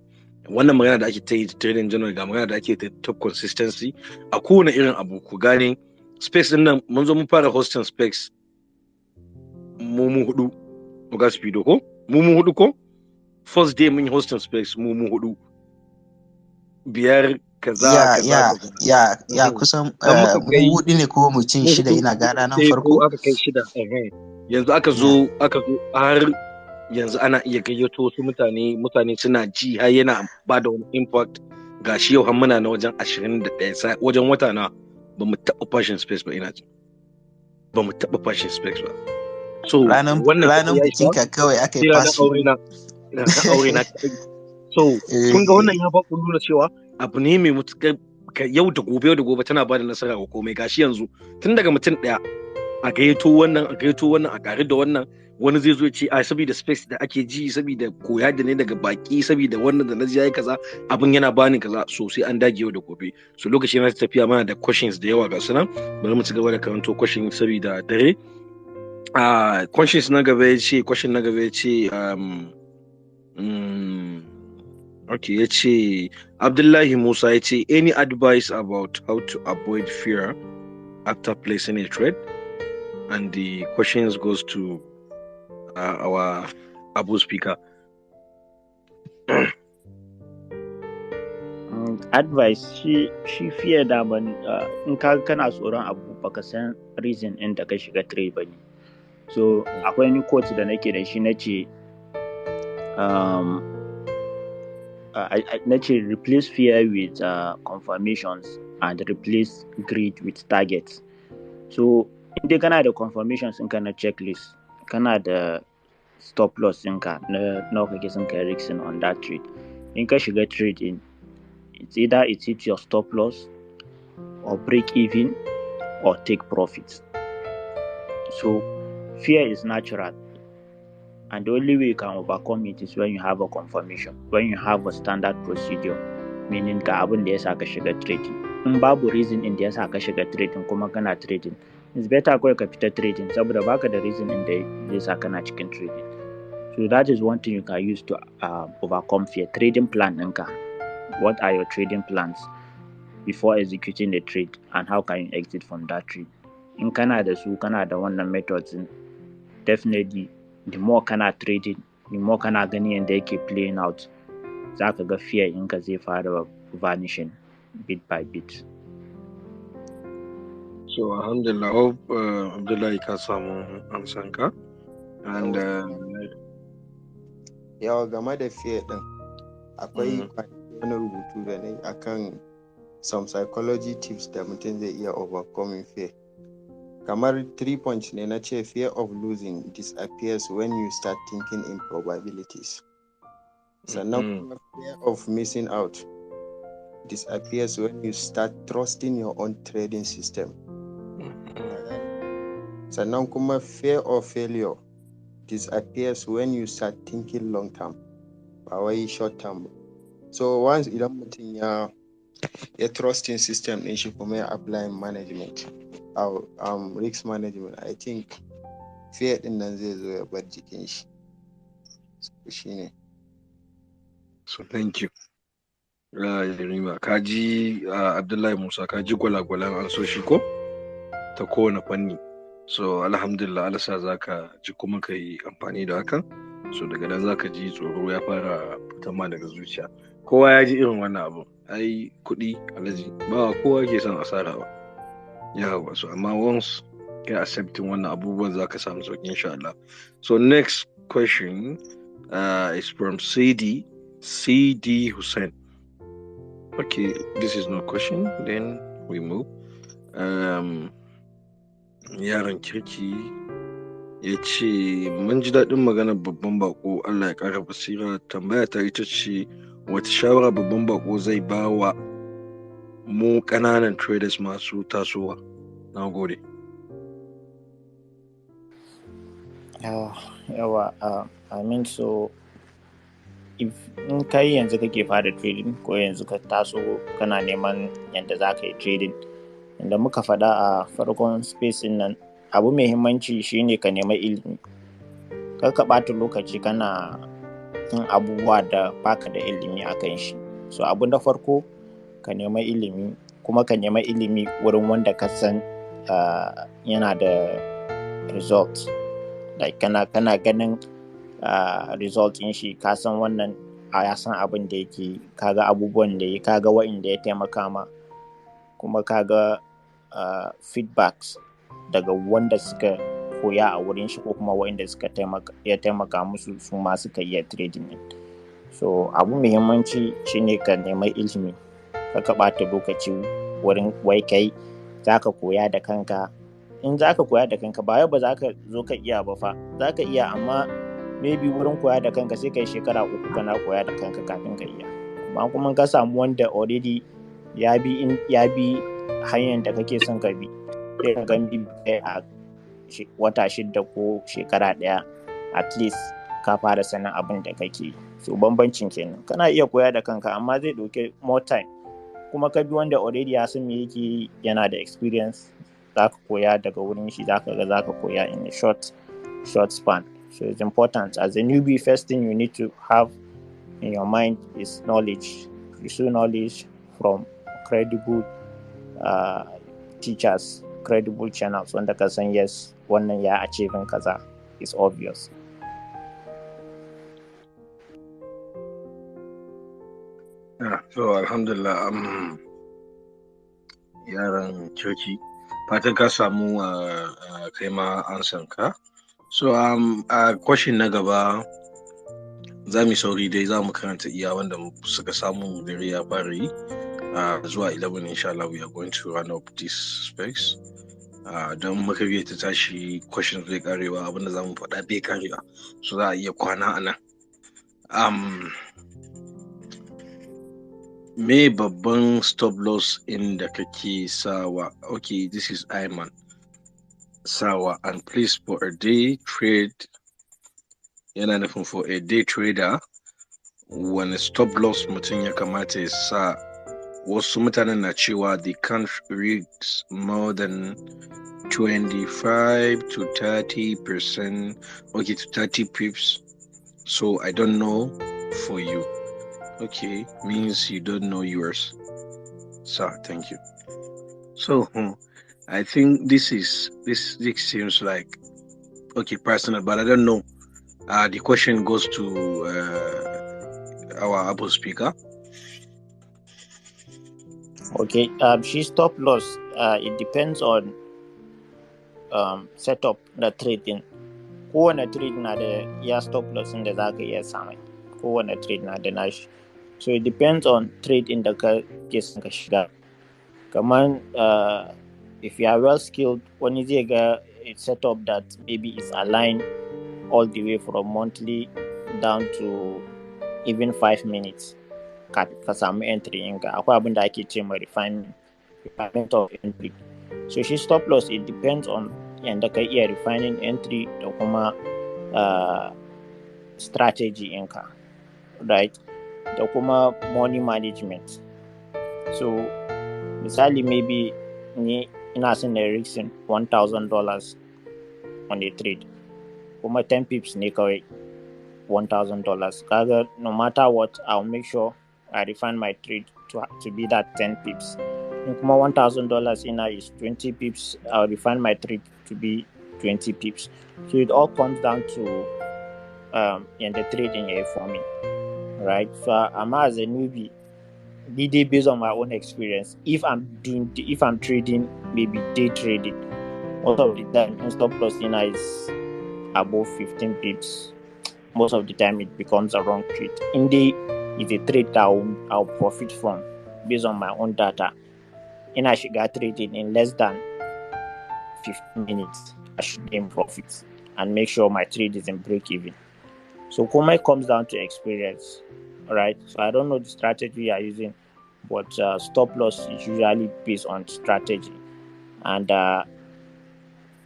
[SPEAKER 3] Wannan magana da ake ta yi trading journal, ga magana da ake ta consistency a kowane irin abu. Ku gane space din nan, mun zo mun fara hosting space mu hudu Gasfido ko mu hudu ko first day mun yi hosting space mu hudu, biyar kaza
[SPEAKER 1] ya kusan mu hudu ne ko mutum shida, ina ga ranar farko
[SPEAKER 3] aka kai shida. Yanzu aka zo har yanzu ana iya gayyato wasu mutane suna ji har yana ba da wani impact. Gashi yau har muna na wajen 21 wajen wata na ba mu taɓa fashion space ba, ina ji ba mu taɓa fashion space ba. So
[SPEAKER 1] ranar bikin ka kawai aka yi fashion
[SPEAKER 3] aure na. So kun ga wannan ya ba ku nuna cewa abu ne mai mutukar yau da gobe tana ba da nasara ga komai. Gashi yanzu tun daga mutum daya a gayyato wannan a ƙari da wannan, wani zai zo ya ce a saboda space da ake ji, saboda koya da ne daga baki, saboda wannan da na ji yayi kaza, abin yana bani kaza. So sai an dage yau da gobe. So lokaci na tafiya mana da questions da yawa ga sunan, bari mu ci gaba da karanto questions saboda dare. Question na gaba ya ce okay, ya ce Abdullahi Musa ya ce any advice about how to avoid fear after placing a trade? And the questions goes to our Abu speaker.
[SPEAKER 5] Advice shi fear da ban in ka kana tsoron abu baka san reason din da ka shiga trade bane. So akwai ni quote da nake da shi nace replace fear with confirmations and replace greed with targets. So in dai kana da confirmations ɗinka na checklist, kana da stop loss ɗinka na nawa kake son kai risking on that trade. In ka shiga trade in, it's either it hits your stop loss or break even or take profits. So fear is natural, and the only way you can overcome it is when you have a confirmation, when you have a standard procedure, meaning ga abin da ya sa ka shiga trading. In babu reason in da ya sa ka shiga trading kuma kana trading, it's better kawai ka fita trading saboda baka da reason in da zai sa kana cikin trading. So that is one thing you can use to overcome fear. Trading plan ɗinka. What are your trading plans before executing the trade, and how can you exit from that trade? In kana da su, kana da wannan methods, definitely the more kana trading, the more kana gani yanda yake playing out, zaka ga fear ɗinka zai fara vanishing bit by bit.
[SPEAKER 3] So alhamdulillah, hope Abdullahi ka samu amsanka. And
[SPEAKER 8] yawa game da fear din akwai wani rubutu da nayi akan some psychology tips da mutum zai iya overcoming fear. Kamar 3 points ne na ce fear of losing disappears when you start thinking in probabilities. Sannan kuma fear of missing out disappears when you start trusting your own trading system. Sannan kuma fear of failure disappears when you start thinking long term, ba wai short term. So once idan mutum ya trusting system din shi kuma ya apply management risk management, I think fear din nan zai zo ya bar jikin shi. Shine.
[SPEAKER 3] So thank you. Yarima, kaji Abdullahi Musa, kaji gwalagwalan an so shi ko ta kowane fanni. So alhamdulillah, Allah sa zaka ji kuma ka yi amfani da hakan. So daga nan zaka ji tsoro ya fara fitar ma daga zuciya. Kowa ya ji irin wannan abu. Ai kuɗi alaji ba kowa ke son asara ba. Yawa, so amma once ka accepting wannan abubuwan zaka samu sauki insha Allah. So next question is from CD Hussein. Okay, this is no question. Then we move. Yaran kirki ya ce mun ji daɗin maganar babban bako, Allah ya ƙara basira. Tambaya ta ita ce wata shawara babban bako zai ba wa mu ƙananan traders masu tasowa? Na gode.
[SPEAKER 5] Yawa, I mean, so if in kai yanzu kake fara trading ko yanzu ka taso kana neman yadda za ka yi trading, inda muka faɗa a farkon space nan, abu mai muhimmanci shine ka nema ilimi. Kar ka ɓata lokaci kana yin abubuwa da baka da ilimi a kan shi. So abu na farko ka nema ilimi, kuma ka nema ilimi wurin wanda ka san yana da result. Like kana ganin result in shi, ka san wannan ya san abin da yake, kaga abubuwan da yake, kaga wa'inda ya taimaka ma, kuma kaga feedbacks daga wanda suka koya a wurin shi ko kuma wa'inda suka taimaka musu su ma suka iya trading din. So abu muhimmanci shine ka nemi ilimi, ka ɓata lokaci wurin wai kai zaka koya da kanka. In zaka koya da kanka ba ba za ka zo ka iya ba fa, za ka iya, amma maybe wurin koya da kanka sai kai shekara 3 kana koya da kanka kafin ka iya. Amma kuma ka samu wanda already ya bi hanyar da kake son ka bi, sai ka ga a wata 6 ko shekara 1 at least ka fara sanin abin da kake. So bambancin kenan, kana iya koya da kanka amma zai ɗauke more time, kuma ka bi wanda already ya san me yake, yana da experience, za ka koya daga wurin shi, za ka koya in a short span. So it's important as a newbie, first thing you need to have in your mind is knowledge. Pursue knowledge from credible teachers, credible channels, wanda ka san yes wannan ya achieving kaza is obvious.
[SPEAKER 3] So alhamdulillah, yaran kirki, fatan ka samu kai ma ansan ka. So a question na gaba za mu sauri dai, za mu karanta iya wanda suka samu dare ya fara yi zuwa 11 insha Allah. We are going to run up this space. Don muka biya ta tashi question zai karewa, abinda za mu faɗa bai karewa, so za a iya kwana a nan. Me babban stop loss inda kake sawa? Okay, this is Ayman. Sawa, and please for a day trade, yana nufin for a day trader wani stop loss mutum ya kamata ya sa wasu mutanen na cewa they can't read more than 25 to 30%, okay, to 30 pips. So I don't know for you. Okay, means you don't know yours. So thank you. So I think this seems like okay personal, but I don't know. The question goes to our Apple speaker.
[SPEAKER 5] Okay, she stop loss. It depends on setup na trading. Kowane trade na da ya stop loss da za ka iya samun. Kowane trade na da nashi. So it depends on trade in da ka ke son ka shiga. Kamar if you are well skilled, wani zai ga a setup that maybe is aligned all the way from monthly down to even 5 minutes. Ka samu entry inka. Akwai abin da ake ce ma refinement of entry. So shi stop loss, it depends on yanda ka iya refining entry da kuma strategy inka, right? Da kuma money management. So misali maybe ni ina son na risking $1,000 on a trade, kuma 10 pips ne kawai $1,000. Kaga no matter what, I'll make sure I refine my trade to be that 10 pips. Kuma $1,000 ina is 20 pips. I'll refine my trade to be 20 pips. So it all comes down to in the trading for me, right? So I'm as a newbie, based on my own experience. If I'm trading, maybe day trading, most of the time in stop loss ina is above 15 pips. Most of the time it becomes a wrong trade. Indeed, it's a trade that I'll profit from based on my own data. And I should get traded in less than 15 minutes. I should gain profits and make sure my trade is in break even. So kuma comes down to experience, right? So I don't know the strategy you are using, but stop loss is usually based on strategy. And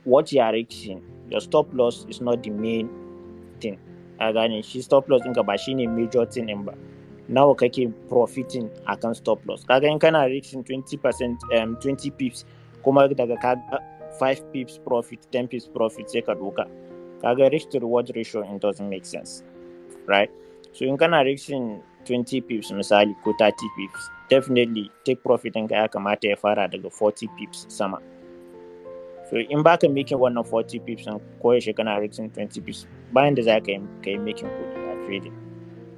[SPEAKER 5] what you are risking, your stop loss is not the main thing. Gane shi stop loss ɗinka ba shine major thing ɗin ba. Nawa kake profiting akan stop loss. Kaga in kana risking 20%, 20 pips, kuma daga kaga 5 pips profit, 10 pips profit sai ka doka. Kaga risk to reward ratio, it doesn't make sense, right? So in kana risking 20 pips misali ko 30 pips, definitely take profit ɗinka ya kamata ya fara daga 40 pips sama. So in baka making 40 pips and koyaushe kana risking 20 pips, bayan da za ka yi making kudi a trading,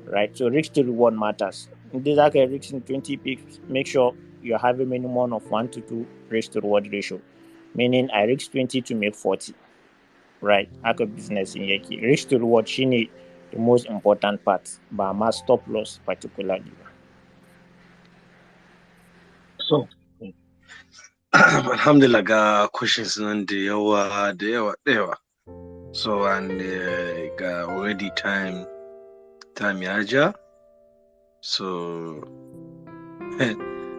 [SPEAKER 5] right? So risk to reward matters. In dai za ka yi risking 20 pips, make sure you have a minimum of 1 to 2 risk to reward ratio, meaning I risk 20 to make 40, right? Haka business in yake. Risk to reward shine the most important part, ba ma stop loss particularly.
[SPEAKER 3] So alhamdulillah ga questions nan da yawa. So and ga already time ya ja. So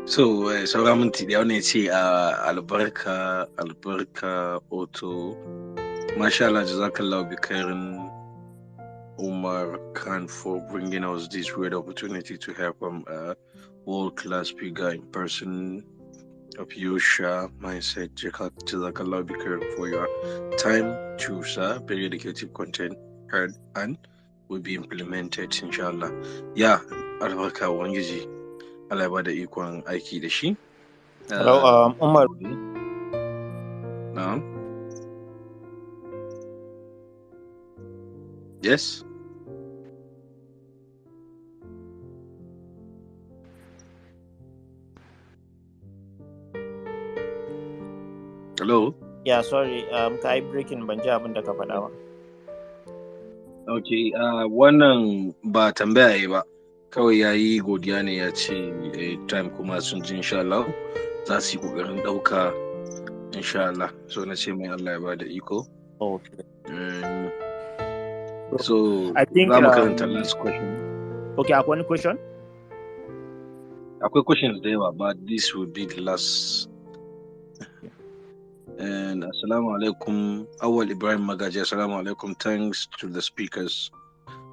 [SPEAKER 3] sauran minti da wani ce albarka auto, masha Allah, jazakallahu bi khairin Umar Khan for bringing us this great opportunity to hear from a world-class speaker in person of your mindset. Jazakallah bi khairin for your time to very educative content heard and will be implemented inshallah. Yeah, albarka ubangiji Allah ya bada ikon aiki da shi.
[SPEAKER 5] Hello, Umar.
[SPEAKER 3] Na'am. Yes. Hello.
[SPEAKER 5] Yeah, sorry. Ka yi breaking, ban ji abin da ka faɗa ba.
[SPEAKER 3] Okay, wannan ba tambaya yi ba. Kawai ya yi godiya ne, ya ce time kuma sun ji insha Allah za su yi ƙoƙarin ɗauka insha Allah. So na ce mai Allah ya ba da iko.
[SPEAKER 5] Okay.
[SPEAKER 3] So
[SPEAKER 5] I think
[SPEAKER 3] za mu karanta last question.
[SPEAKER 5] Okay, akwai wani question?
[SPEAKER 3] Akwai questions da yawa, but this will be the last. And assalamu alaikum, Awal Ibrahim Magaji. Assalamu alaikum. Thanks to the speakers,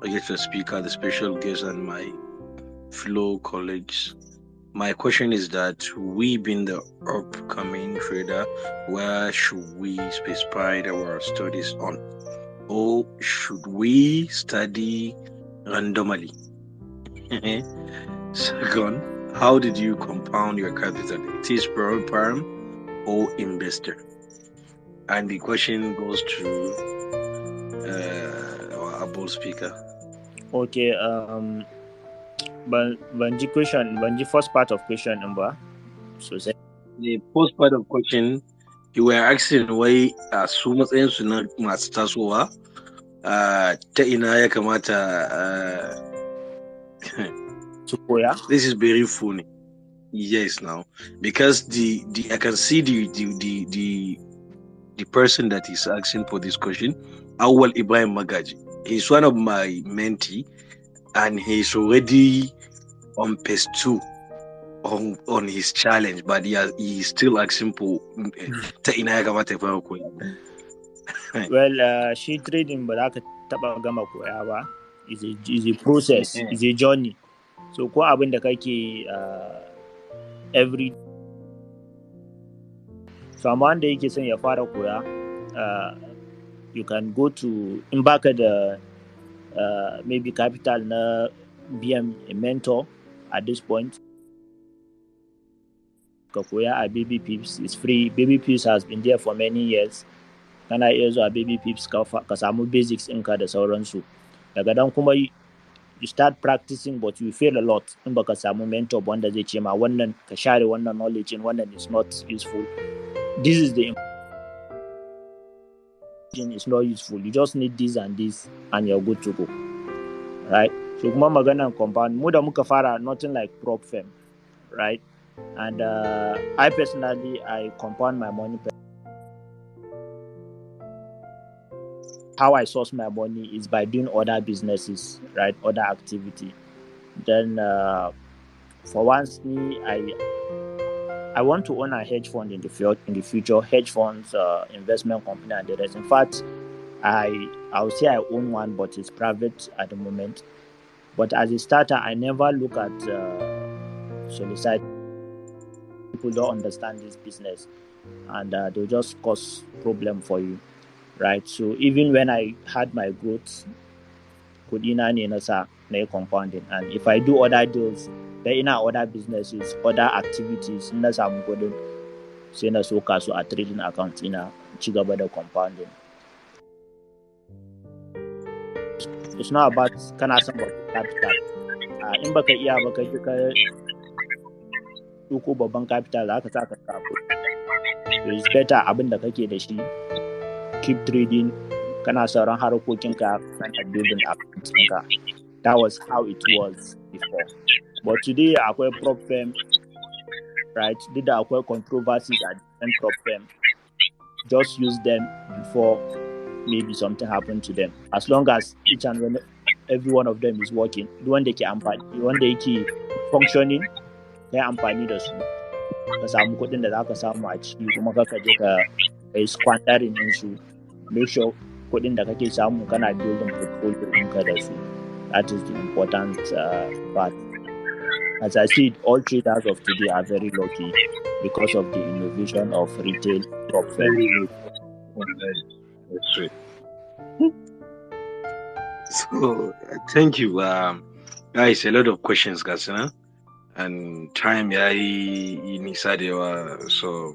[SPEAKER 3] the speaker, the special guest, and my fellow colleagues. My question is that we being the upcoming trader, where should we specify our studies on? Or should we study randomly? Second, how did you compound your capital? It is firm or investor? And the question goes to our able speaker.
[SPEAKER 5] Okay, ban ji first part of question din ba sosai.
[SPEAKER 3] The first part of question, you were asking why su matsayin su na masu tasowa ta ina ya kamata
[SPEAKER 5] To koya?
[SPEAKER 3] This is very funny. Yes, now because the I can see the person that is asking for this question, Awal Ibrahim Magaji. He's one of my mentee, and he's already on phase 2 on his challenge, but he's still asking for ta ina ya kamata ya fara koya.
[SPEAKER 5] Well, shi trading ba za ka taba gama koya ba. Is a process, is a journey. So ko abin da kake every so amma wanda yake son ya fara koya, you can go to in baka da maybe capital na biyan a mentor at this point. Ka koya a Baby Pips is free. Baby Pips has been there for many years. Kana iya zuwa Baby Pips ka samu basics ɗinka da sauransu. Daga dan kuma you start practicing, but you fail a lot in baka samu mentor wanda zai ce ma wannan ka share wannan knowledge in wannan is not useful. This is the it's not useful. You just need this and this and you're good to go. Right? So kuma maganan compound, mu da muka fara nothing like prop firm, right? And I personally compound my money. How I source my money is by doing other businesses, right? Other activity. Then for once, I want to own a hedge fund in the future. Hedge funds, investment company, and the rest. In fact, I'll say I own one, but it's private at the moment. But as a starter, I never look at solicit. People don't understand this business, and they'll just cause problem for you, right? So even when I had my growth, kudina ne na sa na compounding, and if I do other deals, then in other businesses, other activities, na samu kudin sai na soka su a trading account ina ci gaba da compounding. It's not about kana son capital. In baka iya baka ka duko babban capital za ka saka kafu. So it's better abin da kake da shi, keep trading, kana sauran harkokinka, kana building account ɗinka. That was how it was before. But today akwai prop firm, right? Did akwai controversies at different prop firm. Just use them before maybe something happened to them. As long as each and every one of them is working, the one they can functioning, kai amfani da su ka samu kuɗin da za ka samu a ciki kuma ka je ka yi squandering din su. Make sure kuɗin da kake samu kana building portfolio ɗinka da su. That is the important part. As I said, all traders of today are very lucky because of the innovation of retail prop firm.
[SPEAKER 3] That's right. So thank you, guys. A lot of questions, guys, huh? And time nisa da yawa, so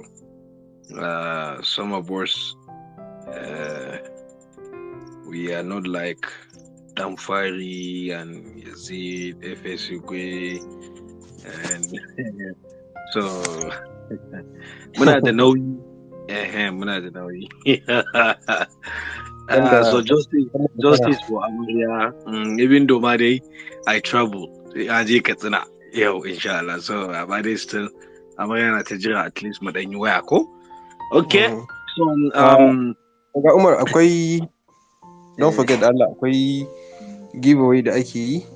[SPEAKER 3] some of us we are not like Damfari and Yazid, FSUG, and so muna da nauyi. So justice for Amarya, even though my day I travel, I je Katsina yau insha Allah. So amma dai still Amarya na ta jira at least mu dan yi waya ko? Okay. So
[SPEAKER 7] ga Umar akwai don't forget Allah akwai giveaway da ake yi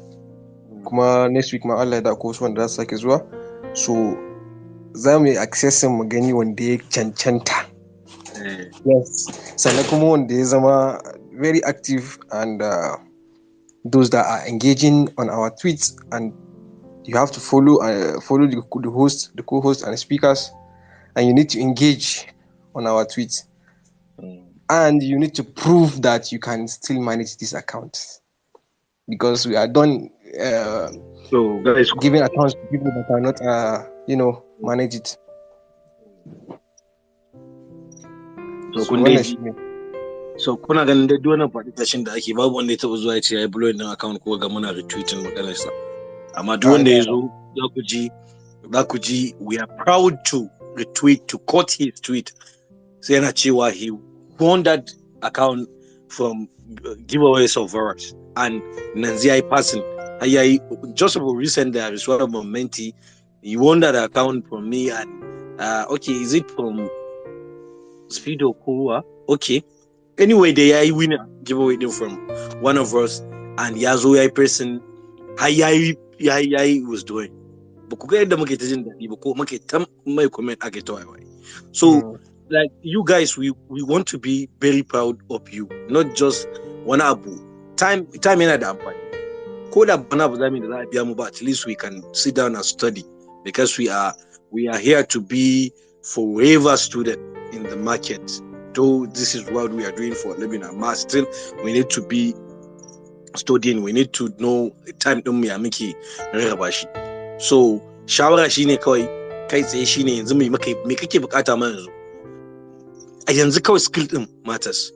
[SPEAKER 7] kuma next week ma Allah ya da ko wanda za su sake zuwa, so za mu yi accessing mu gani wanda ya cancanta. Yes, sannan kuma wanda ya zama very active and those that are engaging on our tweets and You have to follow the host, the co-host, and the speakers, and you need to engage on our tweets. And you need to prove that you can still manage this account, because we are done
[SPEAKER 3] So guys,
[SPEAKER 7] giving accounts to people that cannot, manage it.
[SPEAKER 3] so
[SPEAKER 7] So
[SPEAKER 3] kun
[SPEAKER 7] wannan
[SPEAKER 3] dai
[SPEAKER 7] shi ne.
[SPEAKER 3] so kuna ganin dai duk wannan faɗi tashin da ake babu wanda ya taɓa zuwa ya ce ya yi blowing ɗin account ko ga muna retweeting maganarsa, amma duk wanda ya zo za ku ji we are proud to retweet, to quote his tweet, sai yana cewa he won that account from giveaways of Forex, and Nanzi I passing just recent there is one of my mentee, he won that account from me, and okay, is it from Speedo Kowa? Okay. Anyway, they win a giveaway from one of us, and yazo yayi person yayi was doing. But ku ga yadda muke ta jin daɗi ba ko muke ta mai comment ake ta wai. So like you guys, we want to be very proud of you, not just one abu. Time yana da amfani. Ko da bana abu zamu da za a biya mu ba, at least we can sit down and study, because we are here to be forever student in the market. Though this is what we are doing for a living, and still we need to be studying. We need to know time din mu ya muke rarraba shi. So shawara shine kawai kai tsaye shine yanzu me kake bukata ma yanzu? A yanzu kawai skill din matters.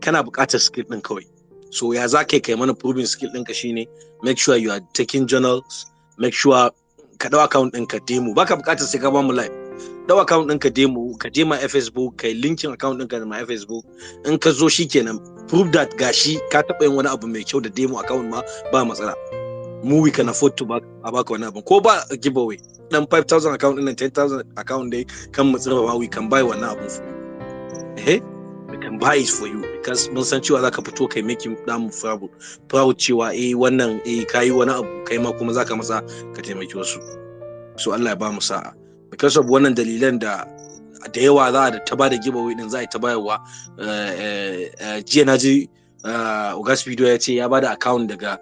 [SPEAKER 3] Kana bukatar skill din kawai. So ya za kai mana proving skill ɗinka shine make sure you are taking journals, make sure ka dau account ɗinka demo. Baka bukatar sai ka ba mu live. Dau account ɗinka demo, ka je ma Facebook, kai linkin account ɗinka da ma Facebook. In ka zo shikenan prove that gashi ka taɓa yin wani abu mai kyau da demo account ma ba matsala. Mu we can afford to baka wani abu. Ko ba giveaway. Dan 5,000 account ɗin 10,000 account dai kan mu tsira ba, we can buy wannan abun for you. We can buy it for you, because mun san cewa zaka fito kai making damu proud cewa wannan kai wani abu kai ma kuma zaka masa ka taimaki wasu. So Allah ya ba mu sa'a. Because of wannan dalilan da yawa za a ta bada giveaway din, za a ta bayarwa. Jiya na ji Ogas Video ya ce ya bada account daga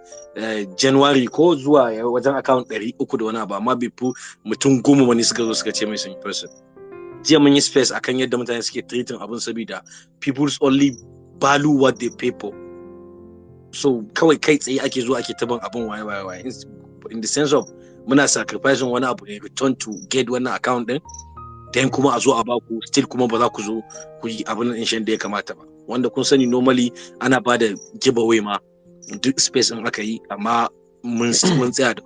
[SPEAKER 3] January ko zuwa wajen account 300 da wani abu, amma bai fi mutum 10 wani suka zo suka ce mai sun person. Jiya mun yi space akan yadda mutane suke treating abun, saboda people's only value what they pay for. So kawai kai tsaye ake zuwa ake taban abun waye in the sense of muna sacrificing wani abu in return to get wannan account din, then kuma a zo a baku still kuma ba za ku zo ku yi abun din shan da ya kamata ba, wanda kun sani normally ana bada giveaway ma duk space in aka yi, amma mun tsaya da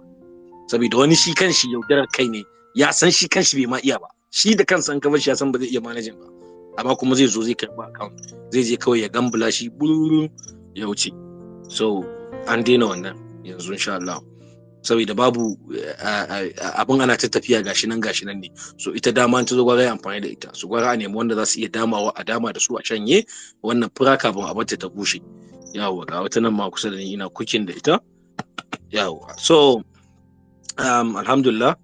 [SPEAKER 3] saboda wani shi kanshi yaudarar kai ne, ya san shi kanshi bai ma iya ba, shi da kansa an kabar shi ya san ba zai iya managing ba, amma kuma zai zo zai karba account, zai je kawai ya gambula shi bululu ya wuce. So an daina wannan yanzu insha Allah, saboda babu abin ana ta tafiya gashi nan ne. So ita dama ta zo gwara ya amfani da ita, so gwara a nemi wanda za su iya damawa a dama da su a shanye wannan fura kafin a bata ta bushe. Yawa ga wata nan ma kusa da ni ina cooking da ita. Yawa, so alhamdulillah.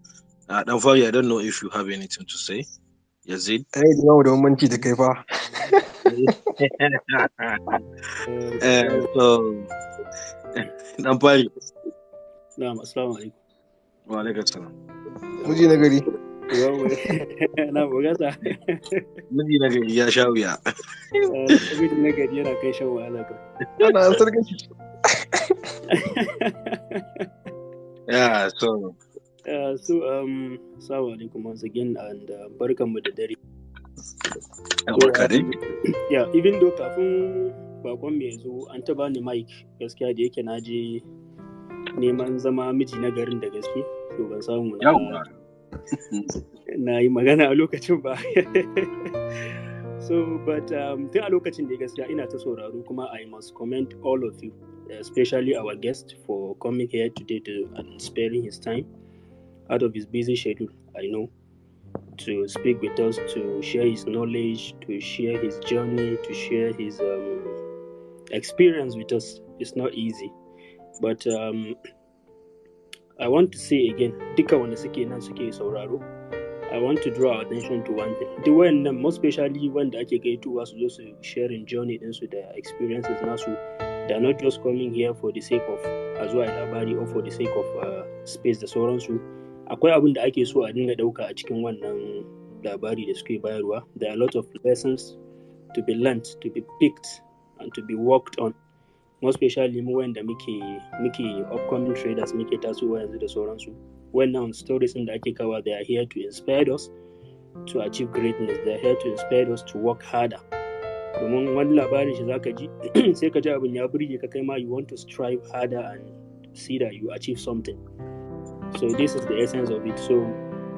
[SPEAKER 3] Dan fari, I don't know if you have anything to say, Yazid.
[SPEAKER 7] Da bambanci da kai fa.
[SPEAKER 3] So dan fari.
[SPEAKER 9] Na'am, assalamu alaikum.
[SPEAKER 3] Wa alaikum salam.
[SPEAKER 7] Miji na gari.
[SPEAKER 9] Na bugata.
[SPEAKER 3] Miji na gari ya sha wuya.
[SPEAKER 9] Miji na gari yana kai shan wahala ka.
[SPEAKER 7] Ana sarkin shi.
[SPEAKER 3] Yeah, so
[SPEAKER 9] assalamu alaikum once again, and barkanmu da dare. Yeah, even though kafin bakon mai zo an taba ni mic gaskiya da yake na je neman zama miji na garin da gaske, so ban samu na yi magana a lokacin ba. So but tun a lokacin da gaskiya ina ta sauraro, kuma I must commend all of you, especially our guest, for coming here today and sparing his time out of his busy schedule, I know, to speak with us, to share his knowledge, to share his journey, to share his experience with us. It's not easy, but I want to say again, duka wanda suke nan suke sauraro, I want to draw our attention to one thing. The one, most especially wanda ake gaitowa su zo su sharing journey ɗinsu da experiences nasu, They're not just coming here for the sake of a zuwa labari or for the sake of space da sauransu. Akwai abin da ake so a dinga ɗauka a cikin wannan labari da suke bayarwa. There are a lot of lessons to be learned, to be picked, and to be worked on. More especially mu wanda muke upcoming traders muke tasowa yanzu da sauransu. Wannan stories da ake kawo, they are here to inspire us to achieve greatness. They are here to inspire us to work harder. Domin wani labarin shi zaka ji sai ka ji abin ya burge ka kai ma, you want to strive harder and see that you achieve something. So this is the essence of it. So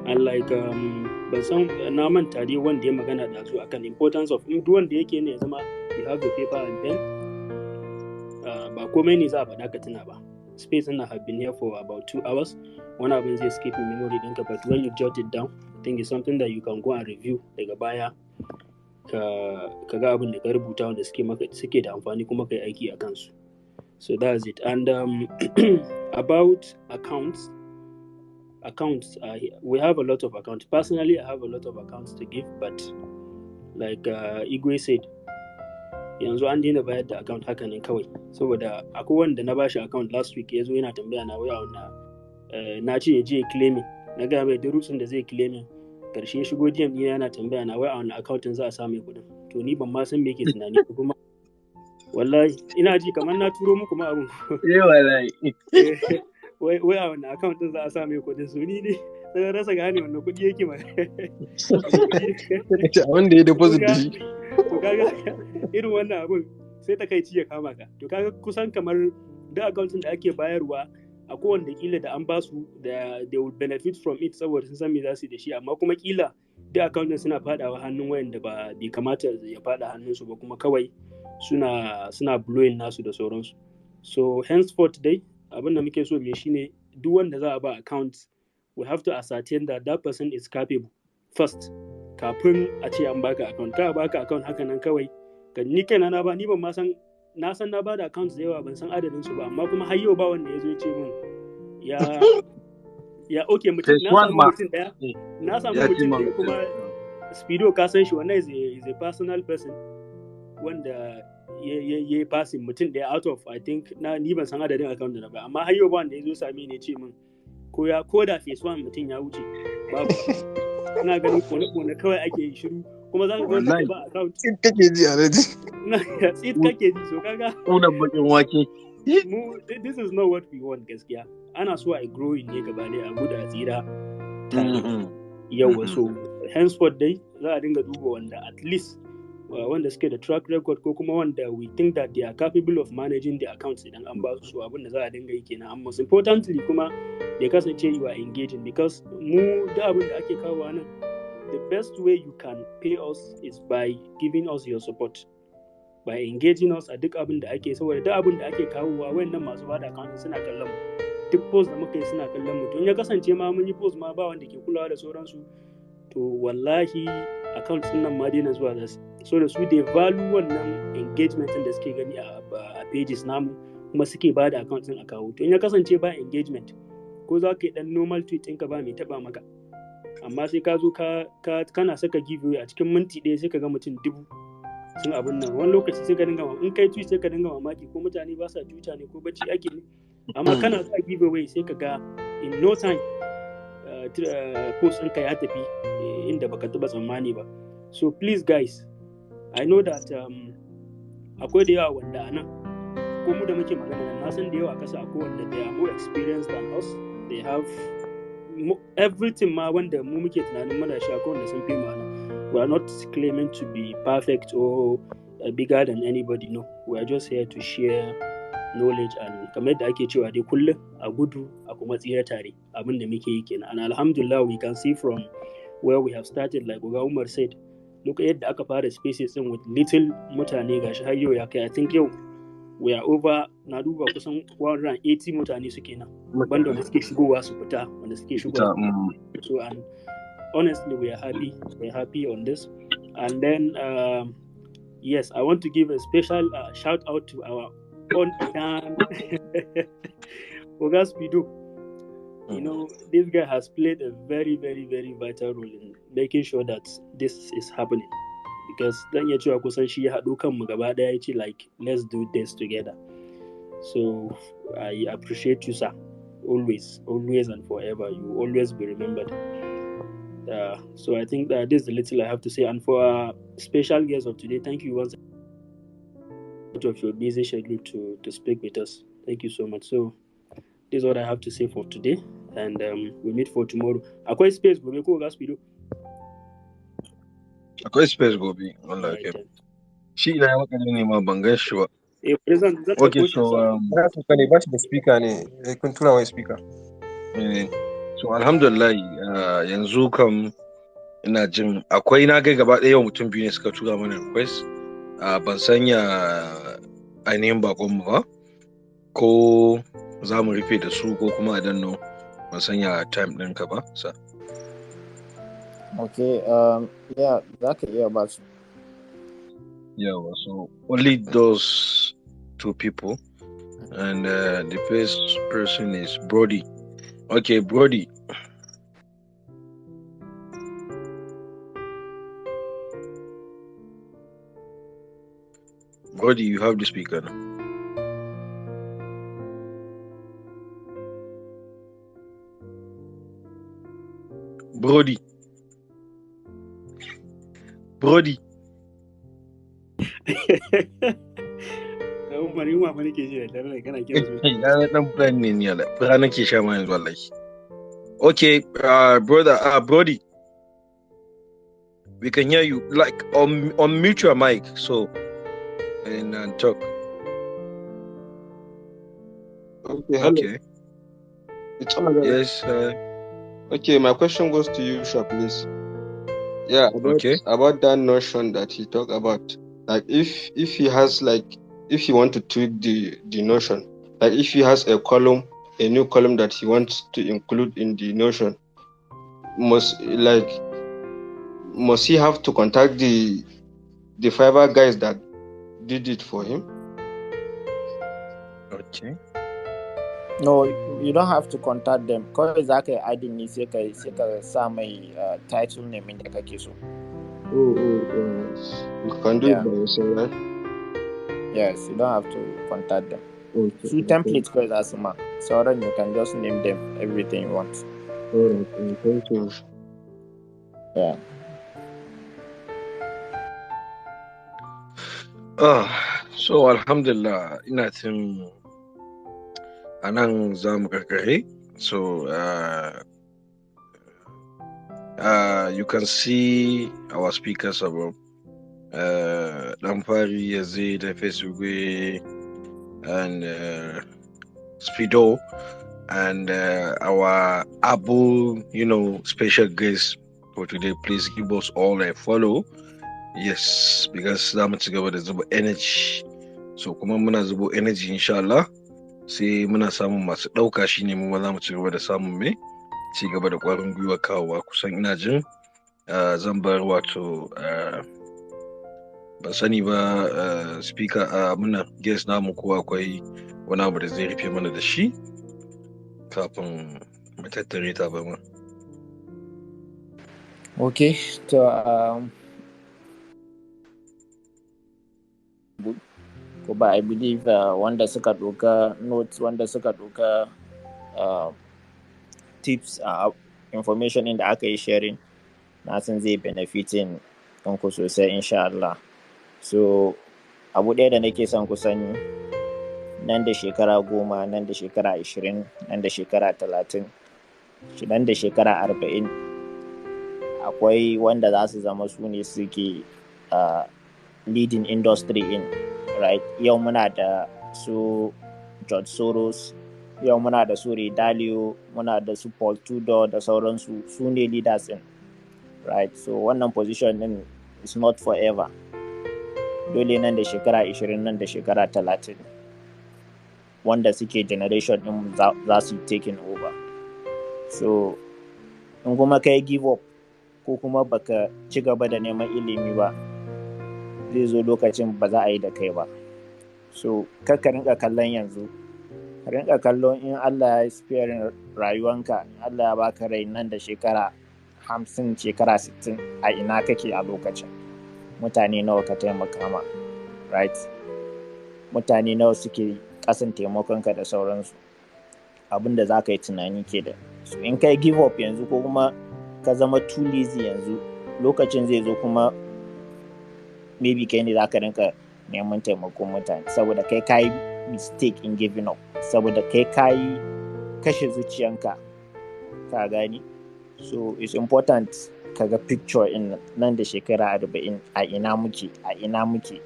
[SPEAKER 9] and like ban san na manta dai wanda ya magana da su akan importance of duk wanda yake ne ya zama you have the paper and pen. Ba komai ne za a faɗa ka tuna ba. Space and I have been here for about 2 hours. One abin zai skip in memory ɗinka, but when you jot it down, I think it's something that you can go and review daga baya. Ka ga abin da ka rubuta wanda suke da amfani kuma kai aiki a kansu. So that's it. And about accounts, we have a lot of accounts. Personally, I have a lot of accounts to give, but like Igwe said, yanzu an daina bayar da account haka ne kawai, saboda akwai wanda na bashi account last week ya zo yana tambaya na waya wannan na ce ya je claiming, na ga mai darutsun da zai claiming, karshe shigo DM ɗina yana tambaya na wai a wannan account za a sa mai kuɗin. To ni ban ma san me yake tunani kuma wallahi ina ji kamar na turo muku ma abun.
[SPEAKER 10] Wallahi
[SPEAKER 9] wai a wannan account za a sa mai kuɗin, so ni ne sai rasa gane wannan kuɗi yake ma.
[SPEAKER 7] Wanda ya deposit da shi.
[SPEAKER 9] To kaga irin wannan abun sai takaici ya kama ka. To kaga kusan kamar da account da ake bayarwa akwai wanda kila da an ba su da they will benefit from it saboda sun san me za su yi da shi, amma kuma kila da account din suna fadawa hannun wayanda ba bai kamata ya fada hannun su ba, kuma kawai suna blowing nasu da sauransu. So henceforth dai abin da muke so me shine duk wanda za a ba account, we have to ascertain that that person is capable first kafin a ce an baka account. Ka baka account haka nan kawai ni kaina ni ban ma san na ba da accounts da yawa, ban san adadin su ba, amma kuma har yau ba wanda ya zo ya ce min ya okay mutum na samu mutum ɗaya kuma Speedo ka san shi, wannan is a personal person wanda ya passing mutum ɗaya out of I think ni ban san adadin account da na ba, amma har yau ba wanda ya zo same ni ya ce min ko da phase 1 mutum ya wuce babu. Ina ganin kone kawai ake yi shiru, kuma za ka ga ba account
[SPEAKER 7] tsit kake ji a raji
[SPEAKER 9] tsit kake ji. So kaga
[SPEAKER 10] kuna bakin wake
[SPEAKER 9] this is not what we want gaskiya. Ana so a growing ne gaba ne a guda tsira tare. Yawa, so henceforth dai za a dinga duba wanda at least wanda suke da track record ko kuma wanda we think that they are capable of managing the accounts idan an ba su abin da za a dinga yi kenan. And most importantly kuma ya kasance you are engaging, because mu da abin da ake kawo nan, the best way you can pay us is by giving us your support, by engaging us a duk abin da ake, saboda duk abin da ake kawowa wayannan masu bada account suna kallon mu, duk post da muka yi suna kallon mu. To in ya kasance ma mun yi post ma ba wanda ke kulawa da sauransu, to wallahi accounts din nan ma daina zuwa da su, so da su they value wannan engagement da suke gani a pages namu, kuma suke bada account din a kawo. To in ya kasance ba engagement, ko za ka yi dan normal tweet ɗinka ba mai taba maka, amma sai ka zo kana saka giveaway a cikin minti ɗaya sai ka ga mutum 1000 sun abin nan. Wani lokaci sai ka dinga in kai tweet sai ka dinga mamaki ko mutane ba sa twitter ne ko bacci ake ne, amma kana sa giveaway sai ka ga in no time post ɗinka ya tafi inda baka taba tsammani ba. So please guys, I know that akwai da yawa wanda a nan ko mu da muke magana na san da yawa a ƙasa akwai wanda they are more experienced than us, they have everything ma wanda mu muke tunanin muna shi akwai wanda sun fi mu nan. We are not claiming to be perfect or bigger than anybody, no. We are just here to share knowledge, and kamar yadda ake cewa dai kullum a gudu a kuma tsira tare, abin da muke yi kenan. And alhamdulillah we can see from where we have started, like Oga Umar said, look yadda aka fara spaces din with little mutane, gashi har yau ya kai, I think yau we are over, na duba kusan 180 mutane suke nan, banda wanda suke shigowa su fita, wanda suke shigowa. So and honestly we are happy on this. And then yes, I want to give a special shout out to our own Oga Speedo. You know, this guy has played a very, very, very vital role in making sure that this is happening. Because dan ya cewa kusan shi ya haɗu kanmu gaba ɗaya ya ce like let's do this together. So I appreciate you, sir. Always and forever. You will always be remembered. So I think that this is the little I have to say. And for our special guest of today, thank you once out of your busy schedule to speak with us. Thank you so much. So this is what I have to say for today, and we meet for tomorrow. Akwai space gobe ko gas video?
[SPEAKER 3] Akwai space gobe. Allah ya kai. Shi ina ya maka ne ma ban gan shi ba. Okay, so
[SPEAKER 7] ya tuka ne ba shi da speaker ne kun tura wai speaker.
[SPEAKER 3] So alhamdulillah yanzu kam ina jin akwai na ga gaba ɗaya mutum biyu ne suka tura mana request. Ban sanya ainihin bakon mu ba ko za mu rufe da su ko kuma I don't know ban sanya time ɗinka ba sa.
[SPEAKER 5] Okay, yeah, zaka iya ba su.
[SPEAKER 3] Yeah, so only those two people, and the first person is Brody. Okay, Brody. Brody, you have the speaker now. Brody. Okay, brother, Brody, we can hear you. Like unmute your mic so and talk.
[SPEAKER 8] Okay, hello.
[SPEAKER 3] Okay.
[SPEAKER 8] It's all right.
[SPEAKER 3] Yes.
[SPEAKER 8] Okay, my question goes to you, Sha, please. Yeah, about that notion that he talked about. Like if he has if he want to tweak the notion, like if he has a new column that he wants to include in the notion, must he have to contact the Fiverr guys that did it for him?
[SPEAKER 3] Okay.
[SPEAKER 5] No, you don't have to contact them. Kawai za ka yi adin ne sai ka sa mai title name inda kake so.
[SPEAKER 8] You can do it by yourself, right?
[SPEAKER 5] Yes, you don't have to contact them.
[SPEAKER 8] Okay.
[SPEAKER 5] Two templates kawai za su ma. Sauran you can just name them everything you want.
[SPEAKER 8] Alright, thank you.
[SPEAKER 5] Yeah.
[SPEAKER 3] So alhamdulillah ina tin anan za mu karkare. So you can see our speakers above. Damfari, Yazid, Fesugwe, and Speedo, and our Abu, special guest for today. Please give us all a follow. Yes, because za mu ci gaba da zuba energy. So kuma muna zubo energy inshallah. Sai muna samun masu ɗauka shine mu ma za mu ci gaba da samun ci gaba da ƙwarin gwiwa kawowa kusan ina jin zan bar wato ban sani ba speaker muna guest namu ko akwai wani abu da zai rufe mana da shi kafin mu tattare ta ba ma.
[SPEAKER 5] Okay, so I believe wanda suka ɗauka notes, wanda suka ɗauka tips, information in da aka yi sharing, na san zai benefiting kanku sosai insha Allah. So abu ɗaya da nake son ku sani, nan da shekara 10, nan da shekara 20, nan da shekara 30, nan da shekara 40, akwai wanda za su zama su ne suke leading industry in, right? Yau muna da su George Soros, yau muna da su Ray Dalio, muna da su Paul Tudor da sauransu, su ne leaders in, right? So wannan position din is not forever. Dole nan da shekara 20, nan da shekara 30 wanda suke generation din za su taking over. So in kuma kai give up ko kuma baka ci gaba da neman ilimi ba, zai zo lokacin ba za a yi da kai ba. So kar ka rinka kallon yanzu, ka rinka kallon in Allah ya spare rayuwanka, Allah ya baka rai nan da shekara 50, shekara 60, a ina kake a lokacin? Mutane nawa ka taimaka ma, right? Mutane nawa suke ƙasan taimakonka da sauransu, abin da za ka yi tunani ke da. So in kai give up yanzu ko kuma ka zama too lazy yanzu, lokacin zai zo kuma maybe kai ne za ka rinka neman taimakon mutane saboda kai ka yi mistake in giving up, saboda kai ka yi kashe zuciyanka, ka gani. So it's important ka ga picture in nan da shekara 40 a ina muke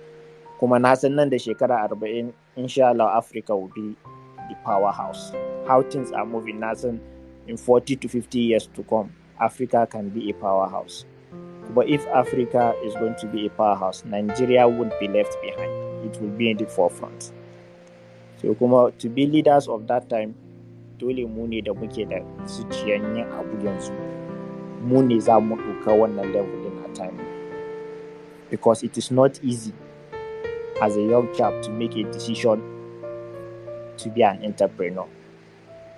[SPEAKER 5] kuma na san nan da shekara 40 insha Allah Africa will be the powerhouse. How things are moving, na san in 40 to 50 years to come, Africa can be a powerhouse. But if Africa is going to be a powerhouse, Nigeria won't be left behind. It will be in the forefront. So kuma to be leaders of that time, dole mu ne da muke da zuciyan yin abu yanzu. Mu ne za mu ɗauka wannan level in our time. Because it is not easy as a young chap to make a decision to be an entrepreneur.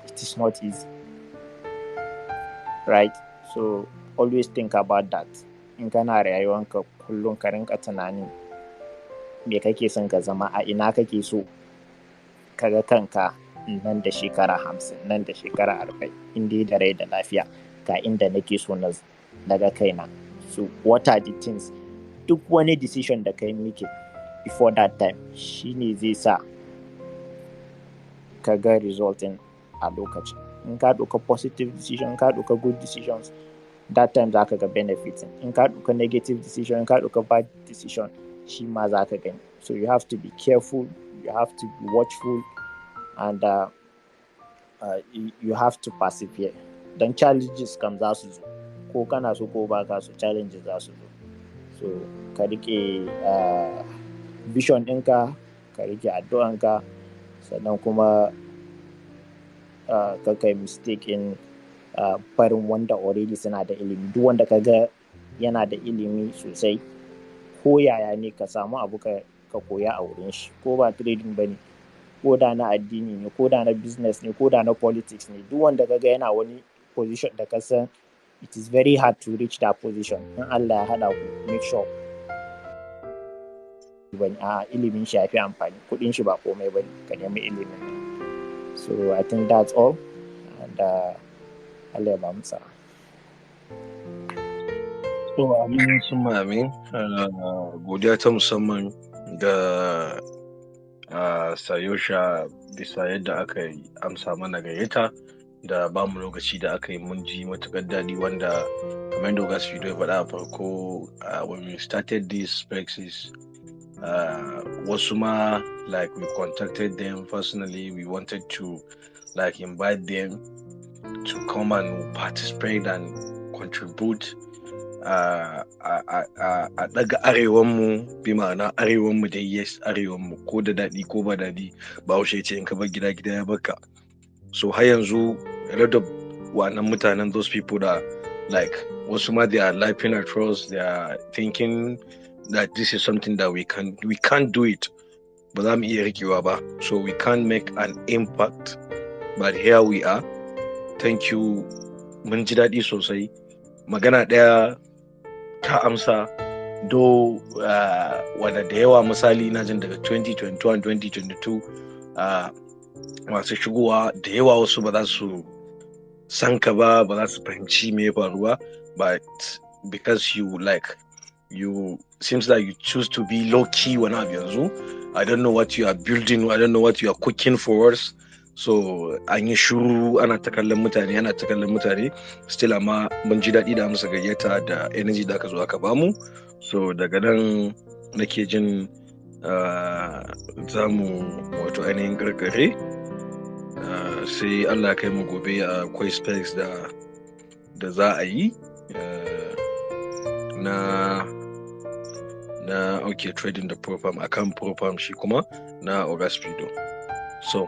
[SPEAKER 5] It is not easy. Right? So always think about that. In kana rayuwanka kullum ka rinka tunanin me kake son ka zama, a ina kake so ka ga kanka nan da shekara 50, nan da shekara 40, in dai da rai da lafiya, ga inda nake so na daga kaina. So what are the things? Duk wani decision da kai make before that time shine zai sa ka ga resulting a lokacin. In ka ɗauka positive decision, in ka ɗauka good decisions, that time za ka ga benefits. In ka ɗauka negative decision, in ka ɗauka bad decision, shi ma za ka gani. So you have to be careful, you have to be watchful, and you have to persevere. Don challenges kam za su zo, ko kana so ko ba ka so, challenges za su zo. So ka rike vision ɗinka, ka rike addu'anka, sannan kuma ka kai mistake in farin wanda already suna da ilimi. Duk wanda ka ga yana da ilimi sosai, ko yaya ne ka samu abu ka koya a wurin shi, ko ba trading ba ne, ko da na addini ne, ko da na business ne, ko da na politics ne. Duk wanda ka ga yana wani position da ka san it is very hard to reach that position, in Allah ya haɗa ku, make sure ilimin shi ya fi amfani, kuɗin shi ba komai ba ne, ka nemi ilimin. So I think that's all, and Allah ya ba mu sa'a.
[SPEAKER 3] So amin. Godiya ta musamman ga Sayosha bisa yadda aka yi amsa mana gayyata da ba mu lokaci da aka yi, mun ji matuƙar daɗi, wanda kamar yadda Ogas Fido ya faɗa a farko, when we started these spaces, wasu ma like we contacted them personally, we wanted to like invite them to come and participate and contribute a ɗaga arewanmu, bi ma'ana arewanmu dai, yes, arewanmu, ko da daɗi ko ba daɗi, Bahaushe ce in ka bar gida ya barka. So har yanzu a lot of wa'annan mutanen, those people that like wasu ma they are laughing at us, they are thinking that this is something that we can't do it, ba za mu iya rikewa ba, so we can't make an impact, but here we are. Thank you, mun ji daɗi sosai. Magana ɗaya ta amsa, do wanda da yawa misali ina jin daga 2021 2022 masu shigowa da yawa, wasu ba za su san ka ba za su fahimci me ya faruwa, but because you seems like you choose to be low key wani abu yanzu. I don't know what you are building, I don't know what you are cooking for us. So an yi shuru, ana ta kallon mutane, still amma mun ji daɗi da musu gayyata da energy da aka zo aka bamu. So daga nan nake jin za mu wato ainihin gargare, sai Allah kai mu gobe akwai specs da za a yi na okay, trading da program, akan program shi kuma na Ogas Fido. So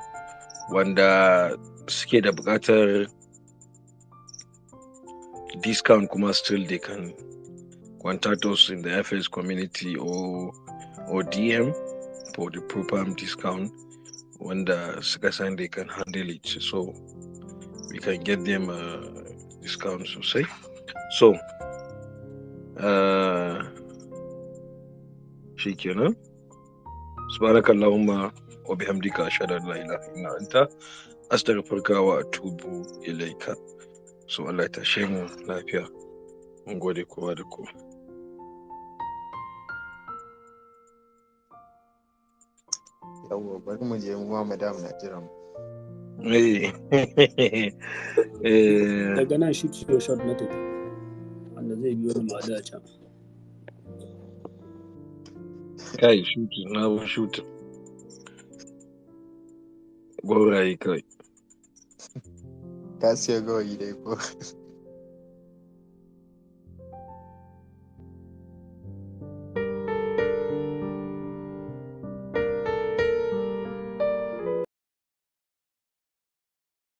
[SPEAKER 3] wanda suke da buƙatar discount kuma still they can contact us in the FS community or DM for the program discount, wanda suka san they can handle it, so we can get them a discount sosai. So shikenan, subhanakallahumma wa bihamdika ashhadu an la ilaha illa anta astaghfiruka wa atubu ilaika. So Allah ya tashe mu lafiya. Mun gode kowa da kowa.
[SPEAKER 8] Yawwa bari mu je mu ma madam na jira mu.
[SPEAKER 9] Daga nan shi ciwo shot na tafi wanda zai biyo ni bada can.
[SPEAKER 3] Kai shuti na ban shuti. Gwauraye kai.
[SPEAKER 8] Ka siya gawayi dai ko?